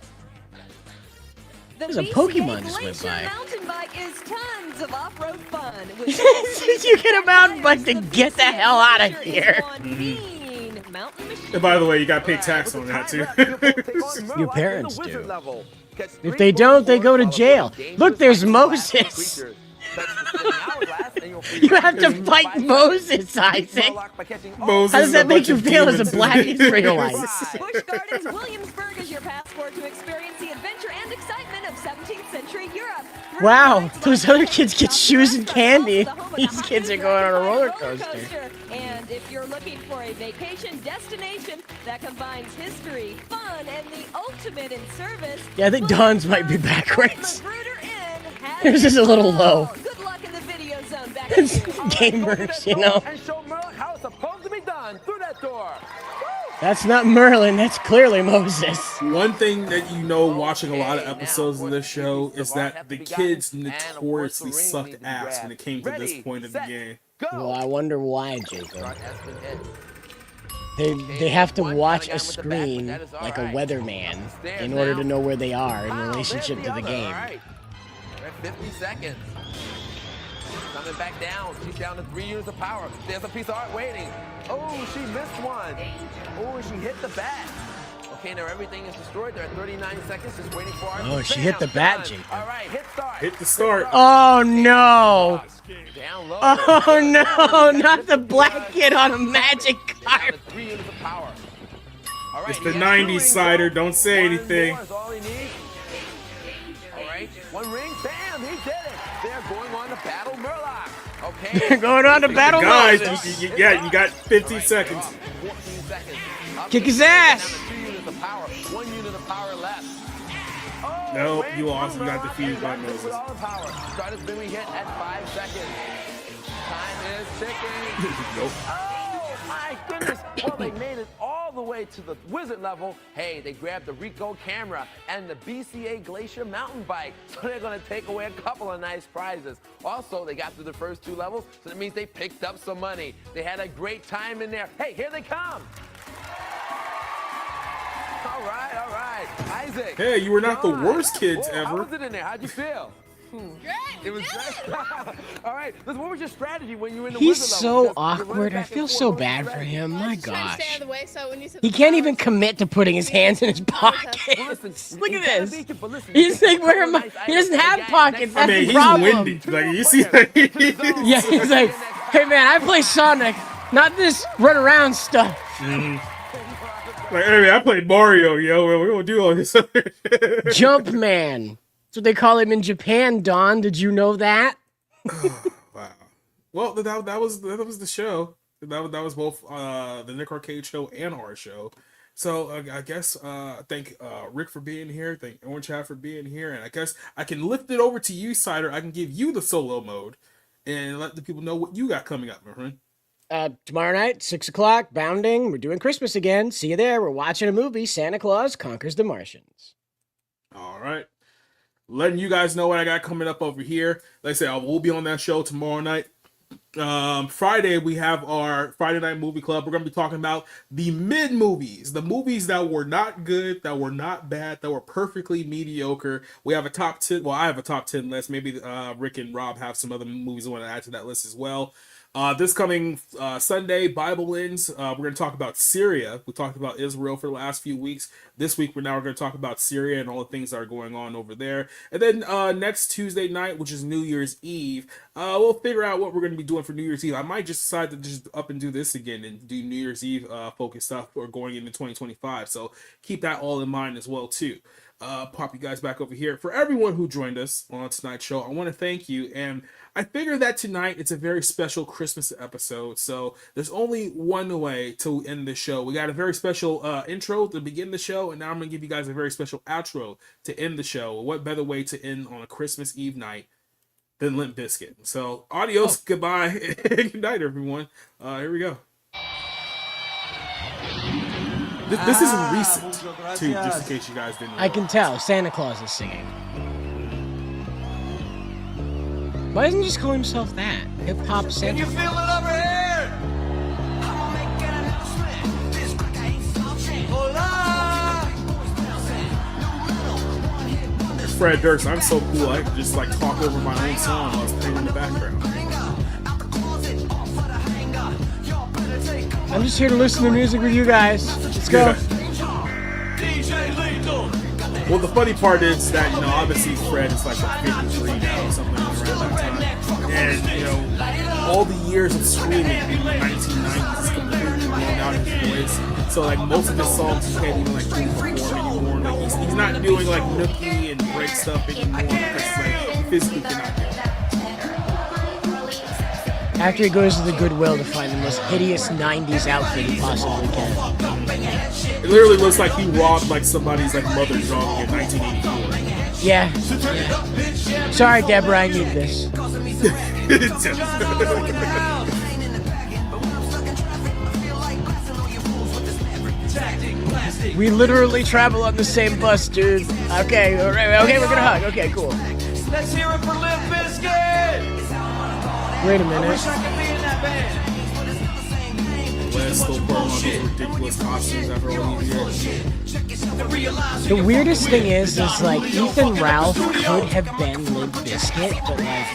There's a Pokemon just went by. Mountain bike is tons of off-road fun. You get a mountain bike to get the hell out of here. And by the way, you got to pay tax on that too. Your parents do. If they don't, they go to jail. Look, there's Moses. You have to fight Moses, Isaac. How does that make you feel as a black Israelite? Busch Gardens Williamsburg is your passport to experience the adventure and excitement of 17th century Europe. Wow, those other kids get shoes and candy. These kids are going on a roller coaster. And if you're looking for a vacation destination that combines history, fun, and the ultimate in service, Yeah, I think Don's might be backwards. This is a little low. good luck in the video zone. Back It's gamers, you know. And show Merle how it's supposed to be done through that door. That's not Merlin, that's clearly Moses. One thing that you know watching a lot of episodes of this show is that the kids notoriously sucked ass when it came to this point of the game. Well, I wonder why, Jacob. They have to watch a screen like a weatherman in order to know where they are in relationship to the game. We're at 50 seconds. Coming back down. She's down to 3 units of power. There's a piece of art waiting. Oh, she missed one. Oh, she hit the bat. Okay, now everything is destroyed. They're at 39 seconds, just waiting for our. Oh, she hit the bat, Jacob. All right, hit start. Hit the start. Oh no! Down low. Oh no! Not the black kid on a magic card. 3 units of power. All right, It's the 90s, Cider. Don't say anything. Is all he needs. All right, 1 ring. Bam! He did it. They're going on to battle Murloc. Okay. They're going on to battle Guys, Moses. you got 50 seconds. 14 seconds. Kick his ass. 2 units of power. 1 unit of power left. Oh, Nope, wait, you lost. You got Murloc defeated by and Moses. Moses. All the power. Start has been hit at 5 seconds. Time is ticking. Nope. Oh my goodness! Well, they made it all the way to the wizard level. Hey, they grabbed the Rico camera and the BCA Glacier mountain bike, so they're gonna take away a couple of nice prizes. Also, they got through the first 2 levels, so that means they picked up some money. They had a great time in there. Hey, here they come! All right, Isaac. Hey, you were not the John. worst kids Whoa, How ever. was it in there? How'd you feel? Great. It was great. All right. Listen, what was your strategy when you were in the He's wizard so level? Because you're awkward. running I back feel and so forth. bad for him. My gosh. Stay out of the way, so when you said He can't even commit to putting his hands in his pockets. Look at this. He's like, where am I? He doesn't have pockets. That's the He's problem. windy. Like, you see that? Yeah, he's like, hey man, I play Sonic, not this run around stuff. Like, hey, man, I played Mario, yo. We're gonna do all this. Jump Man. That's what they call him in Japan, Don. Did you know that? Wow. Well, that was the show. That was both the Nick Arcade show and our show. So I guess thank Rick for being here. Thank Orange Hat for being here. And I guess I can lift it over to you, Cider. I can give you the solo mode and let the people know what you got coming up, my friend. Tomorrow night, 6 o'clock, Bounding. We're doing Christmas again. See you there. We're watching a movie, Santa Claus Conquers the Martians. All right. Letting you guys know what I got coming up over here. Like I said, I will be on that show tomorrow night. Friday we have our Friday Night Movie Club. We're gonna be talking about the mid movies, the movies that were not good, that were not bad, that were perfectly mediocre. We have a top 10. Well, I have a top 10 list. Maybe Rick and Rob have some other movies I want to add to that list as well. This coming Sunday, Bible ends. We're going to talk about Syria. We talked about Israel for the last few weeks. This week, we're going to talk about Syria and all the things that are going on over there. And then next Tuesday night, which is New Year's Eve, we'll figure out what we're going to be doing for New Year's Eve. I might just decide to just up and do this again and do New Year's Eve focused stuff or going into 2025. So keep that all in mind as well too. Pop you guys back over here. For everyone who joined us on tonight's show, I want to thank you. And I figure that tonight it's a very special Christmas episode. So there's only one way to end the show. We got a very special intro to begin the show, and now I'm going to give you guys a very special outro to end the show. What better way to end on a Christmas Eve night than Limp Bizkit? So adios, goodbye, good night, everyone. Here we go. This is recent, too, just in case you guys didn't know. I can tell. Santa Claus is singing. Why doesn't he just call himself that? Hip Hop Santa. Can you feel it over here? Fred Durst, I'm so cool. I can just like talk over my own song while I was playing in the background. I'm just here to listen to music with you guys. Let's go. Well, the funny part is that, you know, obviously Fred is like 53 now or something around that time. And, you know, all the years of screaming in the 1990s is completely blown out of his voice. So, like, most of his songs he can't even, like, do perform anymore. Like, he's not doing, like, nookie and break stuff anymore because, like, he physically cannot do it. After he goes to the Goodwill to find the most hideous 90s outfit he possibly can. It literally looks like he robbed like somebody's like mother drawing in 1984. Yeah. Sorry, Deborah, I need this. We literally travel on the same bus, dude. Okay, all right, okay, we're gonna hug. Okay, cool. Let's hear it for Limp Bizkit! Wait a minute. I wish I could be in that band. Les still putting on those ridiculous costumes after all these years. The weirdest thing is like Ethan Ralph could have been Limp Bizkit, but like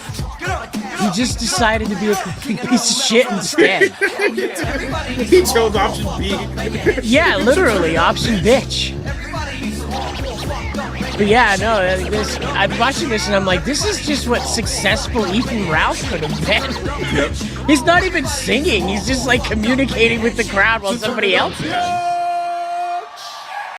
he just decided to be a complete piece of shit instead. He chose option B. Yeah, literally option bitch. But yeah, no, I'm watching this and I'm like, this is just what successful Ethan Ralph could have been. Yep. He's not even singing, he's just like communicating with the crowd while somebody else does.